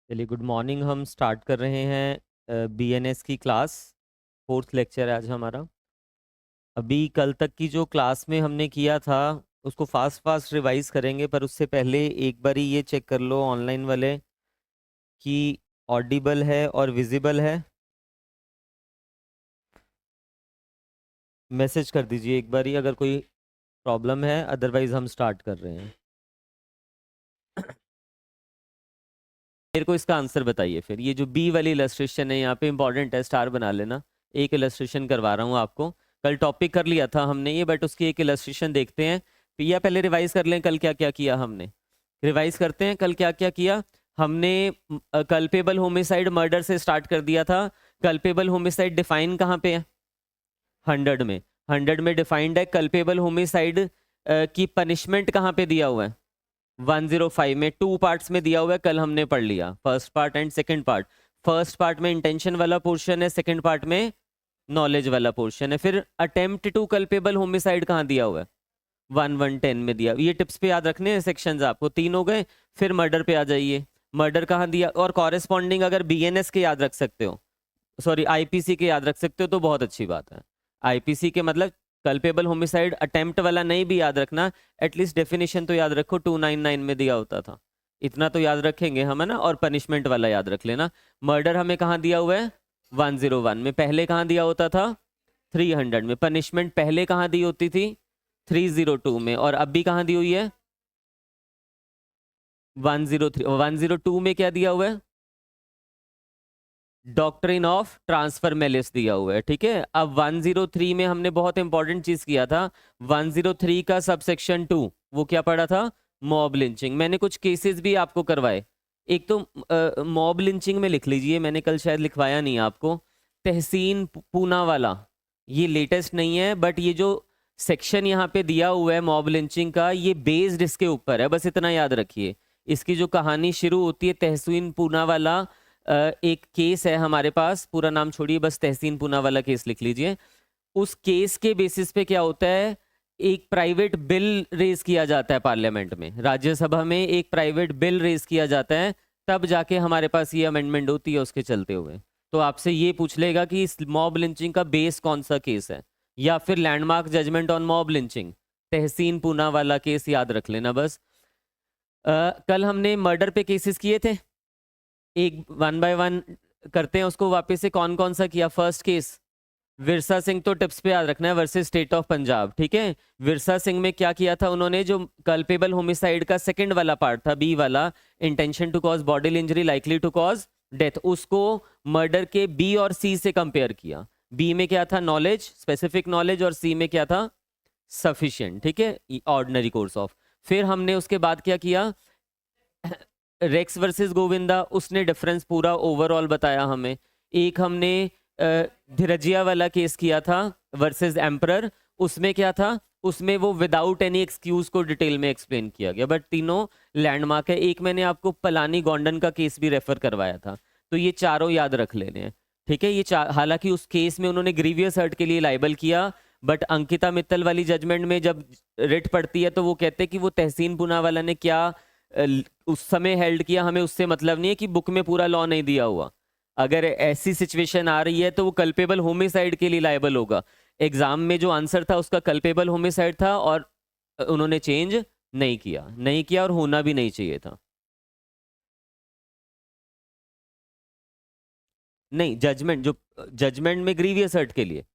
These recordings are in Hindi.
चलिए गुड मॉर्निंग। हम स्टार्ट कर रहे हैं बीएनएस की क्लास। फोर्थ लेक्चर है आज हमारा। अभी कल तक की जो क्लास में हमने किया था उसको फास्ट फास्ट रिवाइज करेंगे, पर उससे पहले एक बारी ये चेक कर लो ऑनलाइन वाले कि ऑडिबल है और विजिबल है। मैसेज कर दीजिए एक बारी अगर कोई प्रॉब्लम है, अदरवाइज हम स्टार्ट कर रहे हैं। मेरे को इसका आंसर बताइए फिर। ये जो बी वाली इलस्ट्रेशन है यहाँ पे इंपॉर्टेंट है, स्टार बना लेना। एक इलस्ट्रेशन करवा रहा हूँ आपको। कल टॉपिक कर लिया था हमने ये, बट उसकी एक इलस्ट्रेशन देखते हैं। या पहले रिवाइज कर लें कल क्या क्या किया हमने। रिवाइज करते हैं कल क्या क्या किया हमने। कल्पेबल होमिसाइड मर्डर से स्टार्ट कर दिया था। कल्पेबल होमिसाइड डिफाइन कहाँ पे है? 100 में। 100 में डिफाइंड है। कल्पेबल होमिसाइड की पनिशमेंट कहाँ पे दिया हुआ है? 105 में। 2 पार्ट्स में दिया हुआ है, कल हमने पढ़ लिया first part and second part. First part में इंटेंशन वाला पोर्शन है, सेकंड पार्ट में नॉलेज वाला पोर्शन है। फिर अटेम्प्ट टू कल्पेबल होमिसाइड कहाँ दिया हुआ है? 110 में दिया। ये टिप्स पे याद रखने हैं सेक्शंस आपको। 3 हो गए। फिर मर्डर पे आ जाइए। मर्डर कहाँ दिया? और कॉरेस्पॉन्डिंग अगर बीएनएस के याद रख सकते हो, सॉरी आईपीसी के याद रख सकते हो तो बहुत अच्छी बात है। आईपीसी के मतलब कल्पेबल होमिसाइड अटेम्प्ट वाला नहीं भी याद रखना, एटलीस्ट डेफिनेशन तो याद रखो, 299 में दिया होता था। इतना तो याद रखेंगे हम, है ना। और पनिशमेंट वाला याद रख लेना। मर्डर हमें कहाँ दिया हुआ है? 101 में। पहले कहाँ दिया होता था? 300 में। पनिशमेंट पहले कहाँ दी होती थी? 302 में। और अभी कहाँ दी हुई है? 103। 102 में क्या दिया हुआ है? डॉक्ट्रिन ऑफ ट्रांसफर मेलिस दिया हुआ है। ठीक है। अब 103 में हमने बहुत इंपॉर्टेंट चीज किया था। 103 का सबसेक्शन 2 वो क्या पढ़ा था? Mob lynching. मैंने कुछ केसेस भी आपको करवाए। एक तो मॉब लिंचिंग में लिख लीजिए, मैंने कल शायद लिखवाया नहीं आपको। तहसीन पूना वाला, ये लेटेस्ट नहीं है, बट ये जो सेक्शन यहाँ पे दिया हुआ है मॉब लिंचिंग का, ये बेस्ड इसके ऊपर है, बस इतना याद रखिए। इसकी जो कहानी शुरू होती है तहसीन पूना वाला, एक केस है हमारे पास, पूरा नाम छोड़िए, बस तहसीन पूना वाला केस लिख लीजिए। उस केस के बेसिस पे क्या होता है, एक प्राइवेट बिल रेज किया जाता है पार्लियामेंट में, राज्यसभा में एक प्राइवेट बिल रेज किया जाता है, तब जाके हमारे पास ये अमेंडमेंट होती है उसके चलते हुए। तो आपसे ये पूछ लेगा कि इस मॉब लिंचिंग का बेस कौन सा केस है, या फिर landmark judgement on mob lynching, Tehseen Poonawalla case याद रख लेना बस। कल हमने मर्डर पे केसेस किए थे, एक 1 बाय 1 करते हैं उसको वापस से। कौन कौन सा किया? फर्स्ट केस विरसा सिंह, तो टिप्स पे याद रखना है, वर्सेस स्टेट ऑफ पंजाब। ठीक है। विरसा सिंह में क्या किया था उन्होंने? जो कल्पेबल होमिसाइड का सेकंड वाला पार्ट था, बी वाला, intention to cause bodily injury likely to cause death, उसको मर्डर के बी और सी से कंपेयर किया। बी में क्या था? नॉलेज, स्पेसिफिक नॉलेज, और सी में क्या था? सफिशिएंट। ठीक है, ऑर्डिनरी कोर्स ऑफ। फिर हमने उसके बाद क्या किया? रेक्स वर्सेस गोविंदा, उसने डिफरेंस पूरा ओवरऑल बताया हमें। एक हमने धीरजिया वाला केस किया था वर्सेस एम्परर, उसमें क्या था? उसमें वो विदाउट एनी एक्सक्यूज को डिटेल में एक्सप्लेन किया गया, बट तीनों लैंडमार्क है। एक मैंने आपको पलानी गोंडन का केस भी रेफर करवाया था, तो ये चारों याद रख लेने हैं। ठीक है। ये हालांकि उस केस में उन्होंने ग्रीवियस हर्ट के लिए लाइबल किया, बट अंकिता मित्तल वाली जजमेंट में जब रिट पड़ती है तो वो कहते हैं कि वो तहसीन पुना वाला ने क्या उस समय हेल्ड किया, हमें उससे मतलब नहीं है कि बुक में पूरा लॉ नहीं दिया हुआ। अगर ऐसी सिचुएशन आ रही है तो वो कल्पेबल होमिसाइड के लिए लायबल होगा। एग्जाम में जो आंसर था उसका कल्पेबल होमिसाइड था, और उन्होंने चेंज नहीं किया और होना भी नहीं चाहिए था। नहीं, जजमेंट, जो जजमेंट में ग्रीवियस हर्ट के लिए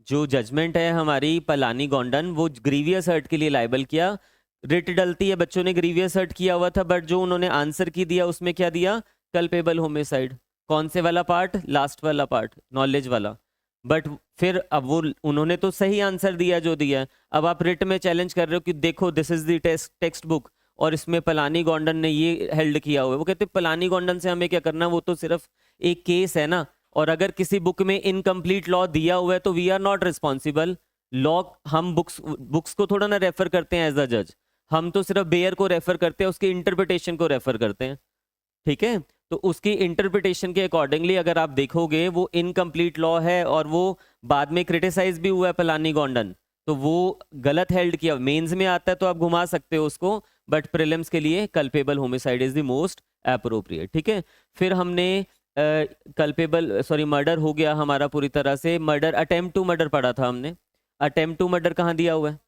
जो जजमेंट है हमारी पलानी गोंडन, वो ग्रीवियस हर्ट के लिए लायबल किया। रिट डलती है, बच्चों ने ग्रीवियस हर्ट किया हुआ था, बट जो उन्होंने आंसर की दिया उसमें क्या दिया? Culpable homicide. कौन से वाला पार्ट? लास्ट वाला पार्ट, नॉलेज वाला। बट फिर अब वो उन्होंने तो सही आंसर दिया जो दिया है। अब आप रिट में चैलेंज कर रहे हो कि देखो this is the text book, और इसमें पलानी गोंडन ने ये हेल्ड किया हुआ है। वो कहते पलानी गोंडन से हमें क्या करना, वो तो सिर्फ एक केस है ना। और अगर किसी बुक में इनकम्प्लीट लॉ दिया हुआ है तो we are not responsible. Law, हम बुक्स को थोड़ा ना रेफर करते हैं एज अ जज, हम तो सिर्फ बेयर को रेफर करते हैं, उसके इंटरप्रिटेशन को रेफर करते हैं। ठीक है। तो उसकी इंटरप्रिटेशन के अकॉर्डिंगली अगर आप देखोगे वो इनकम्प्लीट लॉ है, और वो बाद में क्रिटिसाइज भी हुआ है पलानी गोंडन, तो वो गलत हेल्ड किया। मेंस में आता है तो आप घुमा सकते हो उसको, बट प्रीलिम्स के लिए culpable homicide is the most appropriate, ठीक है। फिर हमने कल्पेबल सॉरी मर्डर हो गया हमारा पूरी तरह से। मर्डर अटेम्प्ट टू मर्डर पढ़ा था हमने। अटेम्प्ट टू मर्डर कहाँ दिया हुआ है?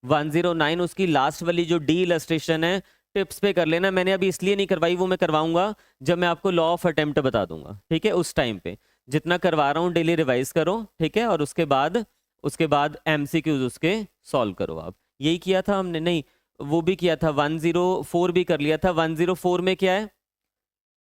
109 उसकी लास्ट वाली जो डी इलस्ट्रेशन है, टिप्स पे कर लेना। मैंने अभी इसलिए नहीं करवाई, वो मैं करवाऊंगा जब मैं आपको लॉ ऑफ अटेम्प्ट बता दूंगा, ठीक है। उस टाइम पे जितना करवा रहा हूँ डेली रिवाइज करो, ठीक है। और उसके बाद एमसीक्यूज उसके सॉल्व करो आप। यही किया था हमने? नहीं, वो भी किया था, 104 भी कर लिया था। 104 में क्या है?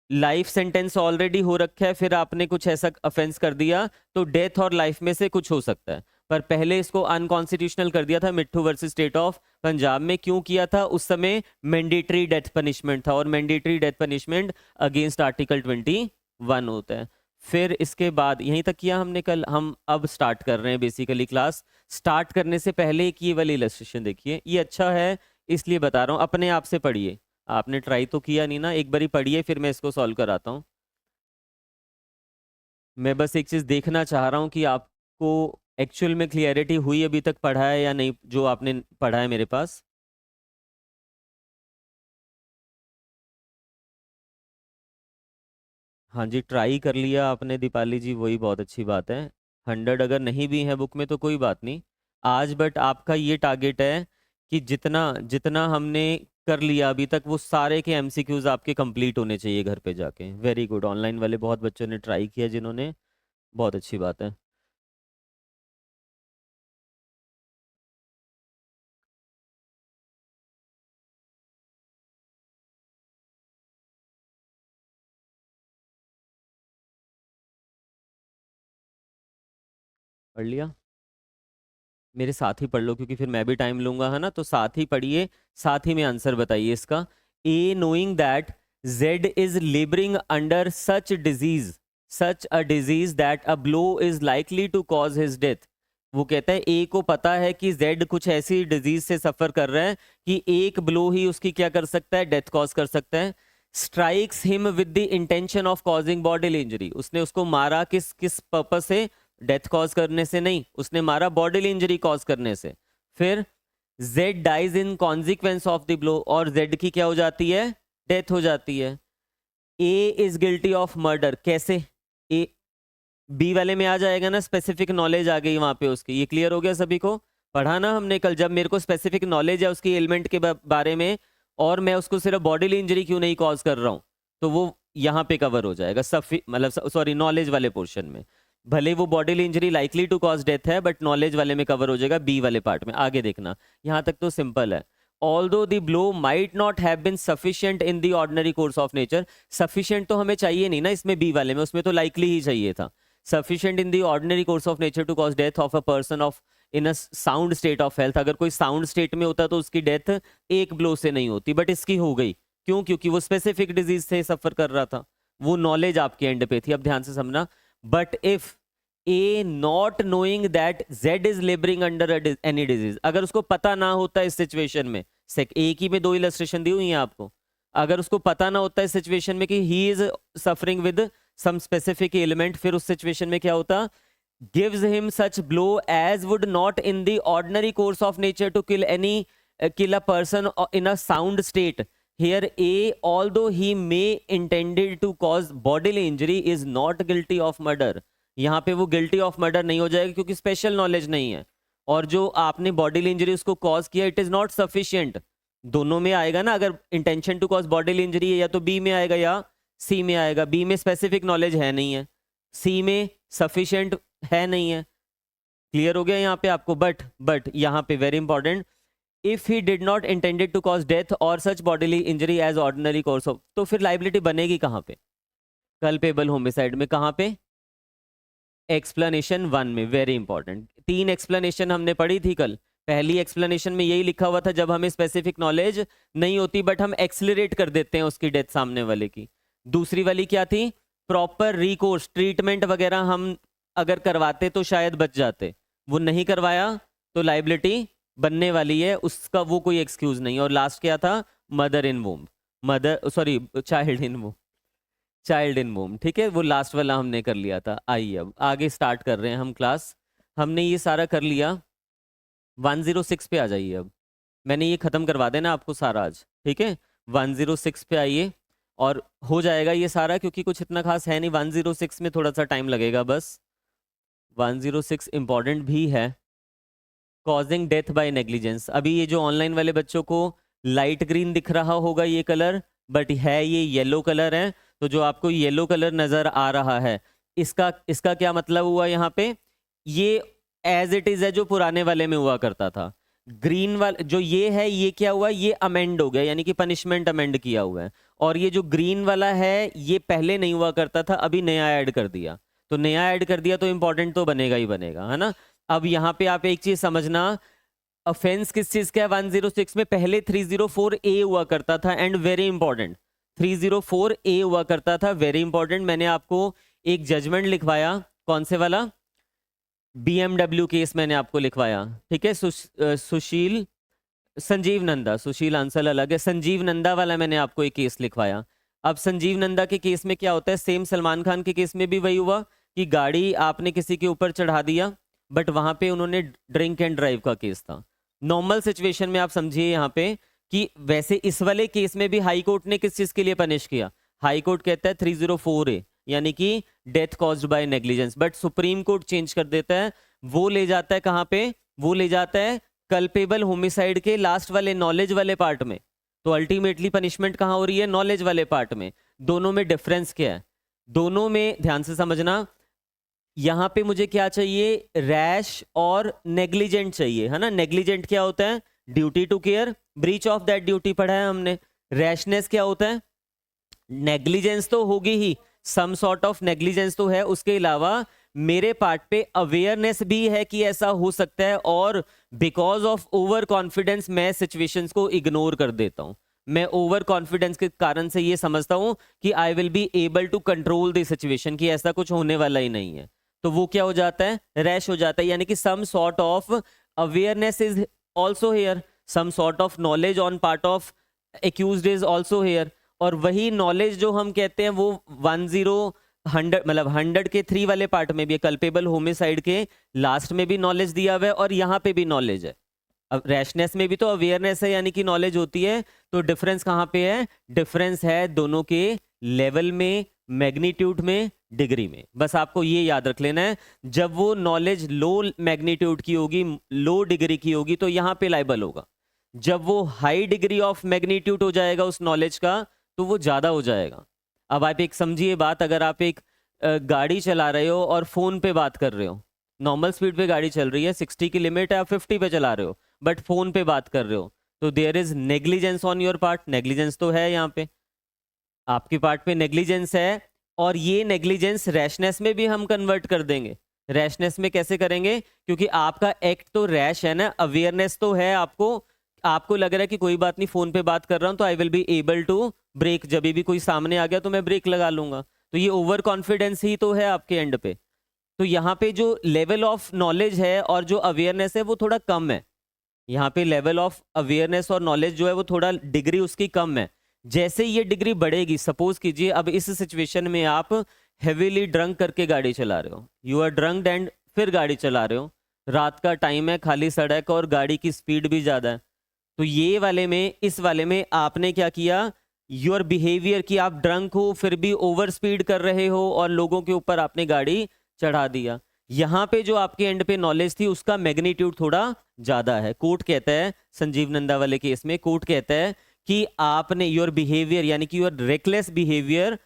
लाइफ सेंटेंस ऑलरेडी हो रखा है, फिर आपने कुछ ऐसा ऑफेंस कर दिया तो डेथ और लाइफ में से कुछ हो सकता है। पर पहले इसको अनकॉन्स्टिट्यूशनल कर दिया था मिट्ठू वर्सेस स्टेट ऑफ पंजाब में। क्यों किया था? उस समय मैंडेटरी डेथ पनिशमेंट था, और mandatory death punishment against article 21 होता है। फिर इसके बाद यहीं तक किया हमने कल। हम अब स्टार्ट कर रहे हैं बेसिकली क्लास। स्टार्ट करने से पहले एक ये वाली इलस्ट्रेशन देखिए, ये अच्छा है इसलिए बता रहा हूँ, अपने आप से पढ़िए। आपने ट्राई तो किया नहीं ना, एक बारी पढ़िए फिर मैं इसको सॉल्व कराता हूँ। मैं बस एक चीज़ देखना चाह रहा हूँ कि आपको एक्चुअल में क्लियरिटी हुई अभी तक पढ़ा है या नहीं, जो आपने पढ़ा है मेरे पास। हाँ जी, ट्राई कर लिया आपने दीपाली जी, वही बहुत अच्छी बात है। 100 अगर नहीं भी है बुक में तो कोई बात नहीं आज, बट आपका ये टारगेट है कि जितना जितना हमने कर लिया अभी तक वो सारे के एमसीक्यूज आपके कंप्लीट होने चाहिए घर पे जाके। वेरी गुड, ऑनलाइन वाले बहुत बच्चों ने ट्राई किया जिन्होंने, बहुत अच्छी बात है। पढ़ लिया? मेरे साथ ही पढ़ लो क्योंकि फिर मैं भी टाइम लूंगा, है ना। तो साथ ही पढ़िए, साथ ही में आंसर बताइए इसका। A knowing that Z is labouring under such a disease that a blow is likely to cause his death. वो कहता है ए को पता है कि जेड कुछ ऐसी डिजीज से सफर कर रहा है कि एक ब्लो ही उसकी क्या कर सकता है? डेथ कॉज कर सकता है। Strikes him with the intention of causing bodily injury. उसने उसको मारा किस किस पर्पज से? डेथ कॉज करने से नहीं, उसने मारा बॉडीली इंजरी कॉज करने से। फिर Z dies in consequence of the blow, और जेड की क्या हो जाती है? डेथ हो जाती है। A is guilty of murder, कैसे? ए बी वाले में आ जाएगा ना, स्पेसिफिक नॉलेज आ गई वहां पे उसकी। ये क्लियर हो गया सभी को? पढ़ा ना हमने कल, जब मेरे को स्पेसिफिक नॉलेज है उसकी एलिमेंट के बारे में, और मैं उसको सिर्फ बॉडीली इंजरी क्यों नहीं कॉज कर रहा हूं, तो वो यहाँ पे कवर हो जाएगा मतलब सॉरी नॉलेज वाले पोर्शन में। भले वो bodily injury likely to cause death है, बट नॉलेज वाले में कवर हो जाएगा बी वाले पार्ट में। आगे देखना, यहाँ तक तो सिंपल है। Although the blow might not have been sufficient in the ordinary course of nature. Sufficient तो हमें चाहिए नहीं ना इसमें, बी वाले में, उसमें तो लाइकली ही चाहिए था। Sufficient in the ordinary course of nature to cause death of a person of in a sound state of health. अगर कोई साउंड स्टेट में होता तो उसकी डेथ एक ब्लो से नहीं होती, बट इसकी हो गई। क्यों? क्योंकि वो स्पेसिफिक डिजीज से सफर कर रहा था। वो नॉलेज आपके एंड पे थी, अब ध्यान से समझना। But if A not knowing that Z is labouring under any disease, अगर उसको पता ना होता इस सिचुएशन में, एक ही में दो इलस्ट्रेशन दी हुई है आपको, अगर उसको पता ना होता इस सिचुएशन में कि he is suffering with some specific element, फिर उस सिचुएशन में क्या होता? gives him such blow as would not in the ordinary course of nature to kill a person in a sound state. Here A, although he may intended to cause bodily injury, is not guilty of murder. यहाँ पे वो गिल्टी ऑफ मर्डर नहीं हो जाएगा क्योंकि स्पेशल नॉलेज नहीं है, और जो आपने बॉडीली इंजरी उसको कॉज किया, इट इज नॉट सफिशियंट। दोनों में आएगा ना, अगर intention to cause bodily injury है या तो बी में आएगा या सी में आएगा। बी में स्पेसिफिक नॉलेज है नहीं है, सी में सफिशियंट है नहीं है। क्लियर हो गया यहाँ पे आपको? बट यहाँ पे very important, if he did not intended to cause death और such bodily injury as ordinary course of, तो फिर लाइबिलिटी बनेगी कहाँ पे? कल्पेबल होमिसाइड में। कहाँ पे? एक्सप्लेनेशन 1 में। वेरी इंपॉर्टेंट, 3 एक्सप्लेनेशन हमने पढ़ी थी कल। पहली एक्सप्लेनेशन में यही लिखा हुआ था, जब हमें स्पेसिफिक नॉलेज नहीं होती बट हम एक्सलरेट कर देते हैं उसकी डेथ सामने वाले की। दूसरी वाली क्या थी? प्रॉपर रिकोर्स, ट्रीटमेंट वगैरह हम अगर करवाते तो शायद बच जाते, वो नहीं करवाया तो लाइबिलिटी बनने वाली है, उसका वो कोई एक्सक्यूज नहीं। और लास्ट क्या था? Mother in womb, child in womb, child in womb, ठीक है। वो लास्ट वाला हमने कर लिया था। आइए अब आगे स्टार्ट कर रहे हैं हम क्लास। हमने ये सारा कर लिया, 106 पे आ जाइए। अब मैंने ये खत्म करवा देना आपको सारा आज, ठीक है। 106 पे आइए। और हो जाएगा ये सारा, क्योंकि कुछ इतना खास है नहीं। 106 में थोड़ा सा टाइम लगेगा बस। 106 इंपॉर्टेंट भी है। कॉजिंग डेथ बाय नेग्लिजेंस, अभी ये जो ऑनलाइन वाले बच्चों को लाइट ग्रीन दिख रहा होगा ये कलर, बट है ये येलो कलर है। तो जो आपको येलो कलर नजर आ रहा है, इसका इसका क्या मतलब हुआ यहाँ पे? ये एज इट इज है जो पुराने वाले में हुआ करता था। ग्रीन वाला जो ये है, ये क्या हुआ? ये अमेंड हो गया, यानी कि पनिशमेंट अमेंड किया हुआ है। और ये जो ग्रीन वाला है, ये पहले नहीं हुआ करता था, अभी नया ऐड कर दिया। तो नया ऐड कर दिया तो इंपॉर्टेंट तो बनेगा ही बनेगा, है ना। अब यहाँ पे आप एक चीज समझना, ऑफेंस किस चीज का है? 106 में पहले 304A हुआ करता था, एंड वेरी इंपॉर्टेंट 304A हुआ करता था, वेरी इंपॉर्टेंट। मैंने आपको एक जजमेंट लिखवाया, कौन से वाला? BMW केस मैंने आपको लिखवाया, ठीक है। सुशील संजीव नंदा, सुशील आंसर अलग है, संजीव नंदा वाला मैंने आपको एक केस लिखवाया। अब संजीव नंदा के केस में क्या होता है? सेम सलमान खान के केस में भी वही हुआ कि गाड़ी आपने किसी के ऊपर चढ़ा दिया, बट वहां पे उन्होंने ड्रिंक एंड ड्राइव का केस था। नॉर्मल सिचुएशन में आप समझिए यहाँ पे कि वैसे इस वाले केस में भी हाई कोर्ट ने किस चीज के लिए पनिश किया? हाई कोर्ट कहता है 304A, यानी कि death caused by negligence, but supreme court change कर देता है। वो ले जाता है कहाँ पे? वो ले जाता है कल्पेबल होमिसाइड के लास्ट वाले नॉलेज वाले पार्ट में। तो अल्टीमेटली पनिशमेंट कहाँ हो रही है? नॉलेज वाले पार्ट में। दोनों में डिफरेंस क्या है? दोनों में ध्यान से समझना, यहां पे मुझे क्या चाहिए? रैश और नेग्लिजेंट चाहिए, है ना। नेग्लिजेंट क्या होता है? Duty to care, breach of that duty पढ़ा है हमने। रैशनेस क्या होता है? नेग्लिजेंस तो होगी ही, सम सॉर्ट ऑफ नेग्लिजेंस तो है, उसके अलावा मेरे पार्ट पे अवेयरनेस भी है कि ऐसा हो सकता है, और बिकॉज ऑफ ओवर कॉन्फिडेंस मैं सिचुएशंस को इग्नोर कर देता हूं। मैं ओवर कॉन्फिडेंस के कारण से ये समझता हूं कि I will be able to control the situation, कि ऐसा कुछ होने वाला ही नहीं है। तो वो क्या हो जाता है? रैश हो जाता है, यानी कि some sort of awareness is also here, some sort of knowledge on part of accused is also here. और वही नॉलेज जो हम कहते हैं वो 100 मतलब 100 के 3 वाले पार्ट में भी है, कल्पेबल होमिसाइड के लास्ट में भी नॉलेज दिया हुआ है, और यहाँ पे भी नॉलेज है। अब रैशनेस में भी तो अवेयरनेस है, यानी कि नॉलेज होती है। तो डिफरेंस कहाँ पे है? डिफरेंस है दोनों के लेवल में, मैग्नीट्यूड में, डिग्री में। बस आपको ये याद रख लेना है, जब वो नॉलेज लो मैग्नीट्यूड की होगी, लो डिग्री की होगी, तो यहाँ पे लाइबल होगा। जब वो हाई डिग्री ऑफ मैग्नीट्यूड हो जाएगा उस नॉलेज का, तो वो ज्यादा हो जाएगा। अब आप एक समझिए बात, अगर आप एक गाड़ी चला रहे हो और फोन पे बात कर रहे हो, नॉर्मल स्पीड पे गाड़ी चल रही है, 60 की लिमिट है, आप 50 पे चला रहे हो, बट फोन पे बात कर रहे हो, तो there is negligence on your part. Negligence तो है यहाँ पे, आपके पार्ट पे नेग्लिजेंस है। और ये नेग्लिजेंस रैशनेस में भी हम कन्वर्ट कर देंगे। रैशनेस में कैसे करेंगे? क्योंकि आपका एक्ट तो रैश है ना, अवेयरनेस तो है आपको। आपको लग रहा है कि कोई बात नहीं, फोन पे बात कर रहा हूं तो I will be able to brake, जब भी कोई सामने आ गया तो मैं ब्रेक लगा लूंगा। तो ये ओवर कॉन्फिडेंस ही तो है आपके एंड पे। तो यहाँ पे जो लेवल ऑफ नॉलेज है और जो अवेयरनेस है वो थोड़ा कम है। यहाँ पे लेवल ऑफ अवेयरनेस और नॉलेज जो है वो थोड़ा डिग्री उसकी कम है। जैसे ये डिग्री बढ़ेगी, सपोज कीजिए अब इस सिचुएशन में आप हेवीली ड्रंक करके गाड़ी चला रहे हो, यू आर ड्रंक एंड फिर गाड़ी चला रहे हो, रात का टाइम है, खाली सड़क और गाड़ी की स्पीड भी ज़्यादा है, तो ये वाले में, इस वाले में आपने क्या किया? योर बिहेवियर कि आप ड्रंक हो फिर भी ओवर स्पीड कर रहे हो और लोगों के ऊपर आपने गाड़ी चढ़ा दिया। यहाँ पे जो आपके एंड पे नॉलेज थी उसका मैग्नीट्यूड थोड़ा ज्यादा है। कोर्ट कहता है, संजीव नंदा वाले केस में कोर्ट कहता है कि आपने योर बिहेवियर यानी कि your reckless behaviour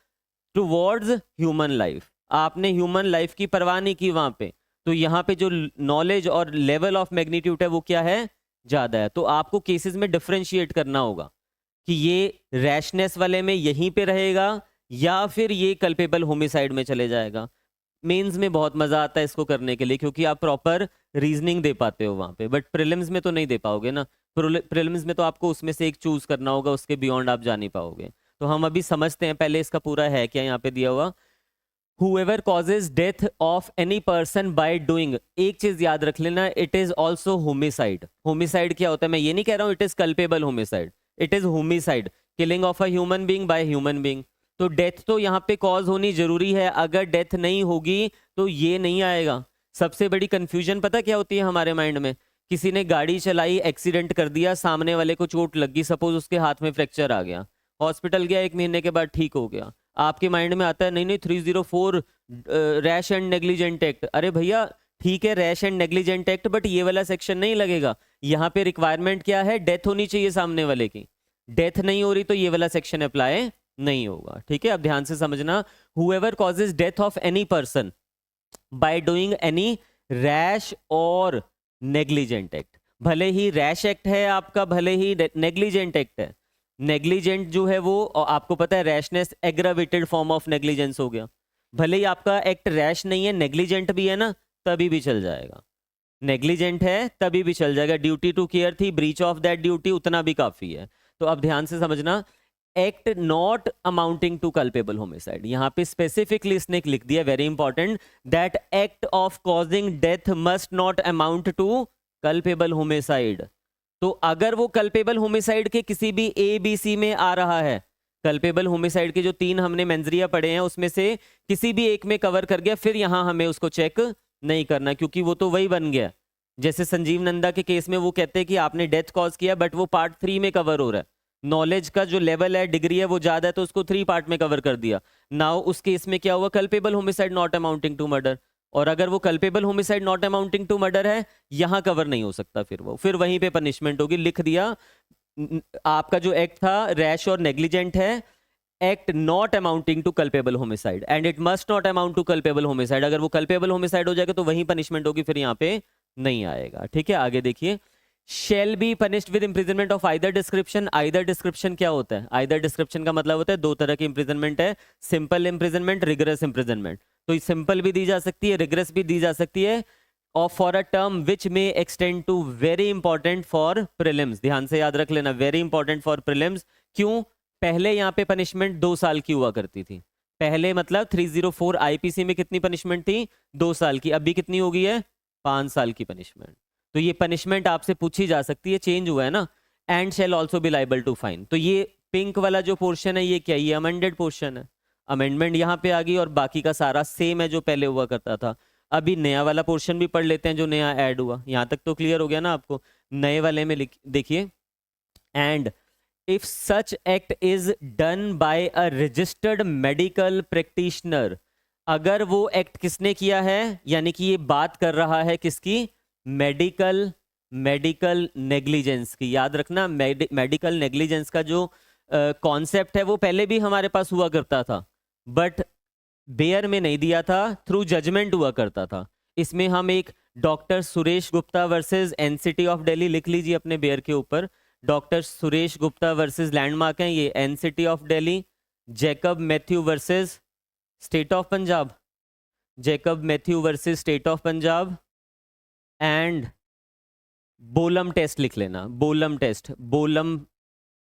towards human life, आपने ह्यूमन लाइफ की परवाह नहीं की वहां पे। तो यहाँ पे जो नॉलेज और लेवल ऑफ मैग्नीट्यूड है वो क्या है? ज्यादा है। तो आपको केसेस में डिफरेंशिएट करना होगा कि ये रैशनेस वाले में यहीं पे रहेगा या फिर ये कल्पेबल होमिसाइड में चले जाएगा। मेंस में बहुत मजा आता है इसको करने के लिए क्योंकि आप प्रॉपर रीजनिंग दे पाते हो वहां पे, बट प्रीलिम्स में तो नहीं दे पाओगे ना। प्रीलिम्स में तो आपको उसमें से एक चूज करना होगा, उसके बियॉन्ड आप जा नहीं पाओगे। तो हम अभी समझते हैं पहले इसका पूरा है क्या यहाँ पे दिया हुआ। Whoever causes death of any person by doing, एक चीज याद रख लेना, it is also homicide। homicide क्या होता है? मैं ये नहीं कह रहा हूं it is culpable homicide, it is homicide, killing of a human being by human being। तो डेथ तो यहाँ पे कॉज होनी जरूरी है, अगर डेथ नहीं होगी तो ये नहीं आएगा। सबसे बड़ी कंफ्यूजन पता क्या होती है हमारे माइंड में? किसी ने गाड़ी चलाई, एक्सीडेंट कर दिया, सामने वाले को चोट लग गई, सपोज उसके हाथ में फ्रैक्चर आ गया, हॉस्पिटल गया, 1 महीने के बाद ठीक हो गया, आपके माइंड में आता है नहीं नहीं 304 रैश एंड नेग्लिजेंट एक्ट। अरे भैया ठीक है rash and negligent act, but ये वाला सेक्शन नहीं लगेगा। यहाँ पे रिक्वायरमेंट क्या है, डेथ होनी चाहिए सामने वाले की, डेथ नहीं हो रही तो ये वाला सेक्शन अप्लाई नहीं होगा। ठीक है, अब ध्यान से समझना, whoever causes death of any person by doing any rash और नेग्लिजेंट एक्ट, भले ही रैश एक्ट है आपका, भले ही नेग्लिजेंट एक्ट है, नेग्लिजेंट जो है वो, और आपको पता है rashness aggravated form of negligence हो गया, भले ही आपका एक्ट रैश नहीं है नेग्लिजेंट भी है ना, तभी भी चल जाएगा, नेग्लिजेंट है तभी भी चल जाएगा, ड्यूटी टू केयर थी, ब्रीच ऑफ दैट ड्यूटी, उतना भी काफी है। तो अब ध्यान से समझना, act not amounting to culpable homicide, यहां पे स्पेसिफिकली इसने लिख दिया, very important, that act of causing death must not amount to culpable homicide. तो अगर वो कल्पेबल होमिसाइड के किसी भी ए बी सी में आ रहा है, कल्पेबल होमिसाइड के जो 3 हमने मेंजरिया पढ़े हैं उसमें से किसी भी एक में कवर कर गया, फिर यहां हमें उसको चेक नहीं करना, क्योंकि वो तो वही बन गया। जैसे संजीव नंदा के केस में वो कहते हैं कि आपने डेथ कॉज किया, बट वो पार्ट 3 में कवर हो रहा है, नॉलेज का जो लेवल है, डिग्री है, वो ज्यादा है, तो उसको 3 पार्ट में कवर कर दिया। नाउ उस केस में क्या हुआ, culpable homicide not amounting to murder, और अगर वो culpable homicide not amounting to murder है, यहां कवर नहीं हो सकता, फिर वो फिर वहीं पे पनिशमेंट होगी। लिख दिया, आपका जो एक्ट था रैश और नेग्लिजेंट है, act not amounting to culpable homicide and it must not amount to culpable homicide, अगर वो कल्पेबल होमिसाइड हो जाएगा तो वहीं पनिशमेंट होगी, फिर यहाँ पे नहीं आएगा। ठीक है, आगे देखिए, shell be punished with imprisonment of either description. Either description क्या होता है, आइदर डिस्क्रिप्शन का मतलब होता है 2 तरह की इम्प्रिजनमेंट है, सिंपल इम्प्रिजनमेंट, रिगरस इम्प्रिजनमेंट। तो सिंपल भी दी जा सकती है, रिगरस भी दी जा सकती है, और for a term which may extend to, very important for prelims, ध्यान से याद रख लेना, वेरी इंपॉर्टेंट फॉर प्रीलिम्स। क्यों, पहले यहाँ पे पनिशमेंट 2 साल की हुआ करती थी, पहले मतलब 304 आईपीसी में कितनी पनिशमेंट थी, 2 साल की, अभी कितनी हो गई है, 5 साल की पनिशमेंट। तो ये पनिशमेंट आपसे पूछी जा सकती है, चेंज हुआ है ना, and shall also be liable to fine. तो ये पिंक वाला जो पोर्शन है ये क्या, ये अमेंडेड पोर्शन है, अमेंडमेंट यहाँ पे आ गई, और बाकी का सारा सेम है जो पहले हुआ करता था। अभी नया वाला पोर्शन भी पढ़ लेते हैं जो नया ऐड हुआ, यहाँ तक तो क्लियर हो गया ना आपको। नए वाले में देखिए, and if such act is done by a registered medical practitioner, अगर वो एक्ट किसने किया है, यानी कि ये बात कर रहा है किसकी, मेडिकल नेग्लिजेंस की। याद रखना, मेडिकल नेग्लिजेंस का जो कॉन्सेप्ट है वो पहले भी हमारे पास हुआ करता था, बट बेयर में नहीं दिया था, थ्रू जजमेंट हुआ करता था। इसमें हम एक doctor Suresh Gupta versus NCT of Delhi लिख लीजिए अपने बेयर के ऊपर, doctor Suresh Gupta versus landmark है ये, NCT of Delhi, Jacob Matthew versus state of Punjab, Jacob Matthew versus state of Punjab, and बोलम टेस्ट लिख लेना, बोलम टेस्ट, बोलम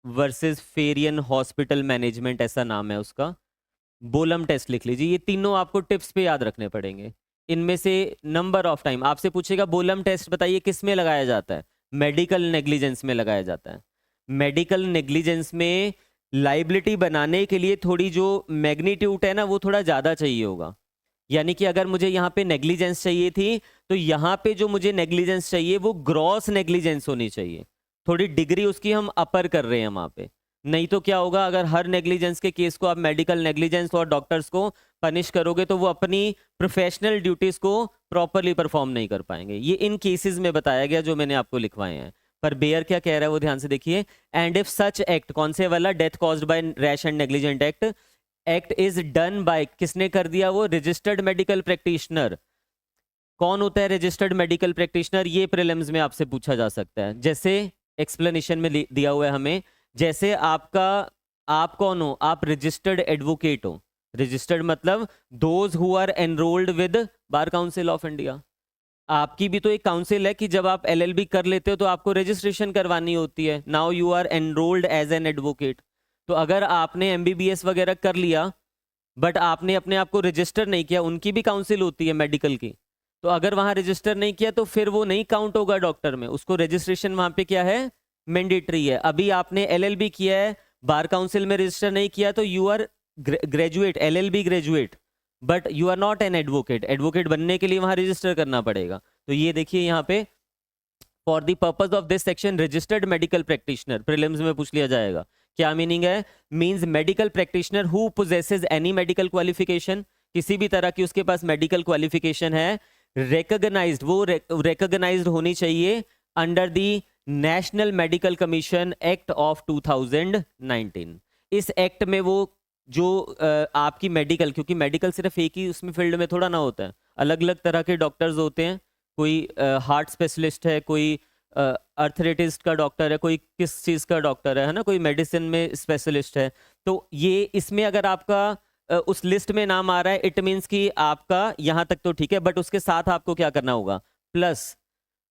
वर्सेस फेरियन हॉस्पिटल मैनेजमेंट ऐसा नाम है उसका, बोलम टेस्ट लिख लीजिए। ये तीनों आपको टिप्स पे याद रखने पड़ेंगे। इनमें से नंबर ऑफ टाइम आपसे पूछेगा बोलम टेस्ट बताइए किस में लगाया जाता है, मेडिकल नेग्लिजेंस में लगाया जाता है। मेडिकल नेग्लिजेंस में लाइबिलिटी बनाने के लिए थोड़ी जो मैग्नीट्यूड है ना वो थोड़ा ज़्यादा चाहिए होगा, यानी कि अगर मुझे यहाँ पे नेग्लिजेंस चाहिए थी तो यहाँ पे जो मुझे नेग्लिजेंस चाहिए वो ग्रॉस नेग्लिजेंस होनी चाहिए, थोड़ी डिग्री उसकी हम अपर कर रहे हैं वहाँ पे। नहीं तो क्या होगा, अगर हर नेग्लिजेंस के केस को आप मेडिकल नेग्लिजेंस और डॉक्टर्स को पनिश करोगे तो वो अपनी प्रोफेशनल ड्यूटीज को प्रॉपरली परफॉर्म नहीं कर पाएंगे। ये इन केसेस में बताया गया जो मैंने आपको लिखवाए हैं। पर बेयर क्या कह रहा है वो ध्यान से देखिए, एंड इफ सच एक्ट, कौन से वाला, death caused by rash and negligent act, act is done by, किसने कर दिया, वो रजिस्टर्ड मेडिकल प्रैक्टिशनर। कौन होता है रजिस्टर्ड मेडिकल प्रैक्टिशनर, ये प्रीलिम्स में आपसे पूछा जा सकता है। जैसे एक्सप्लेनेशन में दिया हुआ है हमें, जैसे आप कौन हो, आप रजिस्टर्ड एडवोकेट हो, रजिस्टर्ड मतलब those who are enrolled with Bar Council of India. आपकी भी तो एक काउंसिल है कि जब आप एलएलबी कर लेते हो तो आपको रजिस्ट्रेशन करवानी होती है, now you are enrolled as an advocate. तो अगर आपने एमबीबीएस वगैरह कर लिया बट आपने अपने आप को रजिस्टर नहीं किया, उनकी भी काउंसिल होती है मेडिकल की, तो अगर वहां रजिस्टर नहीं किया तो फिर वो नहीं काउंट होगा डॉक्टर में, उसको रजिस्ट्रेशन वहां पे क्या है, मैंडेटरी है। अभी आपने एलएलबी किया है, बार काउंसिल में रजिस्टर नहीं किया तो you are graduate, LLB graduate, but you are not an advocate. Advocate बनने के लिए वहां रजिस्टर करना पड़ेगा। तो ये देखिए यहाँ पे, for the purpose of this section registered medical practitioner, prelims में पूछ लिया जाएगा क्या मीनिंग है? Means medical practitioner who possesses any medical qualification, किसी भी तरह की उसके पास मेडिकल क्वालिफिकेशन है, रिकॉग्नाइज्ड, वो रिकॉग्नाइज्ड होनी चाहिए under the national medical commission act of 2019। इस एक्ट में वो जो आपकी मेडिकल, क्योंकि मेडिकल सिर्फ एक ही उसमें फील्ड में थोड़ा ना होता है, अलग अलग तरह के डॉक्टर्स होते हैं, कोई हार्ट स्पेशलिस्ट है, कोई अर्थरेटिस्ट का डॉक्टर है, कोई किस चीज़ का डॉक्टर है ना, कोई मेडिसिन में स्पेशलिस्ट है। तो ये इसमें अगर आपका उस लिस्ट में नाम आ रहा है, इट मीन्स कि आपका यहाँ तक तो ठीक है, बट उसके साथ आपको क्या करना होगा, plus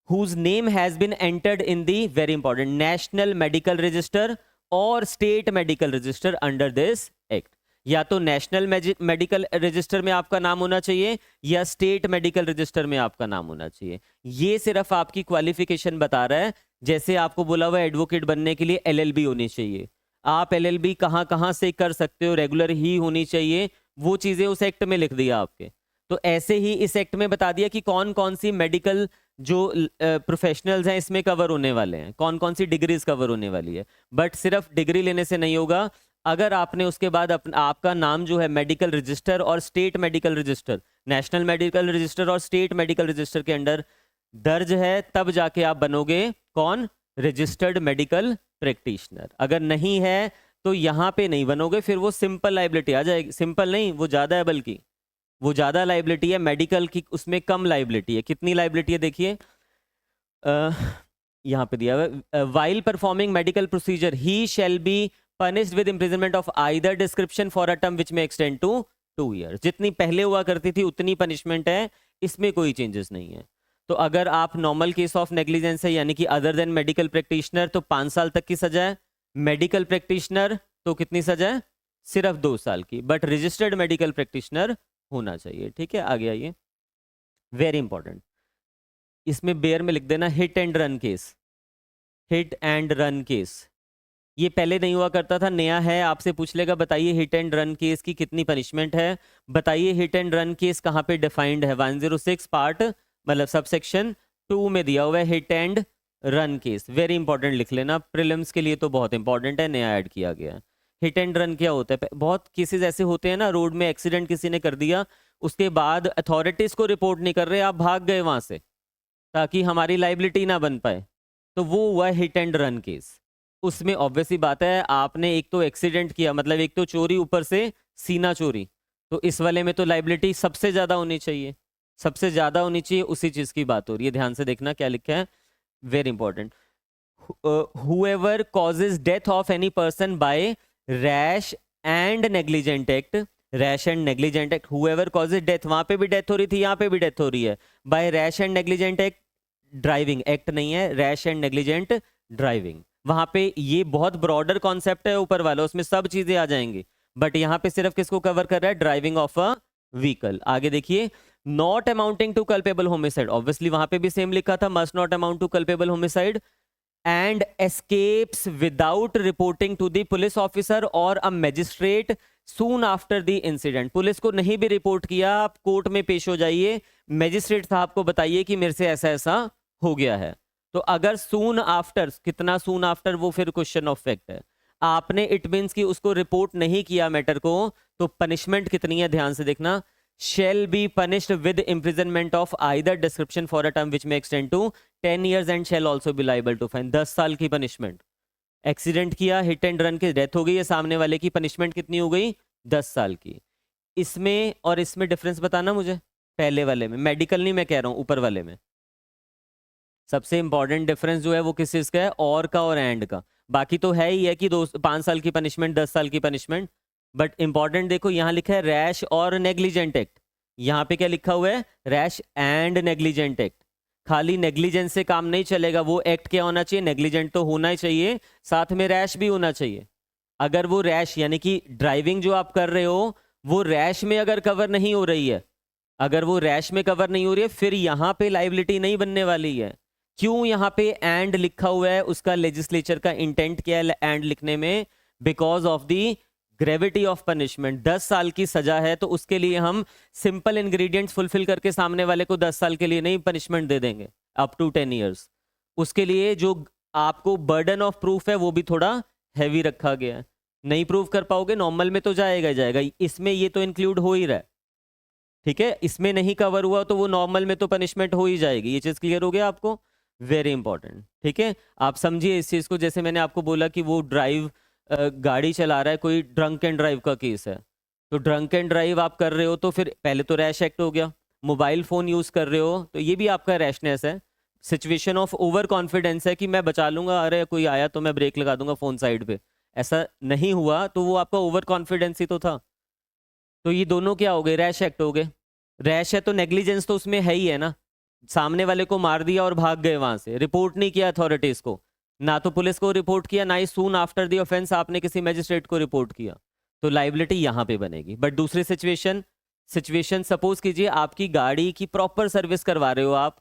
whose name has been entered in the, very important, national medical register और state medical register under this act. या तो नेशनल मेडिकल रजिस्टर में आपका नाम होना चाहिए या स्टेट मेडिकल रजिस्टर में आपका नाम होना चाहिए। ये सिर्फ आपकी क्वालिफिकेशन बता रहा है। जैसे आपको बोला हुआ एडवोकेट बनने के लिए एलएलबी होनी चाहिए, आप एलएलबी कहाँ कहाँ से कर सकते हो, रेगुलर ही होनी चाहिए, वो चीज़ें उस एक्ट में लिख दिया आपके। तो ऐसे ही इस एक्ट में बता दिया कि कौन कौन सी मेडिकल जो प्रोफेशनल्स हैं इसमें कवर होने वाले हैं, कौन कौन सी डिग्रीज कवर होने वाली है। बट सिर्फ डिग्री लेने से नहीं होगा, अगर आपने उसके बाद आपका नाम जो है मेडिकल रजिस्टर और state medical register, national medical register और स्टेट मेडिकल रजिस्टर के अंडर दर्ज है, तब जाके आप बनोगे कौन, रजिस्टर्ड मेडिकल प्रैक्टिशनर। अगर नहीं है तो यहाँ पे नहीं बनोगे, फिर वो सिंपल लाइबिलिटी आ जाएगी। सिंपल नहीं, वो ज़्यादा है, बल्कि वो ज़्यादा लाइबिलिटी है, मेडिकल की उसमें कम लाइबिलिटी है। कितनी लाइबिलिटी है देखिए, यहाँ पे दिया हुआ, while performing medical procedure he shell be punished with imprisonment of either description for a term which may extend to 2 year. जितनी पहले हुआ करती थी उतनी पनिशमेंट है, इसमें कोई चेंजेस नहीं है। तो अगर आप नॉर्मल केस ऑफ नेग्लिजेंस है, यानी कि अदर देन मेडिकल प्रैक्टिशनर, तो 5 साल तक की सजा है। मेडिकल प्रैक्टिशनर तो कितनी सजा है, सिर्फ 2 साल की। बट रजिस्टर्ड मेडिकल प्रैक्टिशनर होना चाहिए। ठीक है, आगे आइए, वेरी इंपॉर्टेंट, इसमें बेयर में लिख देना hit and run case. Hit and run case ये पहले नहीं हुआ करता था, नया है। आपसे पूछ लेगा बताइए हिट एंड रन केस की कितनी पनिशमेंट है, बताइए हिट एंड रन केस कहाँ पे डिफाइंड है। 106 पार्ट मतलब सबसेक्शन 2 में दिया हुआ है hit and run case. Very important, लिख लेना, प्रीलिम्स के लिए तो बहुत इंपॉर्टेंट है, नया ऐड किया गया है। हिट एंड रन क्या होता है, बहुत केसेस ऐसे होते हैं ना, रोड में एक्सीडेंट किसी ने कर दिया, उसके बाद अथॉरिटीज को रिपोर्ट नहीं कर रहे, आप भाग गए वहां से ताकि हमारी लाइबिलिटी ना बन पाए, तो वो हुआ हिट एंड रन केस। उसमें ऑब्वियसली बात है, आपने एक तो एक्सीडेंट किया, मतलब एक तो चोरी, ऊपर से सीना चोरी, तो इस वाले में तो लाइबिलिटी सबसे ज्यादा होनी चाहिए, सबसे ज्यादा होनी चाहिए। उसी चीज की बात हो रही है, ध्यान से देखना क्या लिखा है, very important. whoever causes death of any person by rash and negligent act, rash and negligent act, whoever causes death, वहां पे भी डेथ हो रही थी, यहाँ पे भी डेथ हो रही है, by rash and negligent act, driving act नहीं है, रैश एंड नेग्लिजेंट ड्राइविंग। वहां पे ये बहुत ब्रॉडर कॉन्सेप्ट है ऊपर वाला, उसमें सब चीजें आ जाएंगी, बट यहाँ पे सिर्फ किसको कवर कर रहा है, ड्राइविंग ऑफ अ व्हीकल। आगे देखिए, not amounting to culpable homicide, obviously वहां पे भी सेम लिखा था, must not amount to culpable homicide, and escapes without reporting to the police officer or a magistrate soon after the incident। Police को नहीं भी रिपोर्ट किया, आप कोर्ट में पेश हो जाइए, मैजिस्ट्रेट साहब को बताइए कि मेरे से ऐसा ऐसा हो गया है। तो अगर सून आफ्टर, कितना सून आफ्टर, वो फिर क्वेश्चन ऑफ फैक्ट है। आपने इट मीन्स कि उसको रिपोर्ट नहीं किया मैटर को, तो पनिशमेंट कितनी है ध्यान से देखना, shall be punished with imprisonment of either description for a term which may extend to 10 years and shall also be liable to fine। 10 साल की पनिशमेंट। एक्सीडेंट किया, हिट एंड रन की डेथ हो गई है, सामने वाले की पनिशमेंट कितनी हो गई, 10 साल की। इसमें और इसमें डिफरेंस बताना मुझे, पहले वाले में, मेडिकल नहीं मैं कह रहा हूं, ऊपर वाले में सबसे इंपॉर्टेंट डिफरेंस जो है वो किस चीज का है, और का और एंड का। बाकी तो है ही है कि 5 साल की पनिशमेंट, 10 साल की पनिशमेंट, बट इंपॉर्टेंट देखो यहाँ लिखा है रैश और नेग्लिजेंट एक्ट, यहाँ पे क्या लिखा हुआ है, रैश एंड नेग्लिजेंट एक्ट। खाली नेग्लिजेंस से काम नहीं चलेगा, वो एक्ट क्या होना चाहिए, नेग्लिजेंट तो होना ही चाहिए, साथ में रैश भी होना चाहिए। अगर वो रैश यानी कि ड्राइविंग जो आप कर रहे हो वो रैश में अगर कवर नहीं हो रही है, अगर वो रैश में कवर नहीं हो रही है, फिर यहाँ पे लाइबिलिटी नहीं बनने वाली है। क्यों यहाँ पे एंड लिखा हुआ है, उसका लेजिस्लेचर का इंटेंट क्या है एंड लिखने में, because of the gravity of punishment. 10 साल की सजा है तो उसके लिए हम सिंपल इंग्रेडिएंट्स फुलफिल करके सामने वाले को 10 साल के लिए नहीं पनिशमेंट दे देंगे, अप टू 10 इयर्स। उसके लिए जो आपको बर्डन ऑफ प्रूफ है वो भी थोड़ा हैवी रखा गया है, नहीं प्रूव कर पाओगे, नॉर्मल में तो जाएगा ही जाएगा, इसमें ये तो इंक्लूड हो ही रहा है, ठीक है, इसमें नहीं कवर हुआ तो वो नॉर्मल में तो पनिशमेंट हो ही जाएगी। ये चीज़ क्लियर हो गया आपको, वेरी इंपॉर्टेंट, ठीक है। आप समझिए इस चीज़ को, जैसे मैंने आपको बोला कि वो ड्राइव गाड़ी चला रहा है, कोई ड्रंक एंड ड्राइव का केस है, तो ड्रंक एंड ड्राइव आप कर रहे हो तो फिर पहले तो रैश एक्ट हो गया, मोबाइल फ़ोन यूज़ कर रहे हो तो ये भी आपका रैशनेस है, सिचुएशन ऑफ ओवर कॉन्फिडेंस है कि मैं बचा लूंगा, अरे कोई आया तो मैं ब्रेक लगा दूंगा फ़ोन साइड पे, ऐसा नहीं हुआ तो वो आपका ओवर कॉन्फिडेंस ही तो था। तो ये दोनों क्या हो गए, रैश एक्ट हो गए। रैश है तो नेग्लिजेंस तो उसमें है ही है ना, सामने वाले को मार दिया और भाग गए वहां से, रिपोर्ट नहीं किया अथॉरिटीज को, ना तो पुलिस को रिपोर्ट किया, ना ही सून आफ्टर द ऑफेंस आपने किसी मैजिस्ट्रेट को रिपोर्ट किया, तो लाइबिलिटी यहां पे बनेगी। बट दूसरी सिचुएशन, सपोज कीजिए आपकी गाड़ी की प्रॉपर सर्विस करवा रहे हो आप,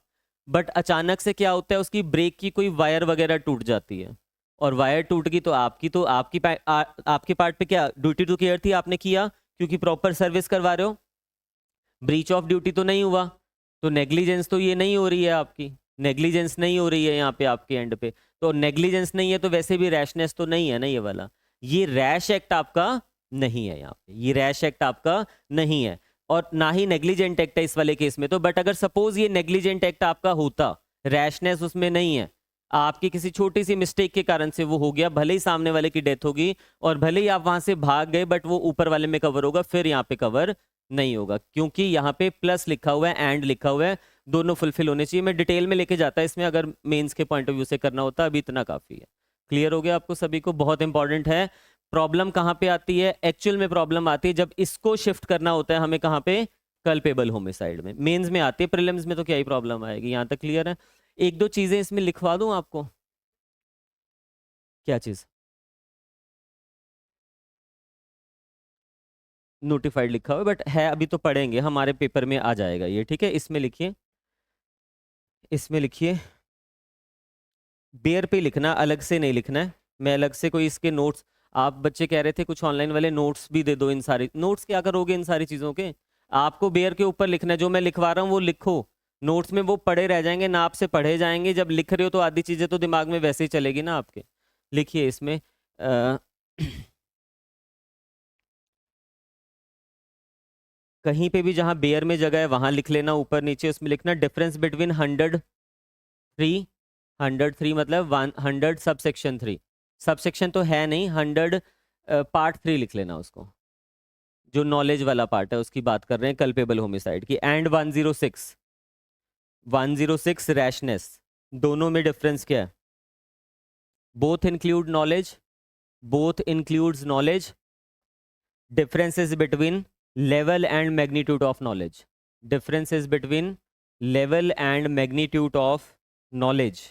बट अचानक से क्या होता है, उसकी ब्रेक की कोई वायर वगैरह टूट जाती है, और वायर टूट गई तो आपके पार्ट पे क्या ड्यूटी टू केयर थी, आपने किया क्योंकि प्रॉपर सर्विस करवा रहे हो, ब्रीच ऑफ ड्यूटी तो नहीं हुआ, तो नेग्लिजेंस तो ये नहीं हो रही है आपकी, नेग्लिजेंस नहीं हो रही है यहाँ पे आपके एंड पे, तो नेग्लिजेंस नहीं है तो वैसे भी रैशनेस तो नहीं है ना ये वाला, ये रैश एक्ट आपका नहीं है यहाँ पे, ये रैश एक्ट आपका नहीं है, और ना ही नेग्लिजेंट एक्ट है इस वाले केस में तो। बट अगर सपोज ये नेग्लिजेंट एक्ट आपका होता, रैशनेस उसमें नहीं है, आपकी किसी छोटी सी मिस्टेक के कारण से वो हो गया, भले ही सामने वाले की डेथ होगी और भले ही आप वहां से भाग गए, बट वो ऊपर वाले में कवर होगा, फिर यहाँ पे कवर नहीं होगा, क्योंकि यहाँ पे प्लस लिखा हुआ है, एंड लिखा हुआ है, दोनों फुलफिल होने चाहिए। मैं डिटेल में लेके जाता है इसमें, अगर मेंस के पॉइंट ऑफ व्यू से करना होता, अभी इतना काफी है। क्लियर हो गया आपको सभी को, बहुत इंपॉर्टेंट है। प्रॉब्लम कहाँ पे आती है, एक्चुअल में प्रॉब्लम आती है जब इसको शिफ्ट करना होता है हमें, कहाँ पे, कल्पेबल होमिसाइड में। मेंस में आती है, प्रीलिम्स में तो क्या ही प्रॉब्लम आएगी, यहाँ तक क्लियर है। एक दो चीजें इसमें लिखवा दूं आपको, क्या चीज, नोटिफाइड लिखा हुआ है बट है, अभी तो पढ़ेंगे, हमारे पेपर में आ जाएगा ये, ठीक है। इसमें लिखिए, इसमें लिखिए, बेयर पे लिखना, अलग से नहीं लिखना है, मैं अलग से कोई इसके नोट्स, आप बच्चे कह रहे थे कुछ ऑनलाइन वाले नोट्स भी दे दो, इन सारी नोट्स क्या करोगे इन सारी चीज़ों के, आपको बेयर के ऊपर लिखना है, जो मैं लिखवा रहा हूँ वो लिखो, नोट्स में वो पढ़े रह जाएंगे ना, आपसे पढ़े जाएंगे, जब लिख रहे हो तो आधी चीज़ें तो दिमाग में वैसे ही चलेगी ना आपके। लिखिए इसमें कहीं पे भी जहाँ बेयर में जगह है वहां लिख लेना, ऊपर नीचे उसमें लिखना डिफरेंस बिटवीन 103, 103 मतलब 100 सब सेक्शन 3, सब सेक्शन तो है नहीं, 100 पार्ट 3 लिख लेना उसको, जो नॉलेज वाला पार्ट है उसकी बात कर रहे हैं, कल्पेबल होमिसाइड की। एंड 106, 106 रैशनेस, दोनों में डिफरेंस क्या है, both include knowledge, both includes knowledge, differences between level and magnitude of knowledge, differences between level and magnitude of knowledge।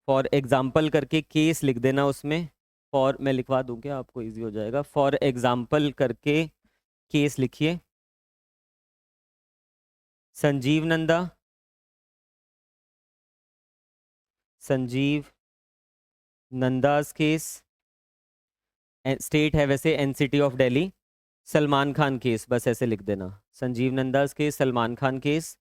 For example करके केस लिख देना उसमें, फॉर मैं लिखवा दूं क्या आपको, इजी हो जाएगा, फॉर एग्जाम्पल करके केस लिखिए, संजीव नंदा, संजीव नंदास केस, स्टेट है वैसे NCT of Delhi, Salman Khan case, बस ऐसे लिख देना, संजीव नंदास केस, सलमान खान केस।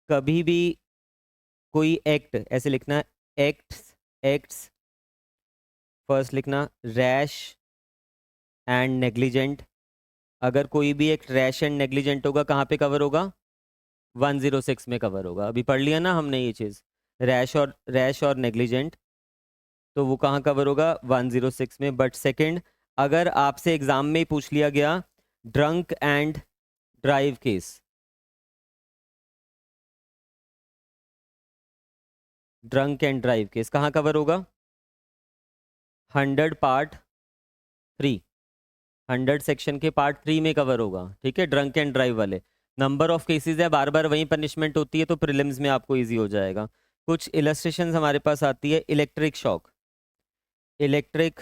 कभी भी कोई एक्ट ऐसे लिखना, एक्ट्स, एक्ट्स फर्स्ट लिखना, रैश एंड नेग्लिजेंट, अगर कोई भी एक्ट रैश एंड नेग्लिजेंट होगा कहाँ पे कवर होगा, 106 में कवर होगा, अभी पढ़ लिया ना हमने ये चीज़, रैश और नेग्लिजेंट, तो वो कहाँ कवर होगा, 106 में। बट सेकंड, अगर आपसे एग्जाम में ही पूछ लिया गया drunk and drive case, drunk and drive case कहाँ कवर होगा, 100 पार्ट 3, 100 सेक्शन के पार्ट 3 में कवर होगा, ठीक है, ड्रंक एंड ड्राइव वाले। नंबर ऑफ केसेस है, बार बार वही पनिशमेंट होती है, तो प्रीलिम्स में आपको इजी हो जाएगा। कुछ इलस्ट्रेशंस हमारे पास आती है, इलेक्ट्रिक शॉक, इलेक्ट्रिक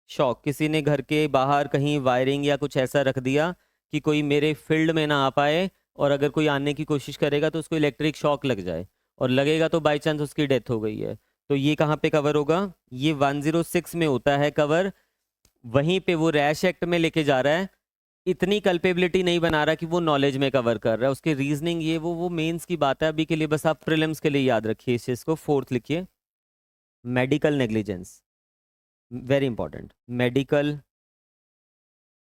शॉक, किसी ने घर के बाहर कहीं वायरिंग या कुछ ऐसा रख दिया कि कोई मेरे फील्ड में ना आ पाए, और अगर कोई आने की कोशिश करेगा तो उसको इलेक्ट्रिक शॉक लग जाए, और लगेगा तो बाई चांस उसकी डेथ हो गई है, तो ये कहाँ पे कवर होगा, ये 106 में होता है कवर, वहीं पे वो रैश एक्ट में लेके जा रहा है, इतनी कल्पेबिलिटी नहीं बना रहा कि वो नॉलेज में कवर कर रहा है, उसके रीजनिंग ये वो मेंस की बात है अभी के लिए, बस आप प्रीलिम्स के लिए याद रखिए इस चीज़ को। फोर्थ लिखिए, medical negligence, very important, medical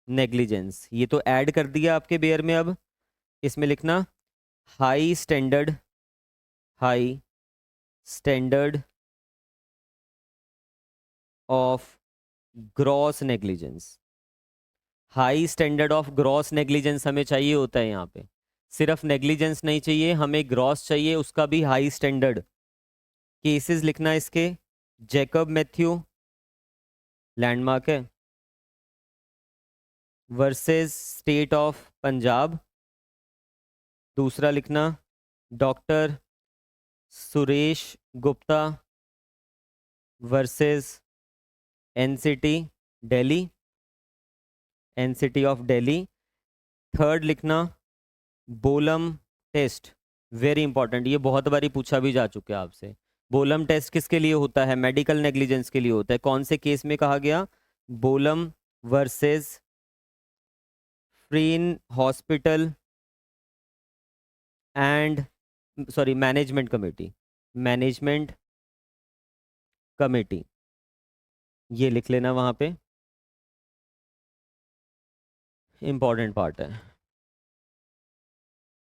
negligence, ये तो ऐड कर दिया आपके बेयर में। अब इसमें लिखना high standard, high standard of gross negligence. High standard of gross negligence हमें चाहिए होता है यहाँ पे, सिर्फ नेग्लिजेंस नहीं चाहिए, हमें ग्रॉस चाहिए, उसका भी हाई स्टैंडर्ड। केसेस लिखना इसके, जैकब मैथ्यू, लैंडमार्क है, वर्सेस स्टेट ऑफ पंजाब। दूसरा लिखना doctor Suresh Gupta versus NCT Delhi, NCT of Delhi. Third लिखना बोलम टेस्ट, वेरी इंपॉर्टेंट, ये बहुत बारी पूछा भी जा चुका है आपसे। बोलम टेस्ट किसके लिए होता है? मेडिकल नेग्लिजेंस के लिए होता है। कौन से केस में कहा गया? Bolam versus Friern hospital and sorry management committee, management committee, ये लिख लेना वहां पे, इंपॉर्टेंट पार्ट है।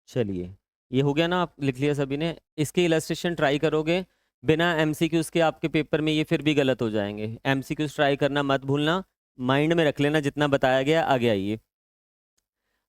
चलिए ये हो गया ना, आप लिख लिया सभी ने। इसके इलस्ट्रेशन ट्राई करोगे बिना एमसीक्यूज के, आपके पेपर में ये फिर भी गलत हो जाएंगे। एमसीक्यूज ट्राई करना मत भूलना, माइंड में रख लेना जितना बताया गया आगे आइए।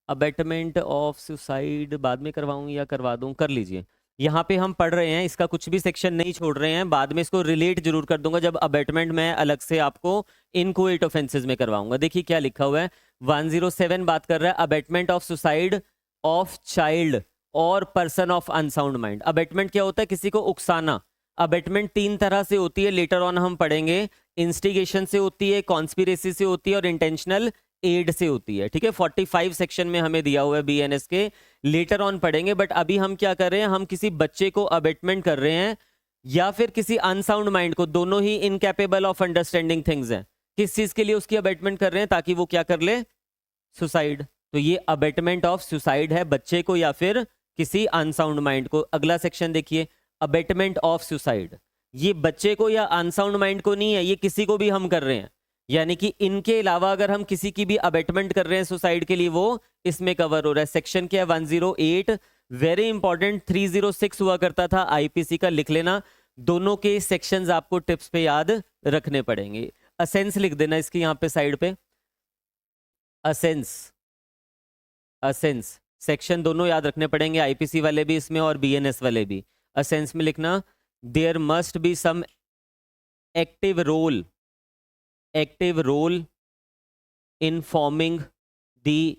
अबेटमेंट ऑफ सुसाइड बाद में करवाऊं या करवा दूं? कर लीजिए। यहाँ पे हम पढ़ रहे हैं, इसका कुछ भी सेक्शन नहीं छोड़ रहे हैं, बाद में इसको रिलेट जरूर कर दूंगा जब अबेटमेंट मैं अलग से आपको इनकोएट ऑफेंसेस में करवाऊंगा। देखिए क्या लिखा हुआ है, 107 बात कर रहा है abetment of suicide of child और person of unsound mind. Abetment क्या होता है? किसी को उकसाना। अबेटमेंट 3 तरह से होती है, लेटर ऑन हम पढ़ेंगे। इंस्टिगेशन से होती है, कॉन्स्पिरेसी से होती है और इंटेंशनल एड से होती है। ठीक है, 45 सेक्शन में हमें दिया हुआ है बीएनएस के, लेटर ऑन पढ़ेंगे। बट अभी हम क्या कर रहे हैं, हम किसी बच्चे को अबेटमेंट कर रहे हैं या फिर किसी अनसाउंड माइंड को, दोनों ही इनकैपेबल ऑफ अंडरस्टैंडिंग थिंग्स हैं। किस चीज के लिए उसकी अबेटमेंट कर रहे हैं? ताकि वो क्या कर ले? सुसाइड। तो ये अबेटमेंट ऑफ सुसाइड है, बच्चे को या फिर किसी अनसाउंड माइंड को। अगला सेक्शन देखिए, अबेटमेंट ऑफ सुसाइड, ये बच्चे को या अनसाउंड माइंड को नहीं है, ये किसी को भी हम कर रहे हैं। यानी कि इनके अलावा अगर हम किसी की भी अबेटमेंट कर रहे हैं सुसाइड के लिए, वो इसमें कवर हो रहा है। सेक्शन क्या है? 108। वेरी इंपॉर्टेंट, 306 हुआ करता था आईपीसी का, लिख लेना। दोनों के सेक्शंस आपको टिप्स पे याद रखने पड़ेंगे। असेंस लिख देना इसकी यहाँ पे साइड पे, असेंस, असेंस सेक्शन दोनों याद रखने पड़ेंगे, आईपीसी वाले भी इसमें और बीएनएस वाले भी। असेंस में लिखना there must be some active role, active role in forming the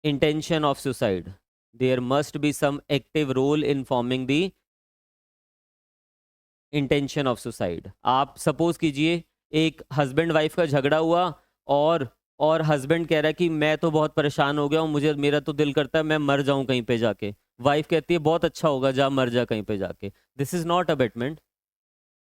intention of suicide. There must be some active role in forming the intention of suicide. आप सपोज कीजिए एक हस्बैंड वाइफ का झगड़ा हुआ और हस्बैंड कह रहा है कि मैं तो बहुत परेशान हो गया हूँ, मुझे मेरा तो दिल करता है मैं मर जाऊं कहीं पे जाके। वाइफ कहती है बहुत अच्छा होगा, जा मर जा कहीं पे जाके। दिस इज नॉट अबेटमेंट,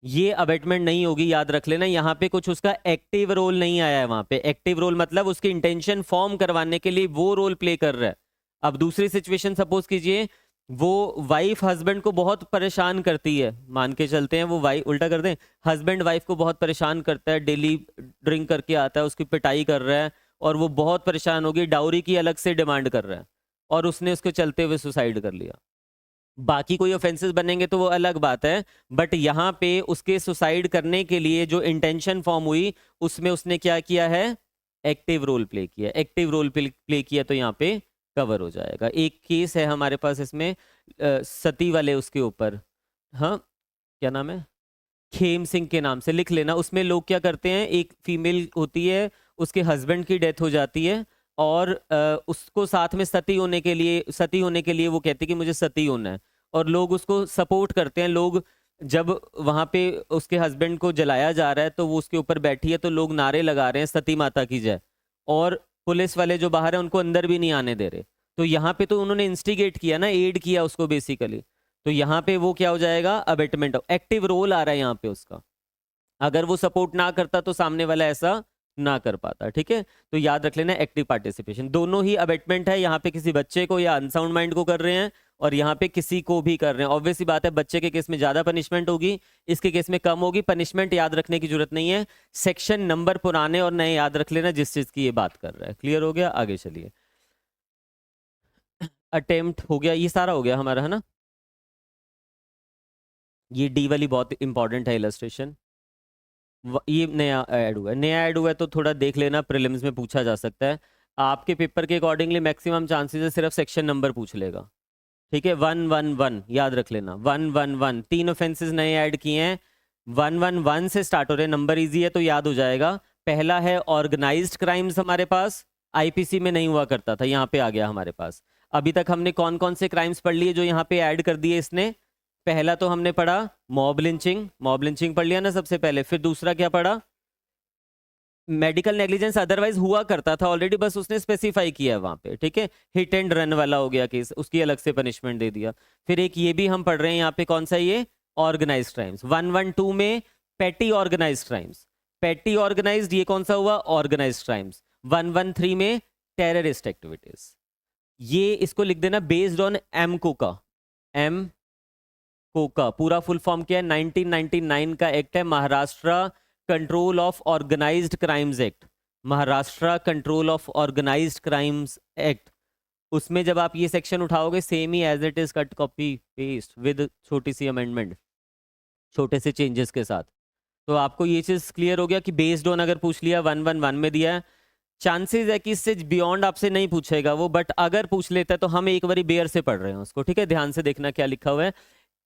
ये अबेटमेंट नहीं होगी, याद रख लेना। यहाँ पे कुछ उसका एक्टिव रोल नहीं आया है। वहां पे एक्टिव रोल मतलब उसकी इंटेंशन फॉर्म करवाने के लिए वो रोल प्ले कर रहा है। अब दूसरी सिचुएशन सपोज कीजिए, वो वाइफ हस्बैंड को बहुत परेशान करती है, मान के चलते हैं वो वाइफ, उल्टा कर दें, हस्बैंड वाइफ को बहुत परेशान करता है, डेली ड्रिंक करके आता है, उसकी पिटाई कर रहा है और वो बहुत परेशान हो गई, डाउरी की अलग से डिमांड कर रहा है और उसने उसके चलते हुए सुसाइड कर लिया। बाकी कोई ऑफेंसेस बनेंगे तो वो अलग बात है, बट यहाँ पे उसके सुसाइड करने के लिए जो इंटेंशन फॉर्म हुई उसमें उसने क्या किया है? एक्टिव रोल प्ले किया। एक्टिव रोल प्ले किया तो यहाँ पे कवर हो जाएगा। एक केस है हमारे पास इसमें सती वाले उसके ऊपर, हाँ क्या नाम है, खेम सिंह के नाम से लिख लेना। उसमें लोग क्या करते हैं, एक फीमेल होती है, उसके हस्बैंड की डेथ हो जाती है और उसको साथ में सती होने के लिए वो कहती है कि मुझे सती होना है और लोग उसको सपोर्ट करते हैं। लोग जब वहां पे उसके हस्बैंड को जलाया जा रहा है तो वो उसके ऊपर बैठी है तो लोग नारे लगा रहे हैं सती माता की जय, और पुलिस वाले जो बाहर है उनको अंदर भी नहीं आने दे रहे। तो यहाँ पे तो उन्होंने इंस्टिगेट किया ना, एड किया उसको बेसिकली। तो यहाँ पे वो क्या हो जाएगा? अबेटमेंट। एक्टिव रोल आ रहा है यहाँ पे उसका। अगर वो सपोर्ट ना करता तो सामने वाला ऐसा ना कर पाता, ठीक है। तो याद रख लेना एक्टिव पार्टिसिपेशन, दोनों ही अबेटमेंट है, यहाँ पे किसी बच्चे को या अनसाउंड माइंड को कर रहे हैं और यहाँ पे किसी को भी कर रहे हैं। ऑब्वियस सी बात है, बच्चे के केस में ज्यादा पनिशमेंट होगी, इसके केस में कम होगी। पनिशमेंट याद रखने की जरूरत नहीं है, सेक्शन नंबर पुराने और नए याद रख लेना जिस चीज की ये बात कर रहा है। क्लियर हो गया? आगे चलिए। अटेम्प्ट हो गया, ये सारा हो गया हमारा, है ना। ये डी वाली बहुत इंपॉर्टेंट है इलस्ट्रेशन, ये नया ऐड हुआ है, नया ऐड हुआ है तो थोड़ा देख लेना, प्रीलिम्स में पूछा जा सकता है। आपके पेपर के अकॉर्डिंगली मैक्सिमम चांसेस है सिर्फ सेक्शन नंबर पूछ लेगा, ठीक है। 111 याद रख लेना, 111 3 ऑफेंसेस नए ऐड किए हैं, 111 से स्टार्ट हो रहे हैं, नंबर इजी है तो याद हो जाएगा। पहला है ऑर्गेनाइज्ड क्राइम्स, हमारे पास आईपीसी में नहीं हुआ करता था, यहाँ पे आ गया हमारे पास। अभी तक हमने कौन कौन से क्राइम्स पढ़ लिए जो यहाँ पे ऐड कर दिए इसने। पहला तो हमने पढ़ा मॉब लिंचिंग, मॉब लिंचिंग पढ़ लिया ना सबसे पहले। फिर दूसरा क्या पढ़ा? मेडिकल नेग्लिजेंस, अदरवाइज हुआ करता था ऑलरेडी, बस उसने स्पेसिफाई किया है वहां पे, ठीक है। हिट एंड रन वाला हो गया केस, उसकी अलग से पनिशमेंट दे दिया। फिर एक ये भी हम पढ़ रहे हैं यहाँ पे, कौन सा ये? Organise crimes. 112 में पेटी ऑर्गेनाइज क्राइम्स, पेटी ऑर्गेनाइज्ड ये कौन सा हुआ? Organise crimes. 113 में टेररिस्ट एक्टिविटीज, ये इसको लिख देना based on MCOCA. MCOCA पूरा फुल फॉर्म क्या है? 1999 का एक्ट है, Maharashtra control of organised crimes act, Maharashtra control of organised crimes act. उसमें जब आप ये सेक्शन उठाओगे, सेम ही as it is cut copy paste with छोटी सी अमेंडमेंट, छोटे से चेंजेस के साथ। तो आपको ये चीज क्लियर हो गया कि बेस्ड ऑन अगर पूछ लिया 111 में दिया है, चांसेस है कि इससे बियॉन्ड आपसे नहीं पूछेगा वो, बट अगर पूछ लेता है तो हम एक बारी बेयर से पढ़ रहे हैं उसको, ठीक है। ध्यान से देखना क्या लिखा हुआ है।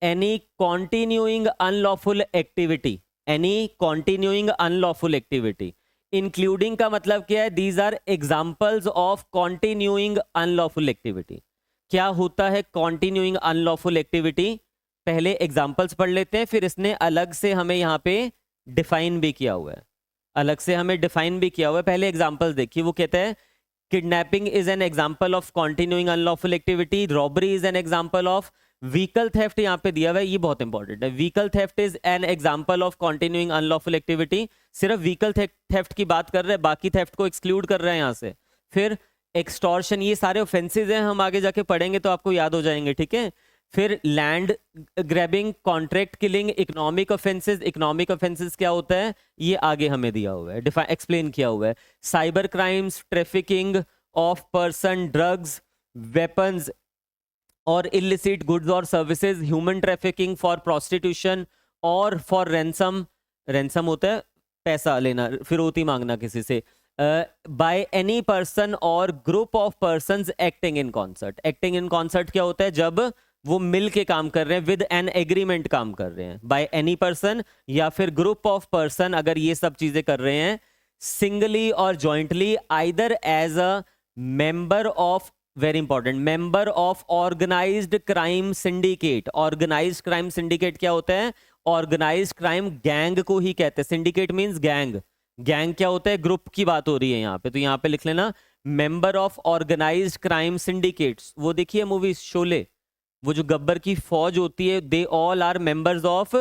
Any continuing unlawful activity, any continuing unlawful activity, including का मतलब क्या है? These are examples of continuing unlawful activity. क्या होता है कॉन्टिन्यूइंग अनलॉफुल एक्टिविटी? पहले एग्जाम्पल्स पढ़ लेते हैं, फिर इसने अलग से हमें यहाँ पे डिफाइन भी किया हुआ है, अलग से हमें डिफाइन भी किया हुआ है। पहले एग्जाम्पल्स देखिए, वो कहता है kidnapping is an example of continuing unlawful activity, robbery is an example of, vehicle theft यहाँ पे दिया हुआ है, ये बहुत इंपॉर्टेंट है। Vehicle theft is an example of continuing unlawful activity, सिर्फ व्हीकल थेफ्ट की बात कर रहे हैं, बाकी थेफ्ट को एक्सक्लूड कर रहे हैं यहाँ से। फिर एक्सटॉर्शन, ये सारे ऑफेंसेस हैं, हम आगे जाके पढ़ेंगे तो आपको याद हो जाएंगे, ठीक है। फिर land grabbing, contract killing, economic offences, economic offences क्या होता है ये आगे हमें दिया हुआ है, एक्सप्लेन किया हुआ है। Cyber crimes, trafficking of person, drugs, weapons और इलिसिट गुड्स और services, human trafficking for prostitution और फॉर रैंसम, रैंसम होता है पैसा लेना, फिरौती मांगना किसी से, बाय एनी पर्सन और group of persons acting in concert. Acting in concert क्या होता है? जब वो मिल के काम कर रहे हैं, विद एन एग्रीमेंट काम कर रहे हैं, बाय एनी पर्सन या फिर ग्रुप ऑफ पर्सन, अगर ये सब चीजें कर रहे हैं सिंगली और jointly, either as a member of, very important, member of organised crime syndicate. Organised crime syndicate क्या होता है? ऑर्गेनाइज्ड क्राइम गैंग को ही कहते हैं, सिंडिकेट मींस गैंग। गैंग क्या होता है? ग्रुप की बात हो रही है यहाँ पे, तो यहाँ पे लिख लेना member of organised crime syndicates. वो देखिए मूवी शोले, वो जो गब्बर की फौज होती है, they all are members of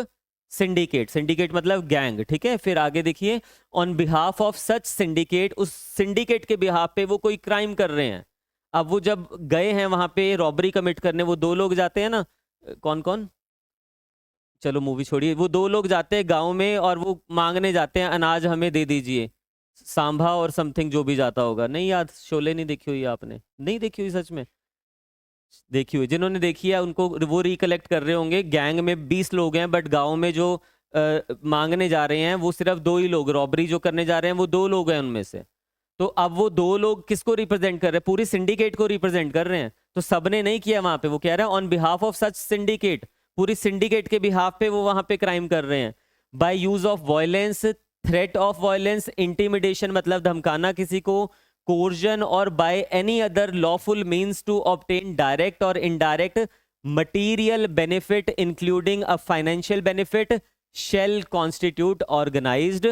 syndicate, syndicate मतलब गैंग, ठीक है। फिर आगे देखिए, on behalf of such syndicate, उस सिंडिकेट के बिहाफ पे वो कोई क्राइम कर रहे हैं। अब वो जब गए हैं वहां पे रॉबरी कमिट करने, वो दो लोग जाते हैं ना, कौन कौन, चलो मूवी छोड़िए, वो दो लोग जाते हैं गांव में और वो मांगने जाते हैं अनाज हमें दे दीजिए, सांभा और समथिंग जो भी जाता होगा, नहीं याद? शोले नहीं देखी हुई आपने? नहीं देखी हुई? सच में देखी हुई, जिन्होंने देखी है उनको वो रिकलेक्ट कर रहे होंगे। गैंग में 20 लोग हैं, बट गांव में जो मांगने जा रहे हैं वो सिर्फ 2 ही लोग, रॉबरी जो करने जा रहे हैं वो 2 लोग हैं उनमें से। तो अब वो 2 लोग किसको रिप्रेजेंट कर रहे हैं? पूरी सिंडिकेट को रिप्रेजेंट कर रहे हैं। तो सबने नहीं किया वहां पे, वो कह रहा है on behalf of such syndicate, पूरी सिंडिकेट के बिहाफ पे वो वहां पे क्राइम कर रहे हैं। By use of violence, threat of violence, intimidation मतलब धमकाना किसी को, कोर्जन और by any other lawful means to obtain direct और indirect material benefit including a financial benefit shall constitute organised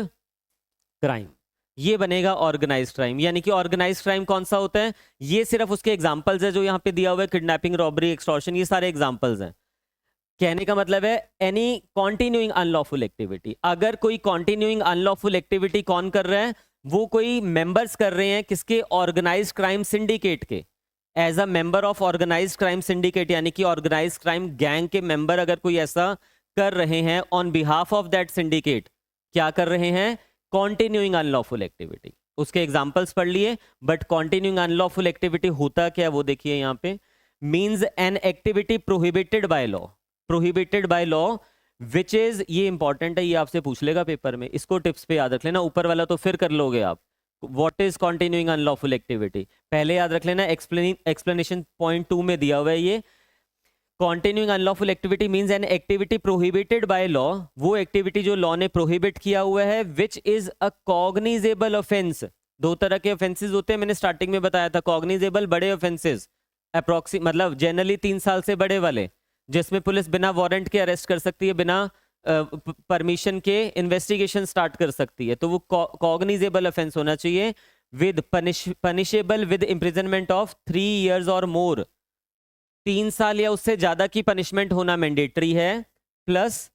crime. ये बनेगा ऑर्गेनाइज्ड क्राइम। यानी कि ऑर्गेनाइज्ड क्राइम कौन सा होता है? ये सिर्फ उसके एग्जांपल्स है जो यहाँ पे दिया हुआ है, किडनैपिंग, रॉबरी, एक्सटॉर्शन, ये सारे एग्जांपल्स हैं। कहने का मतलब है एनी कॉन्टिन्यूइंग अनलॉफुल एक्टिविटी, अगर कोई कॉन्टिन्यूइंग अनलॉफुल एक्टिविटी कौन कर रहा है? वो कोई मेंबर्स कर रहे हैं किसके, ऑर्गेनाइज्ड क्राइम सिंडिकेट के, as a member of organised crime syndicate, यानी कि ऑर्गेनाइज्ड क्राइम गैंग के मेंबर अगर कोई ऐसा कर रहे हैं on behalf of that syndicate, क्या कर रहे हैं, कॉन्टिन्यूइंग अनलॉफुल एक्टिविटी। उसके एग्जांपल्स पढ़ लिए, बट कॉन्टिन्यूइंग अनलॉफुल एक्टिविटी होता क्या वो देखिए यहाँ पे, means an activity prohibited by law, prohibited by law which is, ये इंपॉर्टेंट है, ये आपसे पूछ लेगा पेपर में, इसको टिप्स पे याद रख लेना, ऊपर वाला तो फिर कर लोगे आप। What is continuing unlawful activity, पहले याद रख लेना, एक्सप्लेनेशन पॉइंट 2 में दिया हुआ है ये। Continuing unlawful activity means an activity prohibited by law, वो एक्टिविटी जो लॉ ने प्रोहिबिट किया हुआ है, which is a cognizable offence. दो तरह के ऑफेंसेस होते हैं, मैंने स्टार्टिंग में बताया था, कॉग्निजेबल बड़े ऑफेंसेस, अप्रोक्सी मतलब जनरली 3 साल से बड़े वाले, जिसमें पुलिस बिना वारंट के अरेस्ट कर सकती है, बिना परमिशन के इन्वेस्टिगेशन स्टार्ट कर सकती है, तो वो कॉग्निजेबल ऑफेंस होना चाहिए, with punishable with imprisonment of 3 years और मोर, 3 साल या उससे ज्यादा की पनिशमेंट होना मैंडेटरी है, plus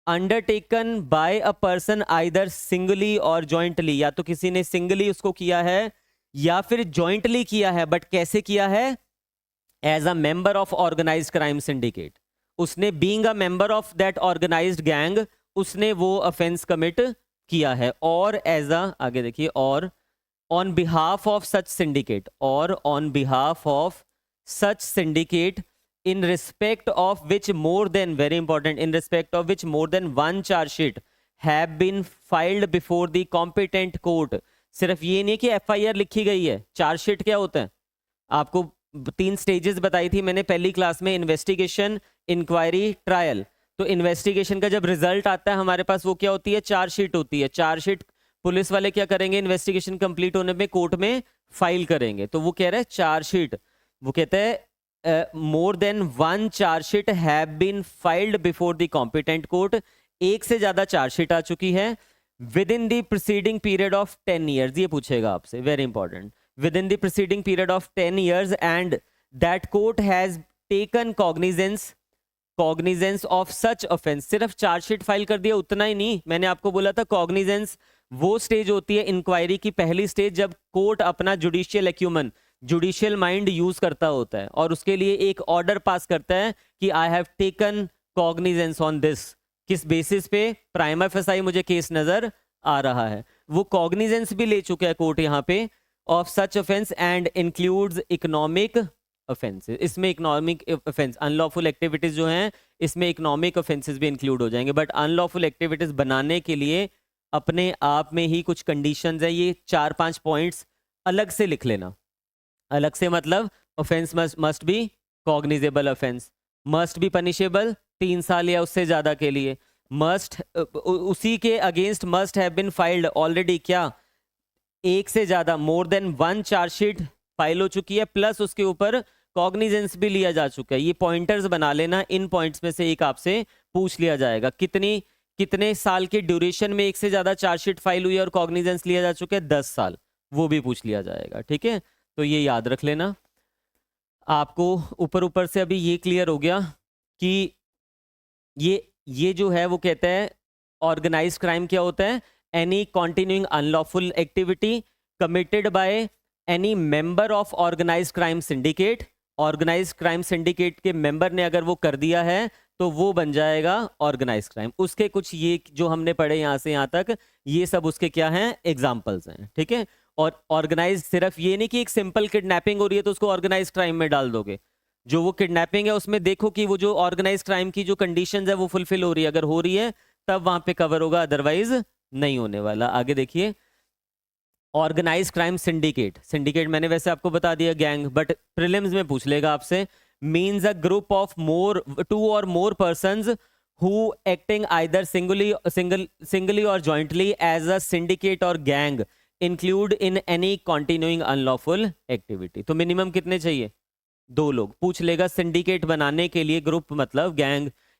undertaken by a person either singly और जॉइंटली, या तो किसी ने सिंगली उसको किया है या फिर जॉइंटली किया है, बट कैसे किया है, as a member of organised crime syndicate, उसने being a member of that organised gang उसने वो ऑफेंस कमिट किया है, और एज अ, आगे देखिए, और on behalf of such syndicate, और on behalf of such syndicate in respect of which more than, very important, in respect of which more than one charge sheet have been filed before the competent court। सिर्फ ये नहीं कि FIR लिखी गई है, चार्ज शीट क्या होता है, आपको 3 स्टेजेस बताई थी मैंने पहली क्लास में, इन्वेस्टिगेशन, इंक्वायरी, ट्रायल। तो इन्वेस्टिगेशन का जब रिजल्ट आता है हमारे पास, वो क्या होती है, चार्ज शीट होती है। चार्ज शीट पुलिस वाले क्या करेंगे, इन्वेस्टिगेशन कंप्लीट होने में कोर्ट में फाइल करेंगे, तो वो कह रहे हैं चार्ज शीट, वो कहते हैं more than one chargesheet have been filed before the competent court, एक से ज्यादा चार्जशीट आ चुकी है within the preceding period of 10 years, ये पूछेगा आपसे, very important, within the preceding period of 10 years and that court has taken cognizance of such offence. सिर्फ चार्जशीट फाइल कर दिया उतना ही नहीं, मैंने आपको बोला था कॉग्निजेंस वो स्टेज होती है इंक्वायरी की पहली स्टेज, जब कोर्ट अपना judicial acumen, judicial mind use करता होता है और उसके लिए एक ऑर्डर पास करता है कि I have taken cognizance on this, किस बेसिस पे, प्राइमा फेसाई मुझे केस नजर आ रहा है, वो कॉग्निजेंस भी ले चुका है कोर्ट यहाँ पे of such offence and includes economic offences. इसमें इकोनॉमिक ऑफेंस, अनलॉफुल एक्टिविटीज जो हैं इसमें इकोनॉमिक ऑफेंसेस भी इंक्लूड हो जाएंगे, बट अनलॉफुल एक्टिविटीज बनाने के लिए अपने आप में ही कुछ कंडीशंस है, ये 4-5 पॉइंट्स अलग से लिख लेना। अलग से मतलब offence must be cognizable offence, must be punishable 3 साल या उससे ज्यादा के लिए, मस्ट उसी के against must have been filed already, क्या एक से ज्यादा, more than one chargesheet file हो चुकी है, प्लस उसके ऊपर कॉग्निजेंस भी लिया जा चुका है। ये पॉइंटर्स बना लेना, इन पॉइंट्स में से एक आपसे पूछ लिया जाएगा, कितने साल के ड्यूरेशन में एक से ज्यादा चार्जशीट फाइल हुई है और कॉग्निजेंस लिया जा चुका है, 10 साल, वो भी पूछ लिया जाएगा, ठीक है, तो ये याद रख लेना। आपको ऊपर से अभी ये क्लियर हो गया कि ये जो है वो कहता है ऑर्गेनाइज्ड क्राइम क्या होता है, any continuing unlawful activity committed by any member of organised crime syndicate, organised crime syndicate के मेंबर ने अगर वो कर दिया है तो वो बन जाएगा ऑर्गेनाइज्ड क्राइम। उसके कुछ ये जो हमने पढ़े यहाँ से यहाँ तक, ये सब उसके क्या हैं, एग्जाम्पल्स हैं, ठीक है। और ऑर्गेनाइज सिर्फ ये नहीं कि एक सिंपल किडनैपिंग हो रही है तो उसको ऑर्गेनाइज क्राइम में डाल दोगे, जो वो किडनैपिंग है उसमें देखो कि वो जो ऑर्गेनाइज क्राइम की जो कंडीशंस है वो फुलफिल हो रही है, अगर हो रही है तब वहां पे कवर होगा, अदरवाइज नहीं होने वाला। आगे देखिए, ऑर्गेनाइज क्राइम सिंडिकेट, सिंडिकेट मैंने वैसे आपको बता दिया गैंग, बट प्रीलिम्स में पूछ लेगा आपसे, means a group of 2 or more persons who acting either singly or jointly as a syndicate or gang include in any continuing unlawful activity। तो मिनिमम कितने चाहिए, 2 लोग। पूछ लेगा सिंडिकेट बनाने के लिए, ग्रुप मतलब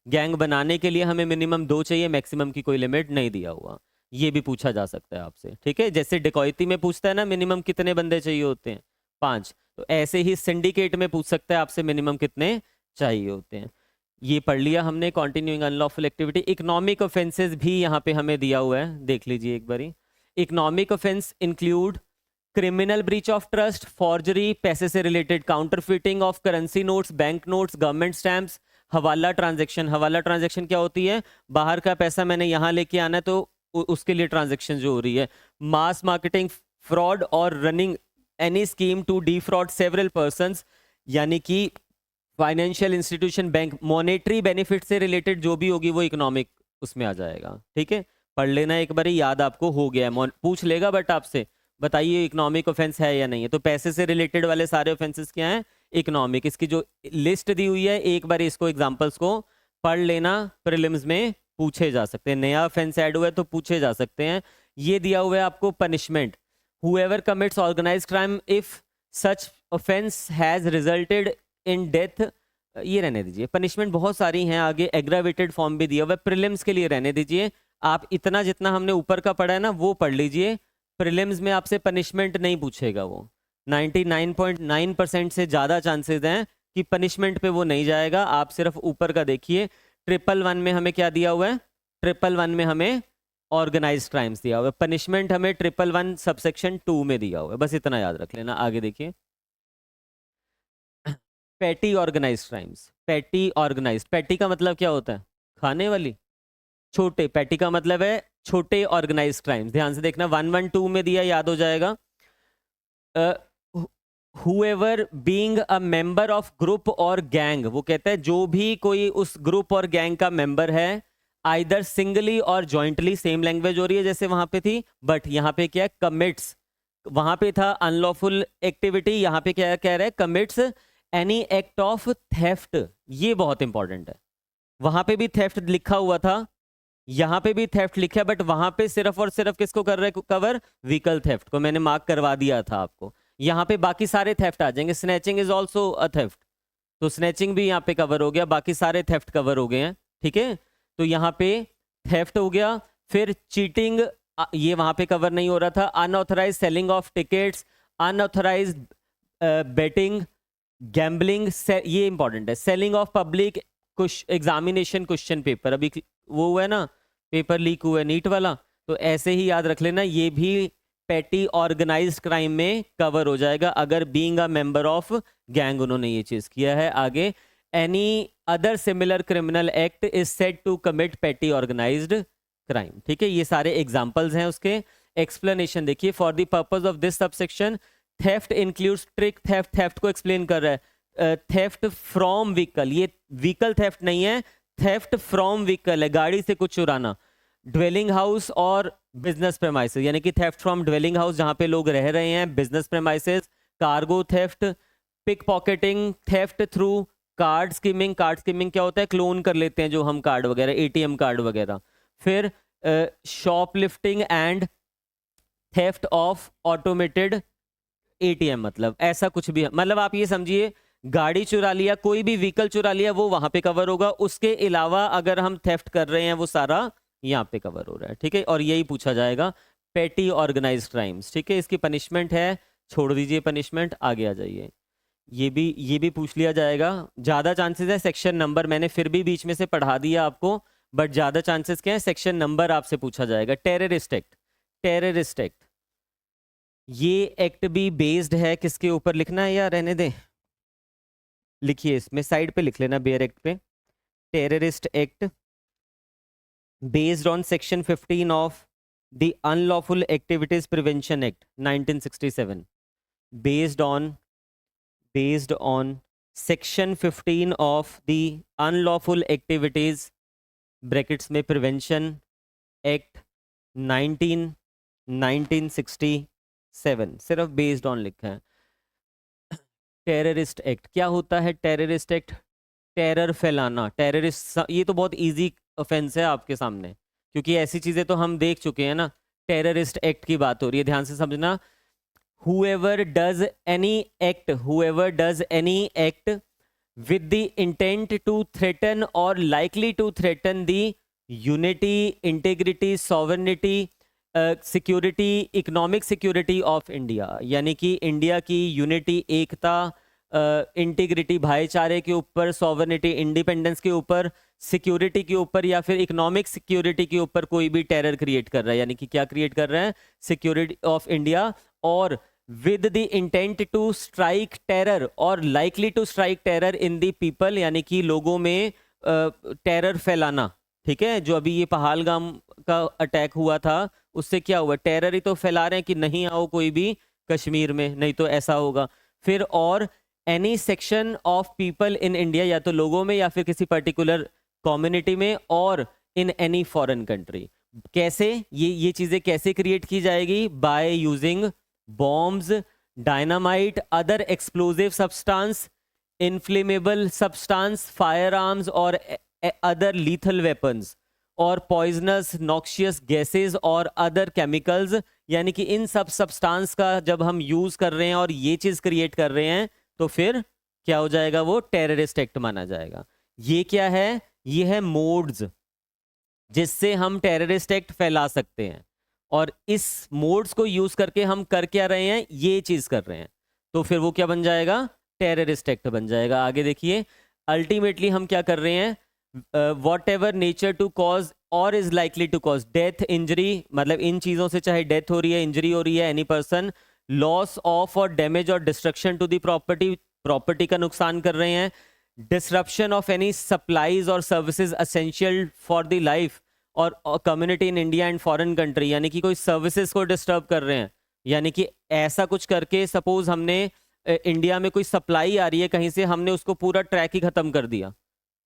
गैंग बनाने के लिए हमें मिनिमम 2 चाहिए, मैक्सिमम की कोई लिमिट नहीं दिया हुआ, ये भी पूछा जा सकता है आपसे, ठीक है। जैसे डिकॉयती में पूछता है ना मिनिमम कितने बंदे चाहिए होते हैं, 5, तो ऐसे ही सिंडिकेट में पूछ सकता है आपसे मिनिमम कितने चाहिए होते हैं। ये पढ़ लिया हमने continuing unlawful activity. Economic offences भी यहाँ पे हमें दिया हुआ है, देख लीजिए एक बारी। Economic offence include criminal breach of trust, forgery, पैसे से related counterfeiting of currency notes, bank notes, government stamps, hawala transaction. Hawala transaction क्या होती है? बाहर का पैसा मैंने यहाँ लेके आना है तो उसके लिए ट्रांजैक्शन जो हो रही है। मास मार्केटिंग फ्रॉड और running any scheme to defraud several persons, यानी कि financial institution, bank, monetary benefit से रिलेटेड जो भी होगी वो इकोनॉमिक उसमें आ जाएगा। ठीक है, पढ़ लेना एक बार, याद आपको हो गया है, पूछ लेगा बट आपसे बताइए इकोनॉमिक ऑफेंस है या नहीं है। तो पैसे से रिलेटेड वाले सारे ऑफेंसेस क्या हैं? इकोनॉमिक। इसकी जो लिस्ट दी हुई है एक बार इसको एग्जांपल्स को पढ़ लेना, प्रीलिम्स में पूछे जा सकते हैं। नया ऑफेंस ऐड हुआ है तो पूछे जा सकते हैं। ये दिया हुआ है आपको punishment, whoever commits organized crime if such offense has resulted in death, ये रहने दीजिए। पनिशमेंट बहुत सारी हैं आगे, एग्रावेटेड फॉर्म भी दिया हुआ है, प्रीलिम्स के लिए रहने दीजिए। आप इतना जितना हमने ऊपर का पढ़ा है ना वो पढ़ लीजिए, प्रीलिम्स में आपसे पनिशमेंट नहीं पूछेगा वो। 99.9% से ज़्यादा चांसेस हैं कि पनिशमेंट पे वो नहीं जाएगा। आप सिर्फ ऊपर का देखिए। 111 में हमें क्या दिया हुआ है? 111 में हमें ऑर्गेनाइज्ड क्राइम्स दिया हुआ है, पनिशमेंट हमें 111 सबसेक्शन 2 में दिया हुआ है, बस इतना याद रख लेना। आगे देखिए, petty organised crimes. Petty organised, petty का मतलब क्या होता है? खाने वाली। छोटे, पैटी का मतलब है छोटे ऑर्गेनाइज्ड क्राइम्स। ध्यान से देखना, 112 में दिया, याद हो जाएगा। whoever being a member of group और गैंग, वो कहता है जो भी कोई उस ग्रुप और गैंग का मेंबर है, आइदर सिंगली और जॉइंटली, सेम लैंग्वेज हो रही है जैसे वहां पे थी, बट यहाँ पे क्या है? कमिट्स। वहां पे था अनलॉफुल एक्टिविटी, यहाँ पे क्या कह रहा है? Commits any act of theft. ये बहुत इंपॉर्टेंट है। वहां पे भी थेफ्ट लिखा हुआ था, यहाँ पे भी थेफ्ट लिखा है, बट वहां पे सिर्फ और सिर्फ किसको कर रहे हैं कवर? व्हीकल थेफ्ट को। मैंने मार्क करवा दिया था आपको। यहाँ पे बाकी सारे थेफ्ट आ जाएंगे। Snatching is also a theft, तो स्नैचिंग भी यहाँ पे कवर हो गया, बाकी सारे थेफ्ट कवर हो गए हैं। ठीक है, तो यहाँ पे थेफ्ट हो गया। फिर चीटिंग, ये वहां पे कवर नहीं हो रहा था। Unauthorised selling of tickets, unauthorised betting, gambling, ये इंपॉर्टेंट है। Selling of public examination question paper, अभी वो हुआ है ना, पेपर लीक हुआ है नीट वाला, तो ऐसे ही याद रख लेना, ये भी पैटी ऑर्गेनाइज्ड क्राइम में कवर हो जाएगा अगर being a member of gang उन्होंने ये चीज किया है। आगे, any other similar criminal act is said to commit petty organised crime. ठीक है, ये सारे एग्जांपल्स हैं उसके। एक्सप्लेनेशन देखिए, for the purpose of this subsection theft includes trick theft, theft को एक्सप्लेन कर रहा है। थेफ्ट फ्रॉम व्हीकल, ये व्हीकल थेफ्ट नहीं है, थेफ्ट फ्रॉम व्हीकल है, गाड़ी से कुछ चुराना। ड्वेलिंग हाउस और बिजनेस प्रेमाइसेस, यानी कि थेफ्ट फ्रॉम ड्वेलिंग हाउस जहां पे लोग रह रहे हैं, business premises, cargo theft, pickpocketing, theft through card skimming. Card skimming क्या होता है? क्लोन कर लेते हैं जो हम कार्ड वगैरह, एटीएम कार्ड वगैरह। फिर shoplifting and theft of automated ATM, मतलब ऐसा कुछ भी, मतलब आप ये समझिए गाड़ी चुरा लिया, कोई भी व्हीकल चुरा लिया, वो वहां पे कवर होगा। उसके अलावा अगर हम थेफ्ट कर रहे हैं वो सारा यहाँ पे कवर हो रहा है। ठीक है, और यही पूछा जाएगा पेटी ऑर्गेनाइज्ड क्राइम्स। ठीक है, इसकी पनिशमेंट है, छोड़ दीजिए पनिशमेंट, आगे आ जाइए। ये भी पूछ लिया जाएगा। ज्यादा चांसेस है सेक्शन नंबर, मैंने फिर भी बीच में से पढ़ा दिया आपको, बट ज्यादा चांसेस क्या है? सेक्शन नंबर आपसे पूछा जाएगा। टेररिस्ट एक्ट, टेररिस्ट एक्ट, ये एक्ट भी बेस्ड है किसके ऊपर? लिखना है या रहने दें? लिखिए, इसमें साइड पे लिख लेना, बेयर एक्ट पे। Terrorist act based on section 15 of the unlawful activities prevention act 1967, based on section 15 of the unlawful activities brackets में प्रिवेंशन एक्ट 1967, सिर्फ बेस्ड ऑन लिखा है। टेररिस्ट एक्ट क्या होता है? टेररिस्ट एक्ट, टेरर फैलाना, टेररिस्ट, ये तो बहुत इजी ऑफेंस है आपके सामने, क्योंकि ऐसी चीजें तो हम देख चुके हैं ना। टेररिस्ट एक्ट की बात हो रही है, ध्यान से समझना। whoever does any act with the intent to threaten or likely to threaten the unity, integrity, sovereignty, security, economic security of India, यानी कि इंडिया की यूनिटी, एकता, इंटीग्रिटी भाईचारे के ऊपर, सॉवरेनिटी इंडिपेंडेंस के ऊपर, सिक्योरिटी के ऊपर, या फिर इकोनॉमिक सिक्योरिटी के ऊपर कोई भी टेरर क्रिएट कर रहा है। यानी कि क्या क्रिएट कर रहा है? Security of India, or with the intent to strike terror or likely to strike terror in the people, यानी कि लोगों में टेरर फैलाना। ठीक है, जो अभी ये पहलगाम का अटैक हुआ था उससे क्या हुआ? टेरर ही तो फैला रहे हैं कि नहीं आओ कोई भी कश्मीर में, नहीं तो ऐसा होगा। फिर और any section of people in India, या तो लोगों में या फिर किसी पर्टिकुलर कम्युनिटी में, और इन एनी फॉरेन कंट्री। कैसे ये चीजें कैसे क्रिएट की जाएगी? By using bombs, dynamite, other explosive substance, inflammable substance, fire arms और अदर लीथल वेपन्स, और पॉइजनस नॉक्शियस गैसेस और अदर केमिकल्स। यानी कि इन सब सब्सटेंस का जब हम यूज कर रहे हैं और ये चीज क्रिएट कर रहे हैं तो फिर क्या हो जाएगा? वो टेररिस्ट एक्ट माना जाएगा। ये क्या है? ये है मोड्स जिससे हम टेररिस्ट एक्ट फैला सकते हैं, और इस मोड्स को यूज करके हम कर क्या रहे हैं? ये चीज कर रहे हैं, तो फिर वो क्या बन जाएगा? टेररिस्ट एक्ट बन जाएगा। आगे देखिए, अल्टीमेटली हम क्या कर रहे हैं? Whatever nature to cause or is likely to cause death, injury, मतलब इन चीजों से चाहे डेथ हो रही है, इंजरी हो रही है, any person, loss of or damage or destruction to the property, property का नुकसान कर रहे हैं, disruption of any supplies or services essential for the life or community in India and foreign country. यानी कि कोई सर्विसेज को डिस्टर्ब कर रहे हैं, यानी कि ऐसा कुछ करके, सपोज हमने इंडिया में कोई सप्लाई आ रही है कहीं से, हमने उसको पूरा ट्रैक ही खत्म कर दिया,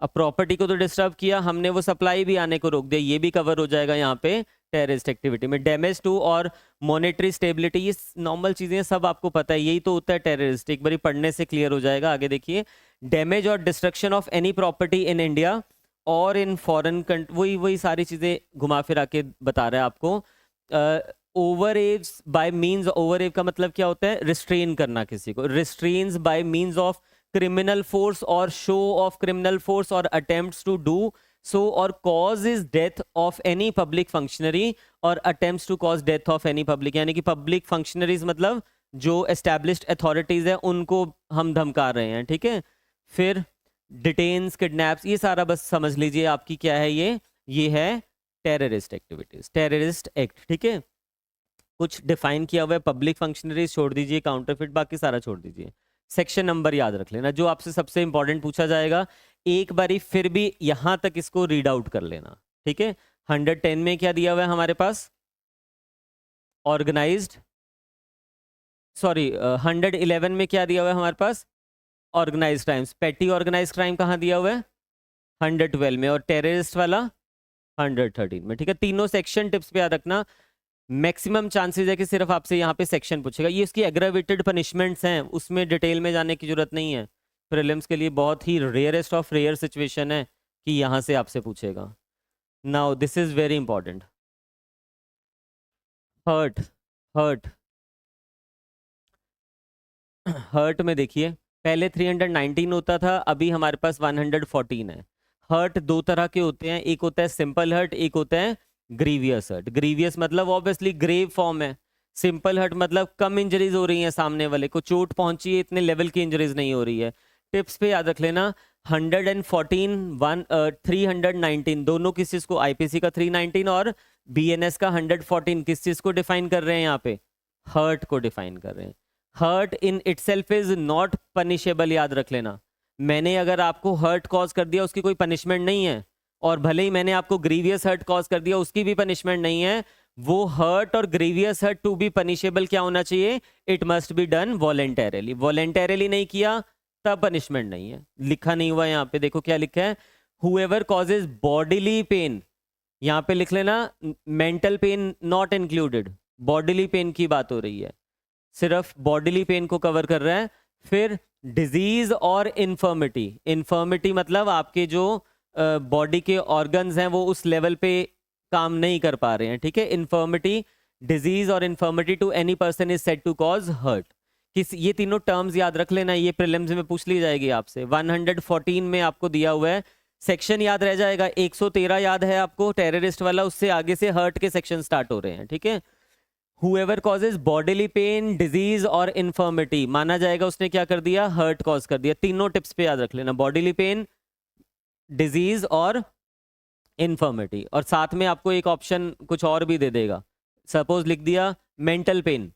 अब प्रॉपर्टी को तो डिस्टर्ब किया हमने, वो सप्लाई भी आने को रोक दिया, ये भी कवर हो जाएगा यहाँ पे टेररिस्ट एक्टिविटी में। डैमेज टू और मॉनेटरी स्टेबिलिटी, ये नॉर्मल चीजें सब आपको पता है, यही तो होता है टेररिस्ट, एक बारी पढ़ने से क्लियर हो जाएगा। आगे देखिए, damage or destruction of any property in India और इन फॉरेन कंट्री, वही वही सारी चीजें घुमा फिरा के बता रहा है आपको। Overawes by means, overawes का मतलब क्या होता है? रिस्ट्रेन करना किसी को, restraints by means of criminal force or show of criminal force or attempts to do so or causes death of any public functionary or attempts to cause death of any public, यानी कि public functionaries मतलब जो established authorities है उनको हम धमका रहे हैं। ठीक है, फिर डिटेन्स, किडनैप्स, ये सारा बस समझ लीजिए आपकी क्या है, ये है टेररिस्ट एक्टिविटीज, टेररिस्ट एक्ट। ठीक है, कुछ डिफाइन किया हुआ है, पब्लिक फंक्शनरीज छोड़ दीजिए, काउंटरफिट बाकी सारा छोड़ दीजिए। सेक्शन नंबर याद रख लेना, जो आपसे सबसे इंपॉर्टेंट पूछा जाएगा, एक बारी फिर भी यहां तक इसको रीड आउट कर लेना। ठीक है, 110 में क्या दिया हुआ है हमारे पास? ऑर्गेनाइज्ड, सॉरी 111 में क्या दिया हुआ है हमारे पास? Organised crimes. Petty organised crime कहाँ दिया हुआ है? 112 में, और टेररिस्ट वाला 113 में। ठीक है, तीनों सेक्शन टिप्स पे याद रखना। मैक्सिमम चांसेस है कि सिर्फ आपसे यहाँ पे सेक्शन पूछेगा, ये इसकी एग्रावेटेड पनिशमेंट्स हैं, उसमें डिटेल में जाने की जरूरत नहीं है। प्रीलिम्स के लिए बहुत ही रेयरेस्ट ऑफ रेयर सिचुएशन है कि यहाँ से आपसे पूछेगा। Now this is very important, hurt. Hurt hurt में देखिए, पहले 319 होता था, अभी हमारे पास 114 है। हर्ट दो तरह के होते हैं, एक होता है सिंपल हर्ट, एक होता है ग्रीवियस हर्ट। ग्रीवियस मतलब ऑब्वियसली ग्रेव फॉर्म है, सिंपल हर्ट मतलब कम इंजरीज हो रही हैं, सामने वाले को चोट पहुंची है, इतने लेवल की इंजरीज नहीं हो रही है। टिप्स पे याद रख लेना, 114 319 दोनों किस चीज को? आईपीसी का 319 और बीएनएस का 114 किस चीज को डिफाइन कर रहे हैं? यहाँ पे हर्ट को डिफाइन कर रहे हैं। Hurt in itself is not punishable, याद रख लेना। मैंने अगर आपको हर्ट कॉज कर दिया उसकी कोई पनिशमेंट नहीं है, और भले ही मैंने आपको ग्रीवियस हर्ट कॉज कर दिया उसकी भी पनिशमेंट नहीं है। वो हर्ट और grievous hurt to be punishable क्या होना चाहिए? It must be done voluntarily. Voluntarily नहीं किया तब पनिशमेंट नहीं है। लिखा नहीं हुआ यहाँ पे, देखो क्या लिखा है, हुएवर कॉजेज बॉडीली पेन, यहाँ पे लिख लेना mental pain not included, bodily pain की बात हो रही है, सिर्फ बॉडीली पेन को कवर कर रहा है। फिर डिजीज और इन्फर्मिटी, इन्फर्मिटी मतलब आपके जो बॉडी के ऑर्गन्स हैं वो उस लेवल पे काम नहीं कर पा रहे हैं। ठीक है, इन्फर्मिटी, डिजीज और infirmity to any person is said to cause hurt. किस, ये तीनों टर्म्स याद रख लेना, ये प्रीलिम्स में पूछ ली जाएगी आपसे। 114 में आपको दिया हुआ है, सेक्शन याद रह जाएगा। 113 याद है आपको टेररिस्ट वाला, उससे आगे से हर्ट के सेक्शन स्टार्ट हो रहे हैं। ठीक है, whoever causes bodily pain, disease और infirmity, माना जाएगा उसने क्या कर दिया, हर्ट कॉज कर दिया। तीनों टिप्स पे याद रख लेना, बॉडीली पेन, डिजीज और इन्फर्मिटी। और साथ में आपको एक ऑप्शन कुछ और भी दे देगा, सपोज लिख दिया मेंटल पेन,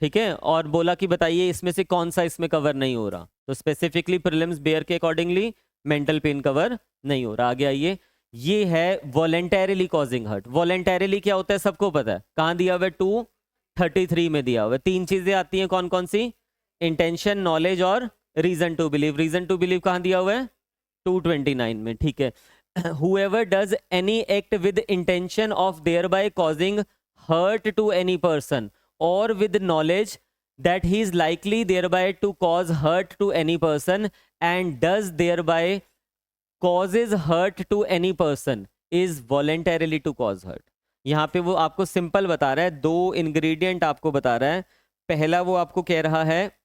ठीक है, और बोला कि बताइए इसमें से कौन सा इसमें कवर नहीं हो रहा, तो स्पेसिफिकली प्रीलिम्स बेयर के अकॉर्डिंगली मेंटल पेन कवर नहीं हो रहा। आगे आइए, ये है वॉलेंटरीली कॉजिंग हर्ट। वॉलेंटरीली क्या होता है सबको पता है, कहाँ दिया हुआ है, 233 में दिया हुआ है। तीन चीजें आती हैं, कौन कौन सी, इंटेंशन, नॉलेज और reason to believe. Reason to believe कहाँ दिया हुआ है, 229 में, ठीक है। whoever does any act with intention of thereby causing hurt to any person or with knowledge that he is likely thereby to cause hurt to any person and does thereby causes hurt to any person is voluntarily to cause hurt। यहाँ पे वो आपको सिंपल बता रहा है, दो इंग्रेडिएंट आपको बता रहा है। पहला वो आपको कह रहा है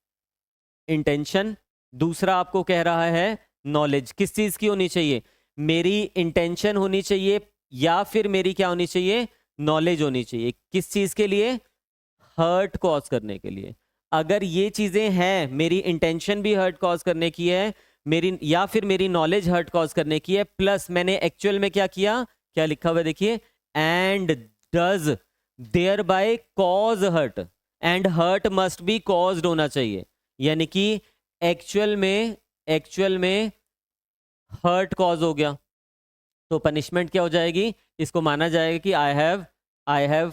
इंटेंशन, दूसरा आपको कह रहा है नॉलेज। किस चीज की होनी चाहिए, मेरी इंटेंशन होनी चाहिए या फिर मेरी क्या होनी चाहिए, नॉलेज होनी चाहिए। किस चीज के लिए, हर्ट कॉज करने के लिए। अगर ये चीजें हैं, मेरी इंटेंशन भी हर्ट कॉज करने की है, मेरी या फिर मेरी नॉलेज हर्ट कॉज करने की है, प्लस मैंने एक्चुअल में क्या किया, क्या लिखा हुआ है देखिए, and does thereby cause hurt, and hurt must be caused होना चाहिए। यानी कि एक्चुअल में हर्ट कॉज हो गया, तो पनिशमेंट क्या हो जाएगी, इसको माना जाएगा कि I have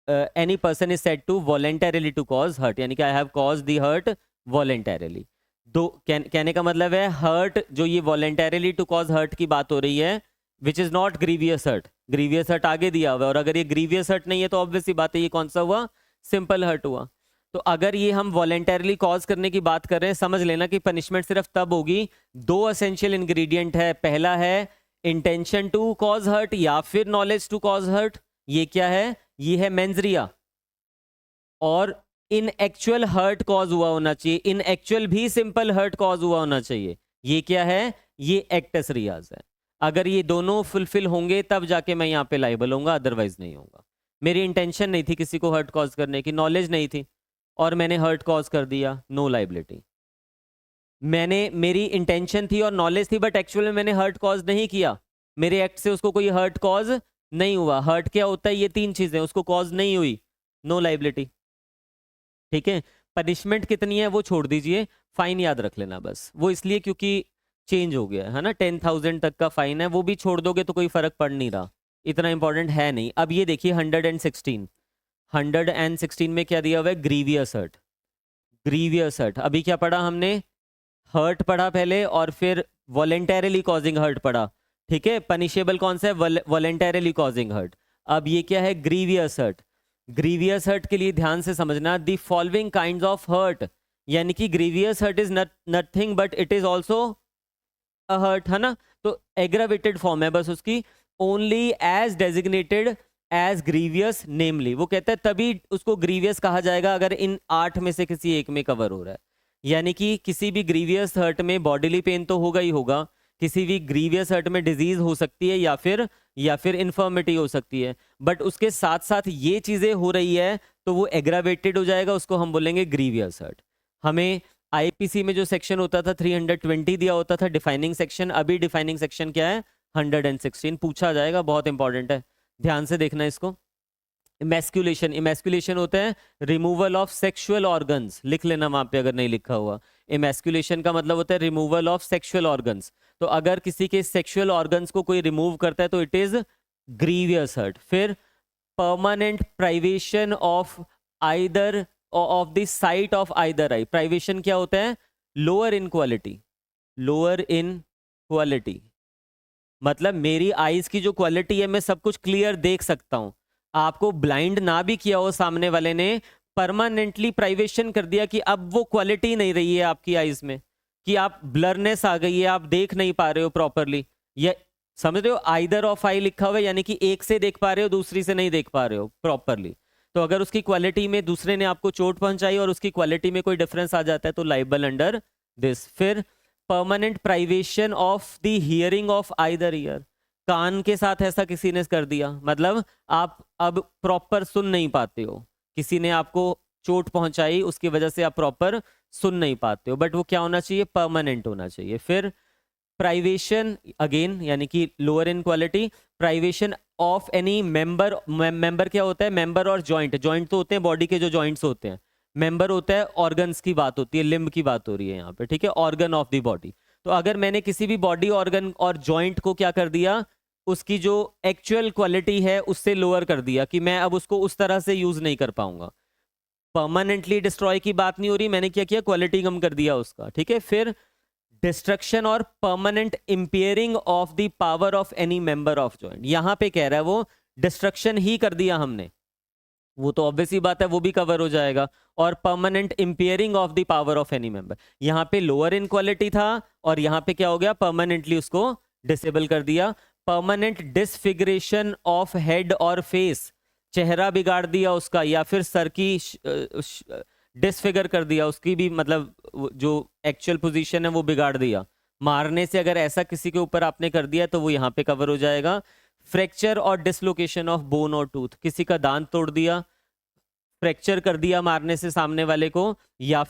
any person is said to voluntarily to cause hurt, यानी कि I have cause the hurt voluntarily. दो कहने का मतलब है, हर्ट जो ये वॉलेंटरीली टू कॉज हर्ट की बात हो रही है, which is not grievous hurt. Grievous hurt आगे दिया हुआ है, और अगर ये ग्रीवियस हर्ट नहीं है तो ऑब्वियसली बात है ये कौन सा हुआ, सिंपल हर्ट हुआ। तो अगर ये हम वॉलेंटरीली कॉज करने की बात कर रहे हैं, समझ लेना कि पनिशमेंट सिर्फ तब होगी, दो एसेंशियल इंग्रेडिएंट है, पहला है इंटेंशन टू कॉज हर्ट या फिर नॉलेज टू कॉज हर्ट। ये क्या है, ये है मेंजरिया, और इन एक्चुअल हर्ट कॉज हुआ होना चाहिए, इन एक्चुअल भी सिंपल हर्ट कॉज हुआ होना चाहिए। ये क्या है, ये एक्टस रियाज है। अगर ये दोनों फुलफिल होंगे तब जाके मैं यहाँ पे लाइबल होऊंगा, अदरवाइज नहीं होऊंगा। मेरी इंटेंशन नहीं थी किसी को हर्ट कॉज करने की, नॉलेज नहीं थी और मैंने हर्ट कॉज कर दिया, नो लाइबिलिटी। मेरी इंटेंशन थी और नॉलेज थी, बट एक्चुअल में मैंने हर्ट कॉज नहीं किया, मेरे एक्ट से उसको कोई हर्ट कॉज नहीं हुआ। हर्ट क्या होता है, ये तीन चीजें, उसको कॉज नहीं हुई, नो लाइबिलिटी, ठीक है। पनिशमेंट कितनी है वो छोड़ दीजिए, फाइन याद रख लेना बस, वो इसलिए क्योंकि चेंज हो गया है ना, 10,000 तक का फाइन है, वो भी छोड़ दोगे तो कोई फर्क पड़ नहीं रहा, इतना इंपॉर्टेंट है नहीं। अब ये देखिए 116 में क्या दिया हुआ है, ग्रीवियस हर्ट। ग्रीवियस हर्ट अभी क्या पढ़ा हमने, हर्ट पढ़ा पहले और फिर वॉलेंटरीली कॉजिंग हर्ट पढ़ा, ठीक है। पनिशेबल कौन सा है, वॉलेंटरीली कॉजिंग हर्ट। अब ये क्या है, ग्रीवियस हर्ट। ग्रीवियस हर्ट के लिए ध्यान से समझना, the following kinds of hurt, यानी कि grievous hurt is nothing but it is also a hurt, है ना। तो एग्रावेटेड फॉर्म है बस उसकी, only as designated as grievous namely. वो कहता है तभी उसको ग्रीवियस कहा जाएगा अगर इन 8 में से किसी एक में कवर हो रहा है। यानी कि किसी भी ग्रीवियस हर्ट में बॉडीली पेन तो होगा ही होगा, किसी भी ग्रीवियस हर्ट में डिजीज हो सकती है या फिर इन्फर्मिटी हो सकती है, बट उसके साथ साथ ये चीजें हो रही है तो वो एग्रावेटेड हो जाएगा, उसको हम बोलेंगे ग्रीवियस हर्ट। हमें आईपीसी में जो सेक्शन होता था 320 दिया होता था डिफाइनिंग सेक्शन, अभी डिफाइनिंग सेक्शन क्या है, 116 पूछा जाएगा, बहुत इंपॉर्टेंट है, ध्यान से देखना इसको। इमेस्कुलेशन होता है रिमूवल ऑफ सेक्सुअल ऑर्गन्स, लिख लेना वहां पे अगर नहीं लिखा हुआ। इमेस्कुलेशन का मतलब होता है रिमूवल ऑफ सेक्सुअल ऑर्गन्स, तो अगर किसी के सेक्सुअल ऑर्गन्स को कोई रिमूव करता है तो इट इज ग्रीवियस हर्ट। फिर permanent privation of either of the site of either I. Privation क्या होता है, lower in quality, lower in quality मतलब मेरी आईज की जो क्वालिटी है मैं सब कुछ क्लियर देख सकता हूं, आपको ब्लाइंड ना भी किया हो सामने वाले ने, परमानेंटली प्राइवेशन कर दिया कि अब वो क्वालिटी नहीं रही है आपकी आईज में, कि आप ब्लरनेस आ गई है, आप देख नहीं पा रहे हो प्रॉपरली, ये समझ रहे हो, आइदर ऑफ आई लिखा हुआ है, यानी कि एक से देख पा रहे हो दूसरी से नहीं देख पा रहे हो प्रॉपरली। तो अगर उसकी क्वालिटी में दूसरे ने आपको चोट पहुंचाई और उसकी क्वालिटी में कोई डिफरेंस आ जाता है तो लाइबल अंडर दिस। फिर permanent privation of the hearing of either ear, कान के साथ ऐसा किसी ने कर दिया, मतलब आप अब प्रॉपर सुन नहीं पाते हो, किसी ने आपको चोट पहुंचाई, उसकी वजह से आप प्रॉपर सुन नहीं पाते हो, बट वो क्या होना चाहिए, परमानेंट होना चाहिए। फिर प्राइवेशन अगेन, यानी कि lower in quality, privation of any member. Member क्या होता है, मेंबर और जॉइंट, जॉइंट तो होते हैं बॉडी के जो जॉइंट्स होते हैं, मेंबर होता है ऑर्गन्स की बात होती है, लिम्ब की बात हो रही है यहाँ पे, ठीक है, ऑर्गन ऑफ द बॉडी। तो अगर मैंने किसी भी बॉडी ऑर्गन और जॉइंट को क्या कर दिया, उसकी जो एक्चुअल क्वालिटी है उससे लोअर कर दिया, कि मैं अब उसको उस तरह से यूज नहीं कर पाऊंगा, परमानेंटली डिस्ट्रॉय की बात नहीं हो रही, मैंने क्या किया, क्वालिटी कम कर दिया उसका, ठीक है। फिर डिस्ट्रक्शन और permanent impairing of the power of any member of joint, यहां पे कह रहा है वो डिस्ट्रक्शन ही कर दिया हमने, वो तो ऑब्वियस ही बात है, वो भी कवर हो जाएगा। और permanent impairing of the power of any member, यहां पे लोअर इन क्वालिटी था और यहां पे क्या हो गया, परमानेंटली उसको डिसेबल कर दिया। परमानेंट डिसफिगरेशन ऑफ हेड और फेस, चेहरा बिगाड़ दिया उसका, या फिर सर की डिसफिगर कर दिया उसकी भी, मतलब जो एक्चुअल पोजीशन है वो बिगाड़ दिया, मारने से अगर ऐसा किसी के ऊपर आपने कर दिया तो वो यहाँ पे कवर हो जाएगा। फ्रैक्चर और डिसलोकेशन ऑफ बोन और टूथ, किसी का दांत तोड़ दिया, फ्रैक्चर कर दिया मारने से सामने वाले को, या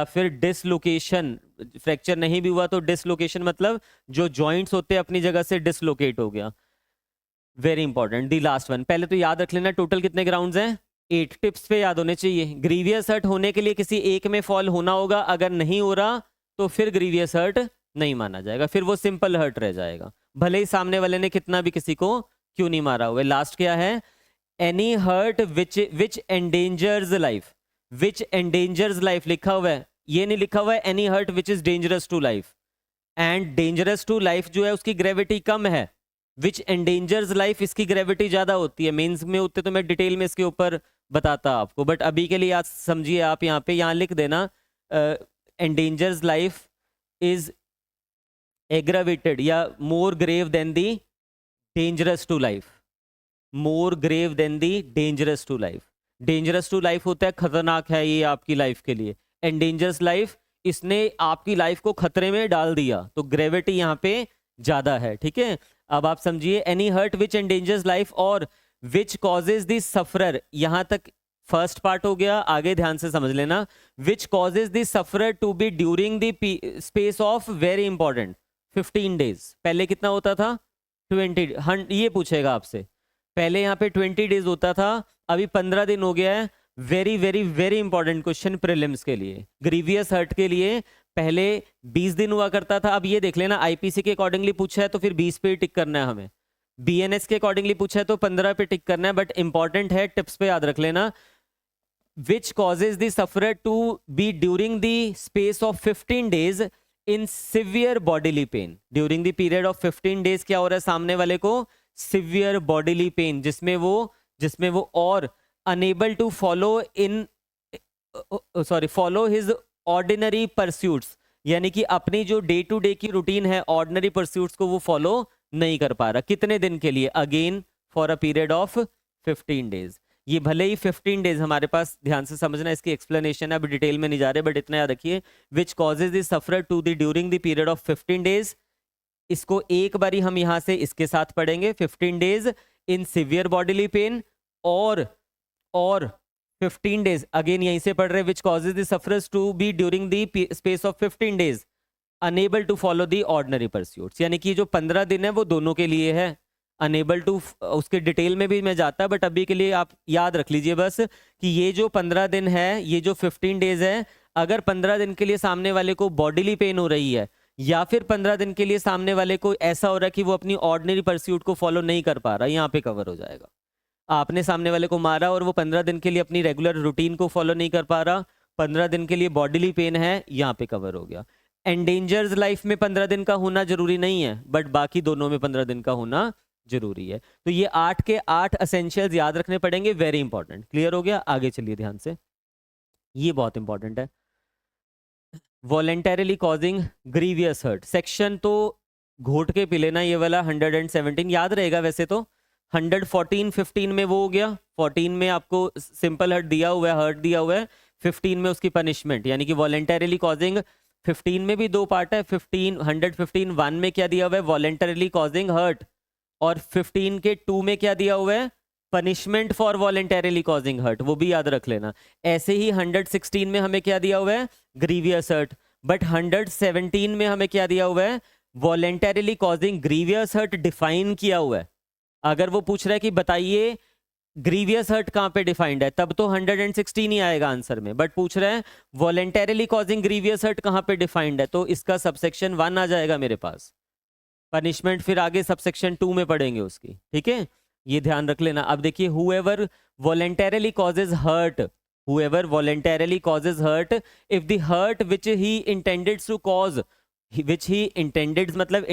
फिर डिसलोकेशन, फ्रैक्चर नहीं भी हुआ तो डिसलोकेशन मतलब जो जॉइंट्स होते हैं अपनी जगह से डिसलोकेट हो गया। वेरी इंपॉर्टेंट, दी लास्ट वन, पहले तो याद रख लेना टोटल कितने ग्राउंड्स हैं, 8 टिप्स पे याद होने चाहिए। ग्रीवियस हर्ट होने के लिए किसी एक में फॉल होना होगा, अगर नहीं हो रहा तो फिर ग्रीवियस हर्ट नहीं माना जाएगा, फिर वो सिंपल हर्ट रह जाएगा, भले ही सामने वाले ने कितना भी किसी को क्यों नहीं मारा हुआ। लास्ट क्या है, any hurt which endangers life, which endangers life लिखा हुआ है, ये नहीं लिखा हुआ है any hurt which is dangerous to life, and dangerous to life जो है उसकी ग्रेविटी कम है, विच एंडेंजर्स लाइफ इसकी ग्रेविटी ज्यादा होती है। मेंस में होते तो मैं डिटेल में इसके ऊपर बताता आपको, बट अभी के लिए आज समझिए आप, यहाँ पे यहाँ लिख देना एंडेंजर्स लाइफ इज एग्रावेटेड या more grave than the dangerous to life, more grave than the dangerous to life. Dangerous to life होता है खतरनाक है ये आपकी लाइफ के लिए, एंडेंजर्स लाइफ इसने आपकी लाइफ को खतरे में डाल दिया, तो ग्रेविटी यहाँ पे ज्यादा है, ठीक है। अब आप समझिए, any hurt which endangers life और विच कॉजेज द सफरर, यहां तक फर्स्ट पार्ट हो गया, आगे ध्यान से समझ लेना। Which causes the sufferer to be during the space of, very important, 15 days, पहले कितना होता था 20, ये पूछेगा आपसे, पहले यहाँ पे 20 डेज होता था, अभी 15 दिन हो गया है। Very very very important question prelims के लिए, ग्रीवियस हर्ट के लिए पहले 20 दिन हुआ करता था, अब ये देख लेना आईपीसी के अकॉर्डिंगली पूछा है तो फिर 20 पे टिक करना है हमें, बीएनएस के अकॉर्डिंगली पूछा है तो 15 पे टिक करना है, बट इंपॉर्टेंट है, टिप्स पे याद रख लेना। Which causes the sufferer to be during the space of 15 days in severe bodily pain, during the period of 15 days क्या हो रहा है सामने वाले को, सिवियर बॉडीली पेन, जिसमें वो और unable to follow in follow his ordinary pursuits, यानी कि अपनी जो डे टू डे की रूटीन है, ऑर्डिनरी परस्यूट्स को वो फॉलो नहीं कर पा रहा, कितने दिन के लिए, again for a period of 15 days. ये भले ही 15 डेज हमारे पास, ध्यान से समझना, इसकी एक्सप्लेनेशन है, अब डिटेल में नहीं जा रहे, बट इतना याद रखिए, which causes the sufferer to the during the period of 15 days, इसको एक बारी हम यहां से इसके साथ पढ़ेंगे, 15 days in severe bodily pain, और 15 डेज अगेन यहीं से पढ़ रहे, which causes the sufferers to be during the space of 15 days unable to follow the ordinary pursuits, यानी कि जो 15 दिन है वो दोनों के लिए है, अनेबल टू, उसके डिटेल में भी मैं जाता, बट अभी के लिए आप याद रख लीजिए बस कि ये जो 15 दिन है, ये जो 15 डेज है, अगर 15 दिन के लिए सामने वाले को बॉडीली पेन हो रही है, या फिर 15 दिन के लिए सामने वाले को ऐसा हो रहा है कि वो अपनी ऑर्डिनरी परस्यूट को फॉलो नहीं कर पा रहा, यहाँ पे कवर हो जाएगा। आपने सामने वाले को मारा और वो 15 दिन के लिए अपनी रेगुलर रूटीन को फॉलो नहीं कर पा रहा, 15 दिन के लिए बॉडीली पेन है, यहाँ पे कवर हो गया। एंडेंजर्स लाइफ में 15 दिन का होना जरूरी नहीं है, बट बाकी दोनों में 15 दिन का होना जरूरी है। तो ये 8 के 8 एसेंशियल्स याद रखने पड़ेंगे, वेरी इंपॉर्टेंट। क्लियर हो गया? आगे चलिए ध्यान से, ये बहुत इंपॉर्टेंट है। Voluntarily causing grievous hurt, section तो घोट के पी लेना, ये वाला 117 याद रहेगा वैसे तो। 114 15 में वो हो गया, 14 में आपको सिंपल हर्ट दिया हुआ है, हर्ट दिया हुआ है, 15 में उसकी पनिशमेंट, यानी कि वॉलेंटरली कॉजिंग 15 में भी दो पार्ट है। 115 1 में क्या दिया हुआ है, वॉलेंटरली कॉजिंग हर्ट, और 15 के 2 में क्या दिया हुआ है, punishment for voluntarily causing hurt, वो भी याद रख लेना। ऐसे ही 116 में हमें क्या दिया हुआ है, ग्रीवियस हर्ट, बट 117 में हमें क्या दिया हुआ है, voluntarily causing grievous hurt define किया हुआ है। अगर वो पूछ रहा है कि बताइए ग्रीवियस हर्ट कहां पे डिफाइंड है, तब तो 116 ही आएगा आंसर में, बट पूछ रहे हैं वॉलेंटरीली कॉजिंग ग्रीवियस हर्ट कहां पे डिफाइंड है, तो इसका सबसेक्शन 1 आ जाएगा मेरे पास। पनिशमेंट फिर आगे सबसेक्शन 2 में पढ़ेंगे उसकी, ठीक है, ये ध्यान रख लेना। अब देखिए, whoever voluntarily causes hurt, whoever voluntarily causes hurt, if the hurt which he intended to cause, which he intended मतलब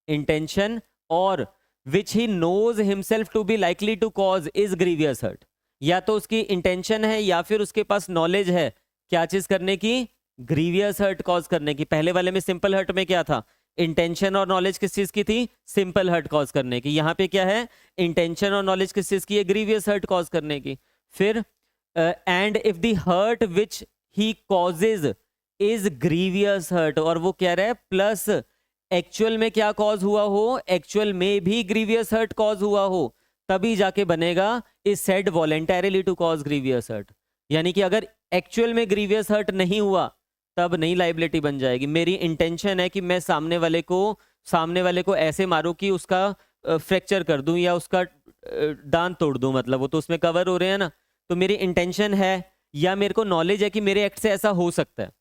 intention और which he knows himself to be likely to cause is grievous hurt, या तो उसकी इंटेंशन है या फिर उसके पास नॉलेज है क्या चीज करने की, ग्रीवियस हर्ट कॉज करने की। पहले वाले में सिंपल हर्ट में क्या था, इंटेंशन और नॉलेज किस चीज की थी, सिंपल हर्ट कॉज करने की। यहाँ पे क्या है, इंटेंशन और नॉलेज किस चीज की है, ग्रीवियस हर्ट कॉज करने की। फिर and if the hurt which he causes is grievous hurt, और वो कह रहा है प्लस एक्चुअल में क्या कॉज हुआ हो, एक्चुअल में भी ग्रीवियस हर्ट कॉज हुआ हो, तभी जाके बनेगा is said voluntarily to cause grievous hurt. यानी कि अगर एक्चुअल में ग्रीवियस हर्ट नहीं हुआ तब नहीं लाइबिलिटी बन जाएगी। मेरी इंटेंशन है कि मैं सामने वाले को ऐसे मारूं कि उसका फ्रैक्चर कर दूं या उसका दांत तोड़ दूं, मतलब वो तो उसमें कवर हो रहे हैं ना, तो मेरी इंटेंशन है या मेरे को नॉलेज है कि मेरे एक्ट से ऐसा हो सकता है,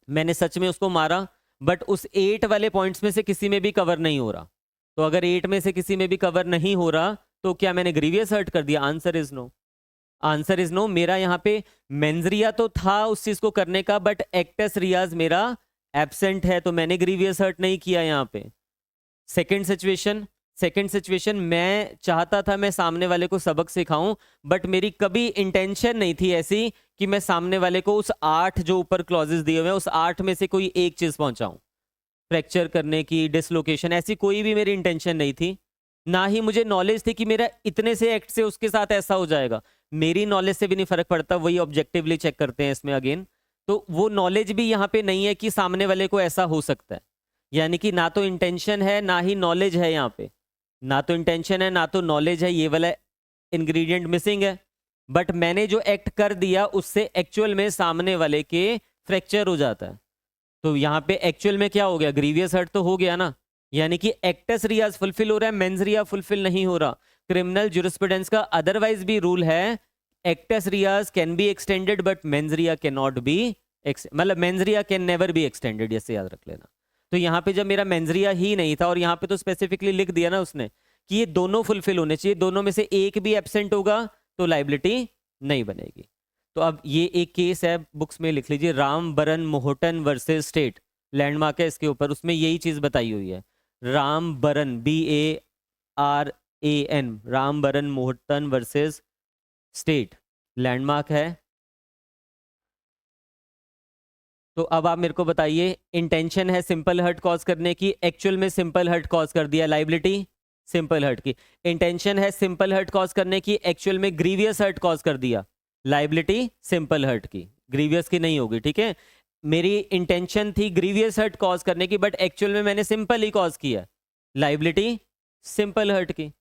मैंने सच में उसको मारा, बट उस 8 वाले पॉइंट्स में से किसी में भी कवर नहीं हो रहा। तो अगर 8 में से किसी में भी कवर नहीं हो रहा तो क्या मैंने ग्रीवियस हर्ट कर दिया, answer is no. Answer is no. मेरा यहाँ पे मेंजरिया तो था उस चीज को करने का, बट एक्टस रियाज मेरा एब्सेंट है, तो मैंने ग्रीवियस हर्ट नहीं किया यहाँ पे। सेकंड सिचुएशन मैं चाहता था मैं सामने वाले को सबक सिखाऊं, बट मेरी कभी इंटेंशन नहीं थी ऐसी कि मैं सामने वाले को उस 8 जो ऊपर क्लॉजेस दिए हुए हैं उस 8 में से कोई एक चीज पहुंचाऊं, फ्रैक्चर करने की, डिसलोकेशन, ऐसी कोई भी मेरी इंटेंशन नहीं थी। ना ही मुझे नॉलेज थी कि मेरा इतने से एक्ट से उसके साथ ऐसा हो जाएगा। मेरी नॉलेज से भी नहीं फर्क पड़ता, वही ऑब्जेक्टिवली चेक करते हैं इसमें अगेन। तो वो नॉलेज भी यहाँ पे नहीं है कि सामने वाले को ऐसा हो सकता है, यानी कि ना तो इंटेंशन है ना ही नॉलेज है यहाँ पे, ना तो इंटेंशन है ना तो नॉलेज है, ये वाला इंग्रेडिएंट मिसिंग है। बट मैंने जो एक्ट कर दिया उससे एक्चुअल में सामने वाले के फ्रैक्चर हो जाता है। तो यहाँ पे एक्चुअल में क्या हो गया, ग्रीवियस हर्ट तो हो गया ना, यानी कि एक्टस रियाज फुलफिल हो रहा है, मेंस रिया फुलफिल नहीं हो रहा। क्रिमिनल ज्यूरिस्प्रूडेंस का अदरवाइज भी रूल है, actus reus can be extended but mens rea can not be, मतलब mens rea can never be extended, जैसे याद रख लेना। तो यहाँ पे जब मेरा मेंस रिया ही नहीं था और यहाँ पे तो स्पेसिफिकली लिख दिया ना उसने कि ये दोनों फुलफिल होने चाहिए, दोनों में से एक भी एब्सेंट होगा तो लाइबिलिटी नहीं बनेगी। तो अब ये एक केस है, बुक्स में लिख लीजिए, राम बरन मोहटन वर्सेस स्टेट, लैंडमार्क है इसके ऊपर, उसमें यही चीज बताई हुई है। राम बरन BARAN, राम बरन मोहटन वर्सेस स्टेट, लैंडमार्क है। तो अब आप मेरे को बताइए, इंटेंशन है सिंपल हर्ट कॉज करने की, एक्चुअल में सिंपल हर्ट कॉज कर दिया, लाइबिलिटी सिंपल हर्ट की। इंटेंशन है सिंपल हर्ट कॉज करने की, एक्चुअल में ग्रीवियस हर्ट कॉज कर दिया, लाइबिलिटी सिंपल हर्ट की, ग्रीवियस की नहीं होगी, ठीक है। मेरी इंटेंशन थी ग्रीवियस हर्ट कॉज करने की, बट एक्चुअल में मैंने सिंपल ही कॉज किया, लाइबिलिटी सिंपल हर्ट की।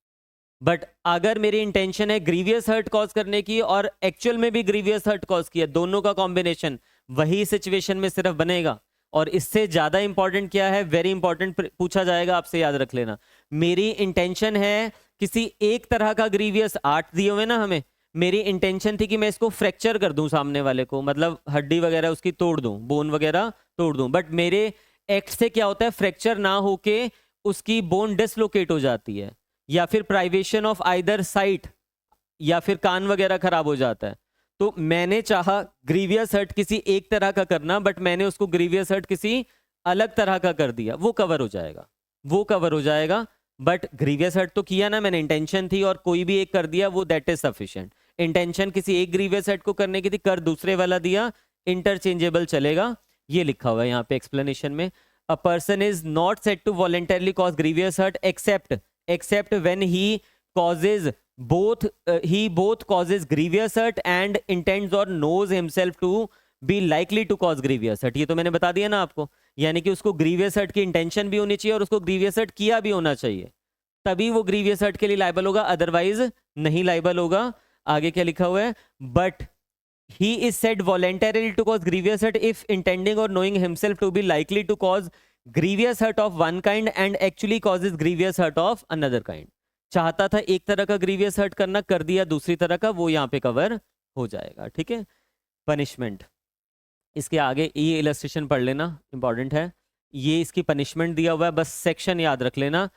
बट अगर मेरी इंटेंशन है ग्रीवियस हर्ट कॉज करने की और एक्चुअल में भी ग्रीवियस हर्ट कॉज किया, दोनों का कॉम्बिनेशन वही सिचुएशन में सिर्फ बनेगा। और इससे ज्यादा इंपॉर्टेंट क्या है, वेरी इंपॉर्टेंट पूछा जाएगा आपसे, याद रख लेना। मेरी इंटेंशन है किसी एक तरह का ग्रीवियस, 8 दिए हुए ना हमें, मेरी इंटेंशन थी कि मैं इसको फ्रैक्चर कर दूं सामने वाले को, मतलब हड्डी वगैरह उसकी तोड़ दूं, बोन वगैरह तोड़ दूं, बट मेरे एक्ट से क्या होता है, फ्रैक्चर ना होके उसकी बोन डिसलोकेट हो जाती है, या फिर प्राइवेशन ऑफ आइदर साइट, या फिर कान वगैरह खराब हो जाता है। तो मैंने चाहा ग्रीवियस हर्ट किसी एक तरह का करना, बट मैंने उसको ग्रीवियस हर्ट किसी अलग तरह का कर दिया, वो कवर हो जाएगा, वो कवर हो जाएगा। बट ग्रीवियस हर्ट तो किया ना मैंने, इंटेंशन थी और कोई भी एक कर दिया, वो दैट इज सफिशिएंट। इंटेंशन किसी एक ग्रीवियस हर्ट को करने की थी, कर दूसरे वाला दिया, इंटरचेंजेबल चलेगा। ये लिखा हुआ है यहाँ पे एक्सप्लेनेशन में, a person is not said to voluntarily cause grievous hurt except when he causes both causes grievous hurt and intends or knows himself to be likely to cause grievous hurt। ये तो मैंने बता दिया ना आपको, यानी कि उसको ग्रीवियस हर्ट की इंटेंशन भी होनी चाहिए और उसको ग्रीवियस हर्ट किया भी होना चाहिए, तभी वो ग्रीवियस हर्ट के लिए लाइबल होगा, अदरवाइज नहीं लाइबल होगा। आगे क्या लिखा हुआ है, but he is said voluntarily to cause grievous hurt if intending or knowing himself to be likely to cause grievous hurt of one kind and actually causes grievous hurt of another kind। चाहता था एक तरह का ग्रीवियस हर्ट करना, कर दिया दूसरी तरह का, वो यहाँ पे कवर हो जाएगा। ठीक है, पनिशमेंट इसके आगे ये इलस्ट्रेशन पढ़ लेना, इंपॉर्टेंट है। ये इसकी पनिशमेंट दिया हुआ है, बस सेक्शन याद रख लेना।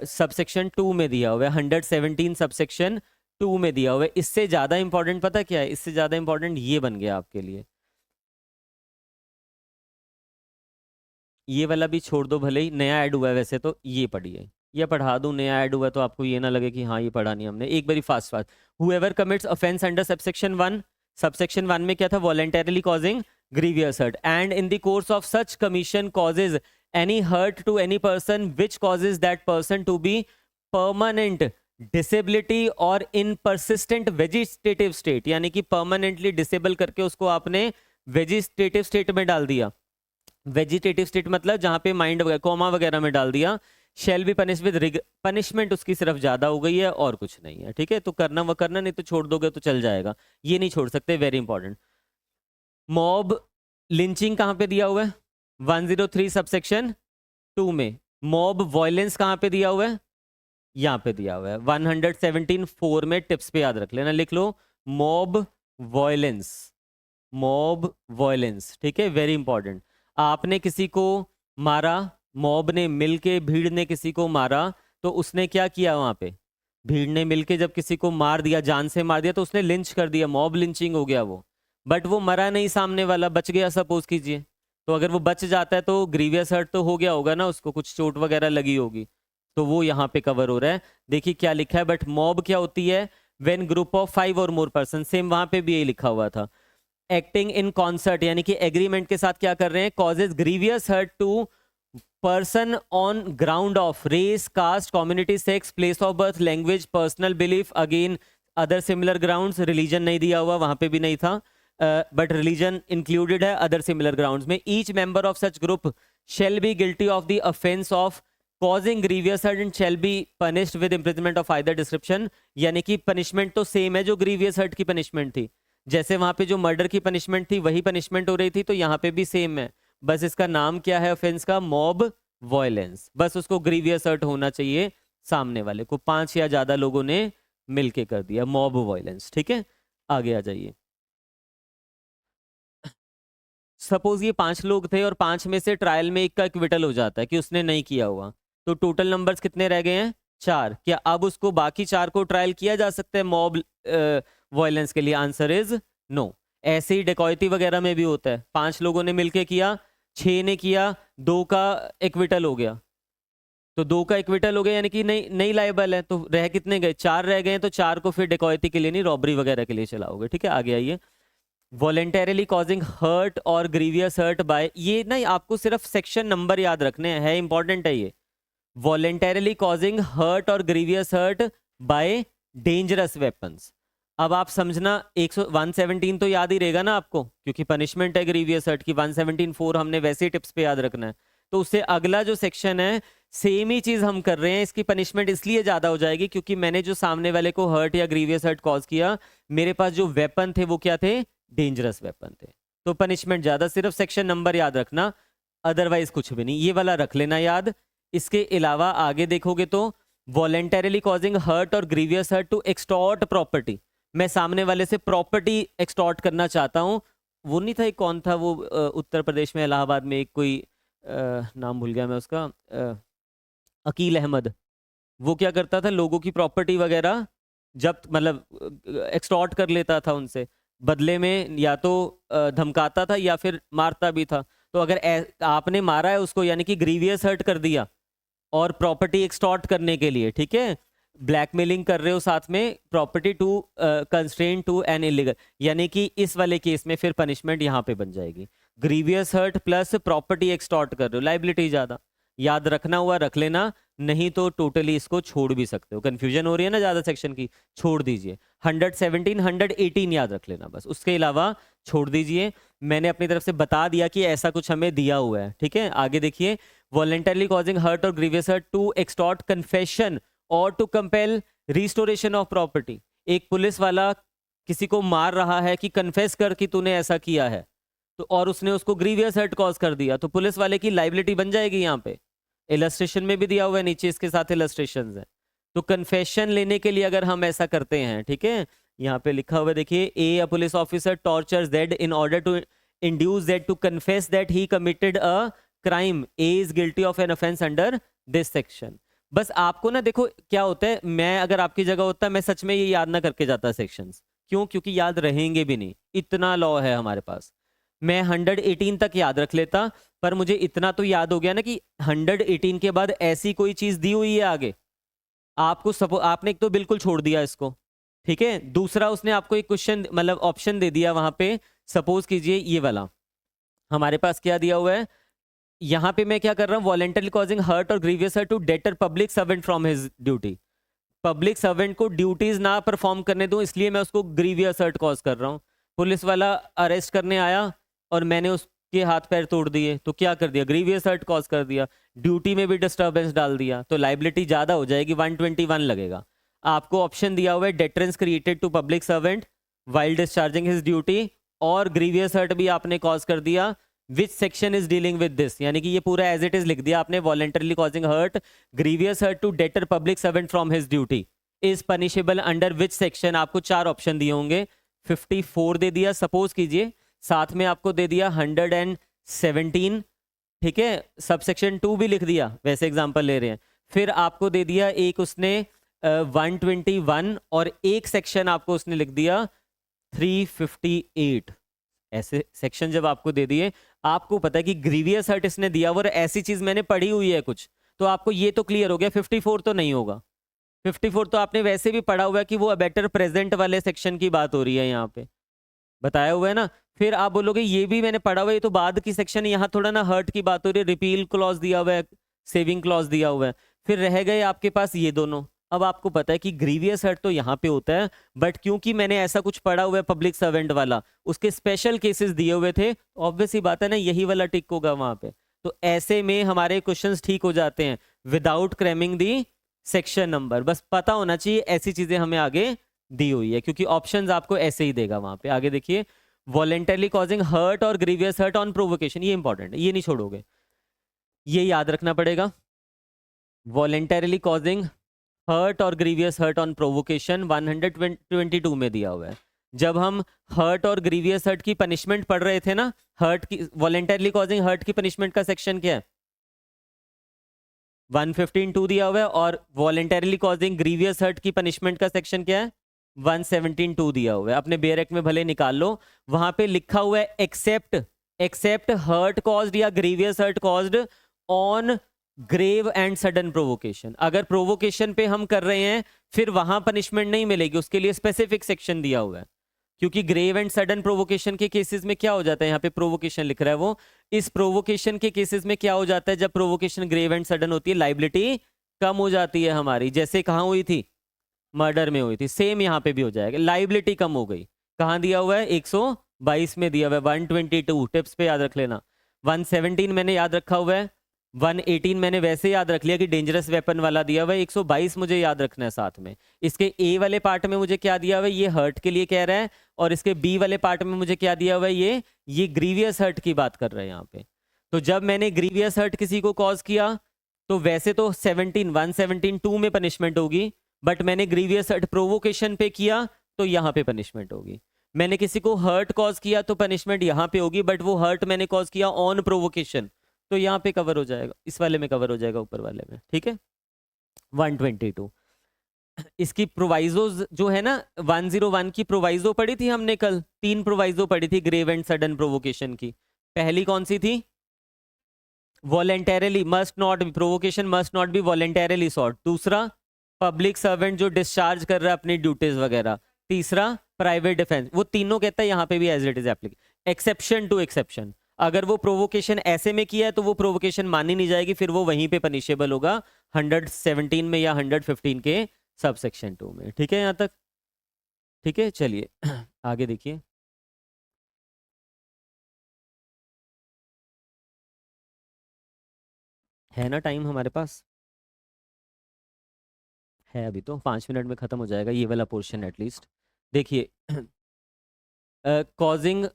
सबसेक्शन 2 में दिया हुआ है, 117 सबसेक्शन 2 में दिया हुआ है। इससे ज्यादा इंपॉर्टेंट पता क्या है, इससे ज्यादा इंपॉर्टेंट ये बन गया आपके लिए। ये वाला भी छोड़ दो, भले ही नया ऐड हुआ है वैसे तो, ये पढ़िए, ये पढ़ा दूं, नया ऐड हुआ है तो आपको ये ना लगे कि हाँ ये पढ़ा नहीं हमने। एक बारी fast fast, whoever commits offense under subsection 1, subsection 1 में क्या था, voluntarily causing grievous hurt and in the course of such commission causes any hurt to any person which causes that person to be permanent disability or in persistent vegetative state, यानी कि permanently disable करके उसको आपने vegetative state में डाल दिया। वेजिटेटिव स्टेट मतलब जहां पे माइंड वगैरह कोमा वगैरह में डाल दिया। Shall be punish with, punishment उसकी सिर्फ ज्यादा हो गई है और कुछ नहीं है। ठीक है, तो करना वो करना, नहीं तो छोड़ दोगे तो चल जाएगा, ये नहीं छोड़ सकते, वेरी इंपॉर्टेंट। मॉब लिंचिंग कहां पे दिया हुआ है, 103 सबसेक्शन 2 में। मॉब वायलेंस कहां पे दिया हुआ है, यहां पे दिया हुआ है 117(4) में। टिप्स पे याद रख लेना, लिख लो मॉब वायलेंस, मॉब वायलेंस। ठीक है, वेरी इंपॉर्टेंट। आपने किसी को मारा, मॉब ने मिलके, भीड़ ने किसी को मारा, तो उसने क्या किया वहां पे, भीड़ ने मिलके जब किसी को मार दिया, जान से मार दिया, तो उसने लिंच कर दिया, मॉब लिंचिंग हो गया वो। बट वो मरा नहीं, सामने वाला बच गया सपोज कीजिए, तो अगर वो बच जाता है तो ग्रीवियस हर्ट तो हो गया होगा ना, उसको कुछ चोट वगैरह लगी होगी, तो वो यहाँ पे कवर हो रहा है। देखिए क्या लिखा है, बट मॉब क्या होती है, व्हेन ग्रुप ऑफ 5 और मोर पर्सन, सेम वहां पे भी यही लिखा हुआ था। एक्टिंग इन कॉन्सर्ट, यानी कि एग्रीमेंट के साथ क्या कर रहे हैं, causes grievous hurt to person on ground of race, caste, community, sex, place of birth, language, personal belief, again other similar grounds. Religion नहीं दिया हुआ, वहां पे भी नहीं था, बट रिलीजन इंक्लूडेड है अदर सिमिलर ग्राउंड्स में। Each member of such group shall be guilty of the offence of causing grievous hurt and shall be punished with imprisonment of either description. यानी कि पनिशमेंट तो सेम है जो ग्रीवियस हर्ट की पनिशमेंट थी, जैसे वहां पे जो मर्डर की पनिशमेंट थी वही पनिशमेंट हो रही थी, तो यहाँ पे भी सेम है, बस इसका नाम क्या है ऑफेंस का, मॉब वायलेंस। बस उसको ग्रीवियस हर्ट होना चाहिए, सामने वाले को 5 या ज्यादा लोगों ने मिलके कर दिया, मॉब वायलेंस। ठीक है, आगे आ जाइए। सपोज ये 5 लोग थे और 5 में से ट्रायल में एक का एक्विटल हो जाता है कि उसने नहीं किया हुआ, तो टोटल नंबर्स कितने रह गए हैं, 4। क्या अब उसको बाकी 4 को ट्रायल किया जा सकता है मॉब वायलेंस के लिए, आंसर इज नो। ऐसे ही डेकॉयती वगैरह में भी होता है, 5 लोगों ने मिलके किया, 6 ने किया, 2 का एक्विटल हो गया, तो 2 का एक्विटल हो गया यानी कि नहीं लायबल है, तो रह कितने गए, 4 रह गए, तो 4 को फिर डेकॉयती के लिए नहीं, रॉबरी वगैरह के लिए चलाओगे। ठीक है, आगे आइए। वॉलेंटरली कॉजिंग हर्ट और ग्रीवियस हर्ट बाय, ये नहीं आपको सिर्फ सेक्शन नंबर याद रखने हैं, इंपॉर्टेंट है ये। वॉलेंटरली कॉजिंग हर्ट और grievous hurt by dangerous weapons. अब आप समझना 117 तो याद ही रहेगा ना आपको, क्योंकि पनिशमेंट है ग्रीवियस हर्ट की, 117(4) हमने वैसे ही टिप्स पे याद रखना है। तो उससे अगला जो सेक्शन है सेम ही चीज हम कर रहे हैं, इसकी पनिशमेंट इसलिए ज्यादा हो जाएगी क्योंकि मैंने जो सामने वाले को हर्ट या ग्रीवियस हर्ट कॉज किया, मेरे पास जो वेपन थे वो क्या थे, डेंजरस वेपन थे, तो पनिशमेंट ज्यादा। सिर्फ सेक्शन नंबर याद रखना, अदरवाइज कुछ भी नहीं, ये वाला रख लेना याद। इसके अलावा आगे देखोगे तो वॉलेंटरली कॉजिंग हर्ट और grievous hurt to extort property, मैं सामने वाले से प्रॉपर्टी एक्सटॉर्ट करना चाहता हूं। वो नहीं था एक, कौन था वो, उत्तर प्रदेश में इलाहाबाद में एक कोई नाम भूल गया मैं उसका, अकील अहमद, वो क्या करता था, लोगों की प्रॉपर्टी वगैरह जब मतलब एक्सटॉर्ट कर लेता था उनसे, बदले में या तो धमकाता था या फिर मारता भी था। तो अगर आपने मारा है उसको, यानी कि ग्रीवियस हर्ट कर दिया और प्रॉपर्टी एक्सटॉर्ट करने के लिए, ठीक है, ब्लैकमेलिंग कर रहे हो साथ में, property to constrain to an illegal, यानी कि इस वाले केस में फिर पनिशमेंट यहाँ पे बन जाएगी, grievous hurt plus property extort कर रहे हो, लाइबिलिटी ज्यादा। याद रखना हुआ रख लेना, नहीं तो टोटली इसको छोड़ भी सकते हो, कंफ्यूजन हो रही है ना ज्यादा सेक्शन की, छोड़ दीजिए। 117 118 याद रख लेना बस, उसके अलावा छोड़ दीजिए। मैंने अपनी तरफ से बता दिया कि ऐसा कुछ हमें दिया हुआ है, ठीक है। आगे देखिए, वॉलेंटरली कॉजिंग हर्ट और grievous hurt to extort confession or to compel restoration of property. एक पुलिस वाला किसी को मार रहा है कि कन्फेस कर कि तूने ऐसा किया है, तो और उसने उसको ग्रीवियस हर्ट कॉज कर दिया, तो पुलिस वाले की लाइबिलिटी बन जाएगी। यहाँ पे इलस्ट्रेशन में भी दिया हुआ है, नीचे इसके साथ इलस्ट्रेशन है। तो कन्फेशन लेने के लिए अगर हम ऐसा करते हैं, ठीक है, यहाँ पे लिखा हुआ है देखिए, a police officer tortures Z in order to induce Z to confess that he committed a crime, A is guilty of an offence under this section. बस आपको ना देखो क्या होता है, मैं अगर आपकी जगह होता मैं सच में ये याद ना करके जाता सेक्शंस। क्यों? क्योंकि याद रहेंगे भी नहीं, इतना लॉ है हमारे पास। मैं 118 तक याद रख लेता, पर मुझे इतना तो याद हो गया ना कि 118 के बाद ऐसी कोई चीज दी हुई है आगे आपको, आपने एक तो बिल्कुल छोड़ दिया इसको, ठीक है। दूसरा उसने आपको एक क्वेश्चन मतलब ऑप्शन दे दिया वहां पे, सपोज कीजिए ये वाला हमारे पास क्या दिया हुआ है, यहां पे मैं क्या कर रहा हूं, वॉलेंटरी कॉजिंग हर्ट और grievous hurt to deter public servant from his duty. Public servant को ड्यूटीज ना परफॉर्म करने दूं, इसलिए मैं उसको ग्रीवियस हर्ट कॉज कर रहा हूं। पुलिस वाला अरेस्ट करने आया और मैंने उसके हाथ पैर तोड़ दिए, तो क्या कर दिया, ग्रीवियस हर्ट कॉज कर दिया। ड्यूटी में भी डिस्टर्बेंस डाल दिया, तो लाइबिलिटी ज्यादा हो जाएगी, 121 लगेगा। आपको ऑप्शन दिया हुआ है deterrence created to public servant while discharging his duty, और ग्रीवियस हर्ट भी आपने कॉज कर दिया। Which section is dealing with this, यानी कि ये पूरा एज इट इज लिख दिया आपने, voluntarily causing hurt grievous hurt to deter public servant from his duty is punishable under which section. आपको 4 ऑप्शन दिए होंगे, 54 दे दिया सपोज कीजिए, साथ में आपको दे दिया 117, ठीक है, सब सेक्शन 2 भी लिख दिया, वैसे एग्जांपल ले रहे हैं। फिर आपको दे दिया एक उसने 121, और एक सेक्शन आपको उसने लिख दिया 358। ऐसे सेक्शन जब आपको दे दिए, आपको पता है कि ग्रीवियस हर्ट इसने दिया वो, ऐसी चीज मैंने पढ़ी हुई है कुछ, तो आपको ये तो क्लियर हो गया 54 तो नहीं होगा। 54 तो आपने वैसे भी पढ़ा हुआ है कि वो बेटर प्रेजेंट वाले सेक्शन की बात हो रही है, यहाँ पे बताया हुआ है ना। फिर आप बोलोगे ये भी मैंने पढ़ा हुआ है, ये तो बाद की सेक्शन है, यहाँ थोड़ा ना हर्ट की बात हो रही है, रिपील क्लॉज दिया हुआ है, सेविंग क्लॉज दिया हुआ है। फिर रह गए आपके पास ये दोनों। अब आपको पता है कि ग्रीवियस हर्ट तो यहाँ पे होता है, बट क्योंकि मैंने ऐसा कुछ पढ़ा हुआ है पब्लिक सर्वेंट वाला, उसके स्पेशल केसेस दिए हुए थे, ऑब्वियस ही बात है ना, यही वाला टिक होगा वहां पे। तो ऐसे में हमारे क्वेश्चंस ठीक हो जाते हैं without cramming the section number. बस पता होना चाहिए ऐसी चीजें हमें आगे दी हुई है, क्योंकि ऑप्शंस आपको ऐसे ही देगा वहां पे। आगे देखिए, वॉलेंटरली कॉजिंग हर्ट और ग्रीवियस हर्ट ऑन प्रोवोकेशन, ये इंपॉर्टेंट है, ये नहीं छोड़ोगे, ये याद रखना पड़ेगा। वॉलेंटरली कॉजिंग हर्ट और ग्रीवियस हर्ट ऑन प्रोवोकेशन 122 में दिया हुआ है। जब हम हर्ट और ग्रीवियस हर्ट की पनिशमेंट पढ़ रहे थे ना, हर्ट की वॉलेंटरली कॉजिंग हर्ट की पनिशमेंट का सेक्शन क्या है, 115(2) दिया हुआ है, और वॉलेंटरली कॉजिंग ग्रीवियस हर्ट की पनिशमेंट का सेक्शन क्या है, 117(2) दिया हुआ है। अपने बेयर एक्ट में भले निकाल लो, वहां पे लिखा हुआ है एक्सेप्ट हर्ट कॉज्ड या grievous hurt caused on grave and sudden provocation. अगर प्रोवोकेशन पे हम कर रहे हैं फिर वहां पनिशमेंट नहीं मिलेगी, उसके लिए स्पेसिफिक सेक्शन दिया हुआ है। क्योंकि ग्रेव एंड सडन प्रोवोकेशन के केसेस में क्या हो जाता है, यहाँ पे प्रोवोकेशन लिख रहा है वो, इस प्रोवोकेशन के केसेस में क्या हो जाता है, जब प्रोवोकेशन ग्रेव एंड सडन होती है लाइबिलिटी कम हो जाती है हमारी। जैसे कहाँ हुई थी, मर्डर में हुई थी, सेम यहाँ पे भी हो जाएगा, लाइबिलिटी कम हो गई। कहाँ दिया हुआ है, 122 में दिया हुआ है, 122 टिप्स पे याद रख लेना। 117 मैंने याद रखा हुआ है, 118 मैंने वैसे याद रख लिया कि डेंजरस वेपन वाला दिया हुआ है, 122 मुझे याद रखना है साथ में। इसके ए वाले पार्ट में मुझे क्या दिया हुआ है, ये हर्ट के लिए कह रहा है, और इसके बी वाले पार्ट में मुझे क्या दिया हुआ है, ये ग्रीवियस हर्ट की बात कर रहे हैं यहाँ पे। तो जब मैंने ग्रीवियस हर्ट किसी को कॉज किया, तो वैसे तो 117(2) में पनिशमेंट होगी, बट मैंने ग्रीवियस हर्ट प्रोवोकेशन पे किया तो यहाँ पे पनिशमेंट होगी। मैंने किसी को हर्ट कॉज किया तो पनिशमेंट यहाँ पे होगी, बट वो हर्ट मैंने कॉज किया ऑन प्रोवोकेशन, तो यहाँ पे कवर हो जाएगा, इस वाले में कवर हो जाएगा, ऊपर वाले में, ठीक है। 122 इसकी प्रोवाइजोज जो है ना, 101 की प्रोवाइजो पढ़ी थी हमने कल, 3 प्रोवाइजो पढ़ी थी ग्रेव एंड सडन प्रोवोकेशन की। पहली कौन सी थी, voluntarily must not be, provocation must not be voluntarily sought. दूसरा, पब्लिक सर्वेंट जो डिस्चार्ज कर रहा है अपनी ड्यूटीज वगैरह। तीसरा, प्राइवेट डिफेंस। वो तीनों कहता है यहाँ पे भी as it is applicable, exception to exception. अगर वो प्रोवोकेशन ऐसे में किया है तो वो प्रोवोकेशन मानी नहीं जाएगी, फिर वो वहीं पे पनिशेबल होगा 117 में या 115 के सब सेक्शन 2 में, ठीक है यहाँ तक, ठीक है। चलिए आगे देखिए, है ना टाइम हमारे पास, है अभी तो 5 मिनट में ख़त्म हो जाएगा ये वाला पोर्शन एटलीस्ट। देखिए कॉजिंग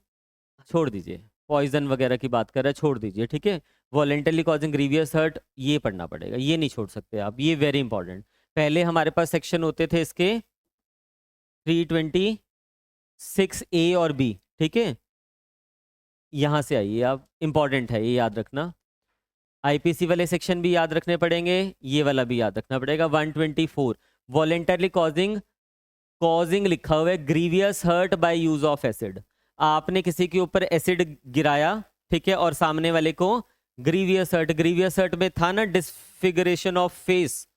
छोड़ दीजिए, पॉइजन वगैरह की बात कर रहा है, छोड़ दीजिए, ठीक है। वॉलेंटरली कॉजिंग ग्रीवियस हर्ट ये पढ़ना पड़ेगा, ये नहीं छोड़ सकते आप, ये वेरी इंपॉर्टेंट। पहले हमारे पास सेक्शन होते थे इसके 326A और B, ठीक है। यहाँ से आइए आप, इंपॉर्टेंट है ये याद रखना। आईपीसी वाले सेक्शन भी याद रखने पड़ेंगे, ये वाला भी याद रखना पड़ेगा। 124 वॉलेंटरली कॉजिंग लिखा हुआ है grievous hurt by use of acid. आपने किसी के ऊपर एसिड गिराया, ठीक है, और सामने वाले को ग्रीवियस हर्ट में था ना डिसफिगरेशन ऑफ फेस,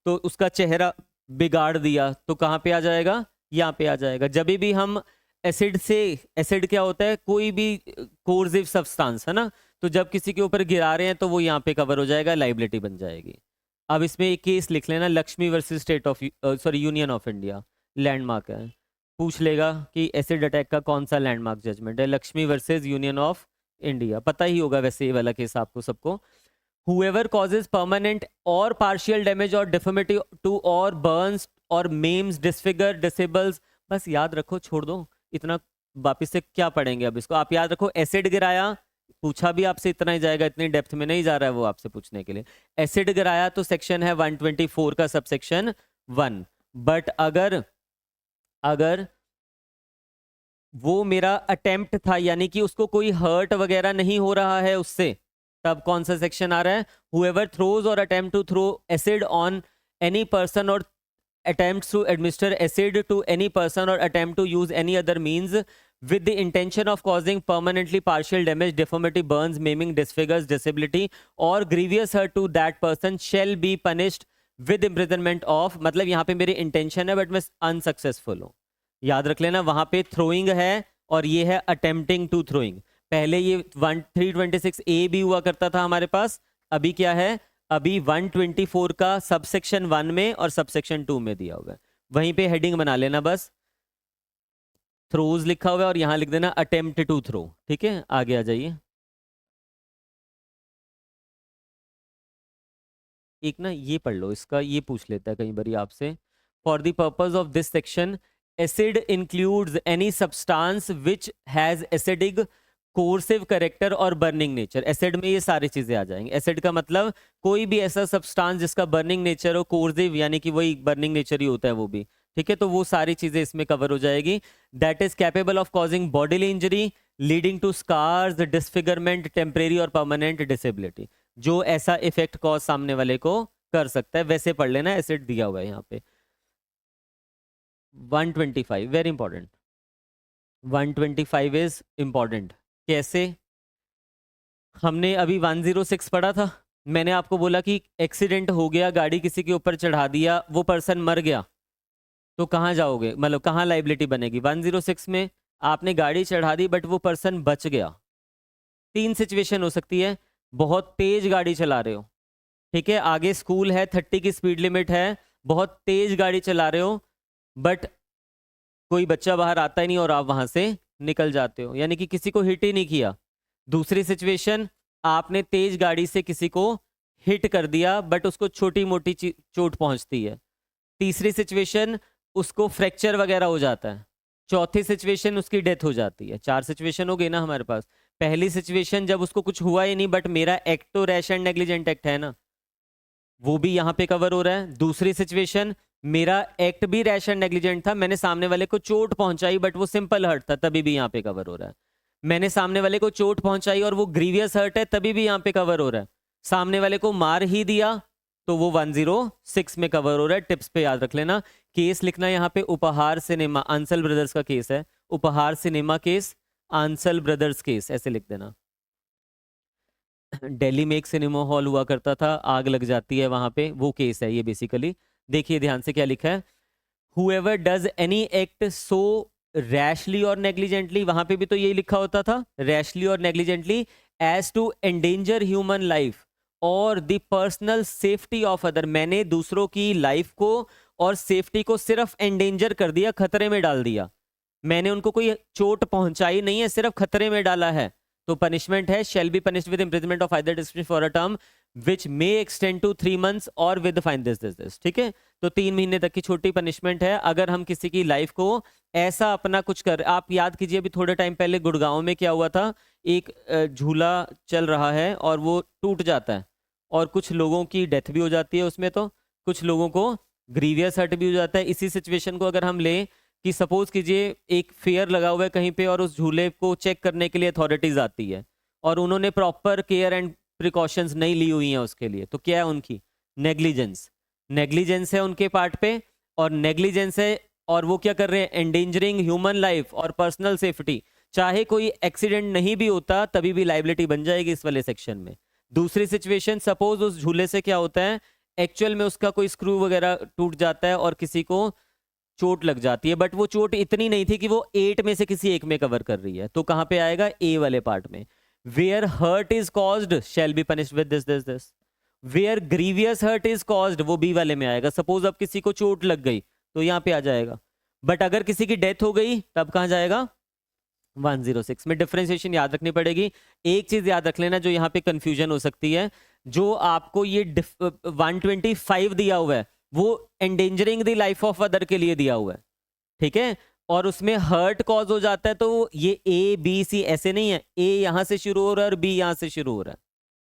तो उसका चेहरा बिगाड़ दिया, तो कहाँ पे आ जाएगा, यहाँ पे आ जाएगा। जब भी हम एसिड क्या होता है, कोई भी कोर्सिव सब्सटेंस है ना, तो जब किसी के ऊपर गिरा रहे हैं तो वो यहाँ पे कवर हो जाएगा, लाइबिलिटी बन जाएगी। अब इसमें एक केस लिख लेना, Lakshmi versus state of union of India, landmark है। पूछ लेगा कि एसिड अटैक का कौन सा लैंडमार्क जजमेंट है, Lakshmi versus union of India, पता ही होगा वैसे ये वाला केस आपको सबको। Whoever causes permanent or partial damage or deformity to or burns or maims, disfigure, disables, बस याद रखो, छोड़ दो इतना, वापिस से क्या पढ़ेंगे अब इसको। आप याद रखो, एसिड गिराया, पूछा भी आपसे इतना ही जाएगा, इतनी डेप्थ में नहीं जा रहा है वो आपसे पूछने के लिए। एसिड गिराया तो सेक्शन है 124 का सबसेक्शन 1। बट अगर वो मेरा अटेम्प्ट था, यानी कि उसको कोई हर्ट वगैरह नहीं हो रहा है उससे, तब कौन सा सेक्शन आ रहा है, whoever throws or attempt to throw acid on any person or attempts to administer acid to any person or attempt to use any other means with the intention of causing permanently partial damage, deformity, burns, maiming, disfigures, disability or grievous hurt to that person shall be punished with imprisonment of, मतलब यहाँ पे मेरी इंटेंशन है बट मैं अनसक्सेसफुल हूँ, याद रख लेना। वहां पे थ्रोइंग है और ये है अटेम्प्टिंग टू थ्रोइंग। पहले ये 326A भी हुआ करता था हमारे पास, अभी क्या है, अभी 124 का सबसेक्शन 1 में और सबसेक्शन 2 में दिया हुआ है। वहीं पे हेडिंग बना लेना, बस थ्रोज लिखा हुआ है और यहां लिख देना अटेम्प्ट टू थ्रो, ठीक है। आगे आ जाइए। एक ना ये पढ़ लो, इसका ये पूछ लेता है कई बार आपसे। For the purpose of this section acid includes any substance which has acidic coercive character और बर्निंग नेचर। एसिड में ये सारी चीजें आ जाएंगी। एसिड का मतलब कोई भी ऐसा सब्सटेंस जिसका बर्निंग नेचर हो, कोर्सिव यानी कि वही बर्निंग नेचर ही होता है वो भी, ठीक है, तो वो सारी चीजें इसमें कवर हो जाएगी। That is capable of causing bodily injury leading to scars, disfigurement, temporary और परमानेंट डिसेबिलिटी, जो ऐसा इफेक्ट कॉज सामने वाले को कर सकता है। वैसे पढ़ लेना, एसिड दिया हुआ है यहाँ पे। 125 वेरी इंपॉर्टेंट, 125 इज इंपॉर्टेंट। कैसे, हमने अभी 106 पढ़ा था, मैंने आपको बोला कि एक्सीडेंट हो गया, गाड़ी किसी के ऊपर चढ़ा दिया, वो पर्सन मर गया, तो कहाँ जाओगे, मतलब कहाँ लाइबिलिटी बनेगी। 106 में आपने गाड़ी चढ़ा दी बट वो पर्सन बच गया। 3 सिचुएशन हो सकती है, बहुत तेज गाड़ी चला रहे हो, ठीक है, आगे स्कूल है, 30 की स्पीड लिमिट है, बहुत तेज गाड़ी चला रहे हो बट कोई बच्चा बाहर आता ही नहीं और आप वहां से निकल जाते हो, यानी कि किसी को हिट ही नहीं किया। दूसरी सिचुएशन, आपने तेज गाड़ी से किसी को हिट कर दिया बट उसको छोटी मोटी चोट पहुंचती है। तीसरी सिचुएशन, उसको फ्रैक्चर वगैरह हो जाता है। चौथी सिचुएशन, उसकी डेथ हो जाती है। 4 सिचुएशन हो गई ना हमारे पास। पहली सिचुएशन, जब उसको कुछ हुआ ही नहीं बट मेरा एक्ट तो रैश एंड नेग्लिजेंट एक्ट है ना, वो भी यहाँ पे कवर हो रहा है। दूसरी सिचुएशन, मेरा एक्ट भी रैश एंड नेग्लिजेंट था, मैंने सामने वाले को चोट पहुंचाई बट वो सिंपल हर्ट था, तभी भी यहाँ पे कवर हो रहा है। मैंने सामने वाले को चोट पहुंचाई और वो ग्रीवियस हर्ट है, तभी भी यहाँ पे कवर हो रहा है। सामने वाले को मार ही दिया तो वो 106 में कवर हो रहा है। टिप्स पे याद रख लेना। केस लिखना यहाँ पे उपहार सिनेमा, आंसल ब्रदर्स का केस है, उपहार cinema case, Ansal brothers case, ऐसे लिख देना। दिल्ली में एक सिनेमा हॉल हुआ करता था, आग लग जाती है वहां पे, वो केस है ये बेसिकली। देखिए ध्यान से क्या लिखा है, whoever does any act so rashly और negligently, वहां पे भी तो यही लिखा होता था, rashly और negligently as to endanger human life और the personal safety of other। मैंने दूसरों की लाइफ को और सेफ्टी को सिर्फ एंडेंजर कर दिया, खतरे में डाल दिया, मैंने उनको कोई चोट पहुंचाई नहीं है, सिर्फ खतरे में डाला है, तो पनिशमेंट है shall be punished with imprisonment of either discretion for a term which may extend to 3 months और विद फाइन दिस। ठीक है, तो 3 महीने तक की छोटी पनिशमेंट है अगर हम किसी की लाइफ को ऐसा अपना कुछ कर। आप याद कीजिए अभी थोड़े टाइम पहले गुड़गांव में क्या हुआ था, एक झूला चल रहा है और वो टूट जाता है और कुछ लोगों की डेथ भी हो जाती है उसमें, तो कुछ लोगों को ग्रीवियस हर्ट भी हो जाता है। इसी सिचुएशन को अगर हम लें कि सपोज कीजिए एक फेयर लगा हुआ है कहीं पे और उस झूले को चेक करने के लिए अथॉरिटीज आती है और उन्होंने प्रॉपर केयर एंड प्रिकॉशंस नहीं ली हुई हैं उसके लिए, तो क्या है उनकी नेग्लिजेंस। नेग्लिजेंस है उनके पार्ट पे और नेग्लिजेंस है, और वो क्या कर रहे हैं, एंडेंजरिंग ह्यूमन लाइफ और पर्सनल सेफ्टी। चाहे कोई एक्सीडेंट नहीं भी होता तभी भी लाइबिलिटी बन जाएगी इस वाले सेक्शन में। दूसरी सिचुएशन, सपोज उस झूले से क्या होता है, एक्चुअल में उसका कोई स्क्रू वगैरह टूट जाता है और किसी को चोट लग जाती है, बट वो चोट इतनी नहीं थी कि वो 8 में से किसी एक में कवर कर रही है, तो कहां पे आएगा, ए वाले पार्ट में। Where hurt is caused shall be punished with this. Where grievous hurt is caused वो बी वाले में आएगा। सपोज अब किसी को चोट लग गई तो यहाँ पे आ जाएगा, बट अगर किसी की डेथ हो गई तब कहां जाएगा, 106 में। डिफरेंशिएशन याद रखनी पड़ेगी। एक चीज याद रख लेना जो यहाँ पे कंफ्यूजन हो सकती है, जो आपको ये 125 दिया हुआ है वो endangering the life of other के लिए दिया हुआ है, ठीक है, और उसमें हर्ट कॉज हो जाता है, तो ये ए बी सी ऐसे नहीं है, ए यहां से शुरू हो रहा है और बी यहां से शुरू हो रहा है।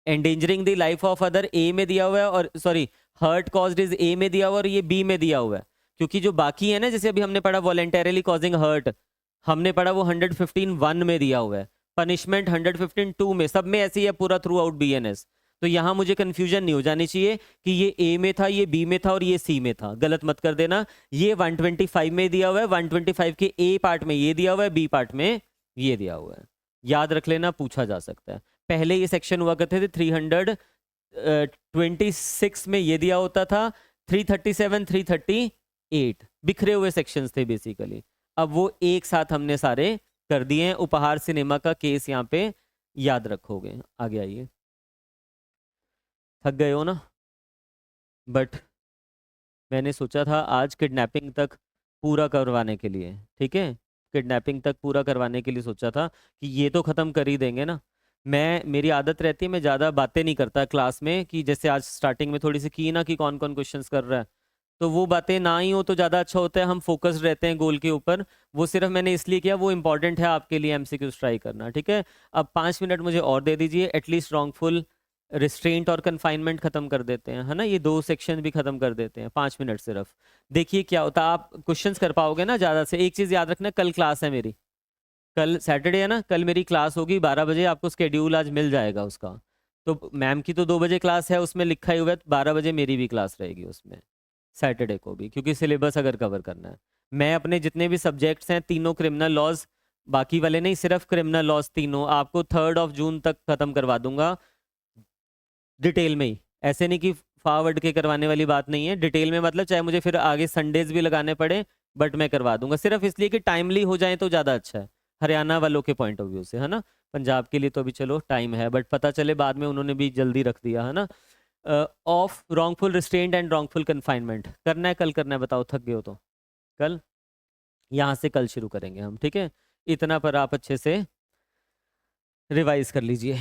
Endangering the life of other A में दिया हुआ है, और sorry hurt caused is A में दिया हुआ है और ये बी में दिया हुआ है। क्योंकि जो बाकी है ना, जैसे अभी हमने पढ़ा वॉलेंटरली कॉजिंग हर्ट, हमने पढ़ा वो 115(1) में दिया हुआ है, पनिशमेंट 115(2) में, सब में ऐसे ही है पूरा थ्रू आउट BNS। तो यहां मुझे कंफ्यूजन नहीं हो जानी चाहिए कि ये ए में था, ये बी में था और ये सी में था, गलत मत कर देना। ये 125 में दिया हुआ है, 125 के ए पार्ट में ये दिया हुआ है, बी पार्ट में ये दिया हुआ है। याद रख लेना, पूछा जा सकता है। पहले ये सेक्शन हुआ करते थे 326 में ये दिया होता था, 337 338 बिखरे हुए सेक्शंस थे बेसिकली। अब वो एक साथ हमने सारे कर दिए हैं। उपहार सिनेमा का केस यहाँ पे याद रखोगे। आगे आइए, थक गए हो ना, बट मैंने सोचा था आज किडनैपिंग तक पूरा करवाने के लिए, ठीक है, किडनैपिंग तक पूरा करवाने के लिए सोचा था कि ये तो ख़त्म कर ही देंगे ना। मेरी आदत रहती है मैं ज़्यादा बातें नहीं करता क्लास में, कि जैसे आज स्टार्टिंग में थोड़ी सी की ना कि कौन कौन क्वेश्चंस कर रहा है, तो वो बातें ना ही हो तो ज़्यादा अच्छा होता है, हम फोकस्ड रहते हैं गोल के ऊपर। वो सिर्फ मैंने इसलिए किया, वो इंपॉर्टेंट है आपके लिए MCQs ट्राई करना, ठीक है। अब 5 मिनट मुझे और दे दीजिए, एटलीस्ट रॉन्गफुल रिस्ट्रेंट और कन्फाइनमेंट खत्म कर देते हैं, है ना, ये 2 सेक्शन भी खत्म कर देते हैं, 5 मिनट सिर्फ। देखिए क्या होता है, आप क्वेश्चंस कर पाओगे ना ज़्यादा से। एक चीज़ याद रखना, कल क्लास है मेरी, कल सैटरडे है ना, कल मेरी क्लास होगी 12 बजे, आपको स्केड्यूल आज मिल जाएगा उसका। तो मैम की तो 2 बजे क्लास है, उसमें लिखा ही हुआ है 12 बजे मेरी भी क्लास रहेगी उसमें, सैटरडे को भी, क्योंकि सिलेबस अगर कवर करना है। मैं अपने जितने भी सब्जेक्ट्स हैं तीनों क्रिमिनल लॉज, बाकी वाले नहीं, सिर्फ क्रिमिनल लॉज तीनों आपको 3 जून तक खत्म करवा दूंगा डिटेल में ही। ऐसे नहीं कि फॉरवर्ड के करवाने वाली बात नहीं है, डिटेल में, मतलब चाहे मुझे फिर आगे संडेज भी लगाने पड़े बट मैं करवा दूंगा, सिर्फ इसलिए कि टाइमली हो जाए तो ज़्यादा अच्छा है हरियाणा वालों के पॉइंट ऑफ व्यू से, है ना। पंजाब के लिए तो अभी चलो टाइम है, बट पता चले बाद में उन्होंने भी जल्दी रख दिया, है ना। Of wrongful restraint and wrongful confinement करना है, कल करना है, बताओ थक गए हो तो कल, यहाँ से कल शुरू करेंगे हम, ठीक है। इतना पर आप अच्छे से रिवाइज कर लीजिए।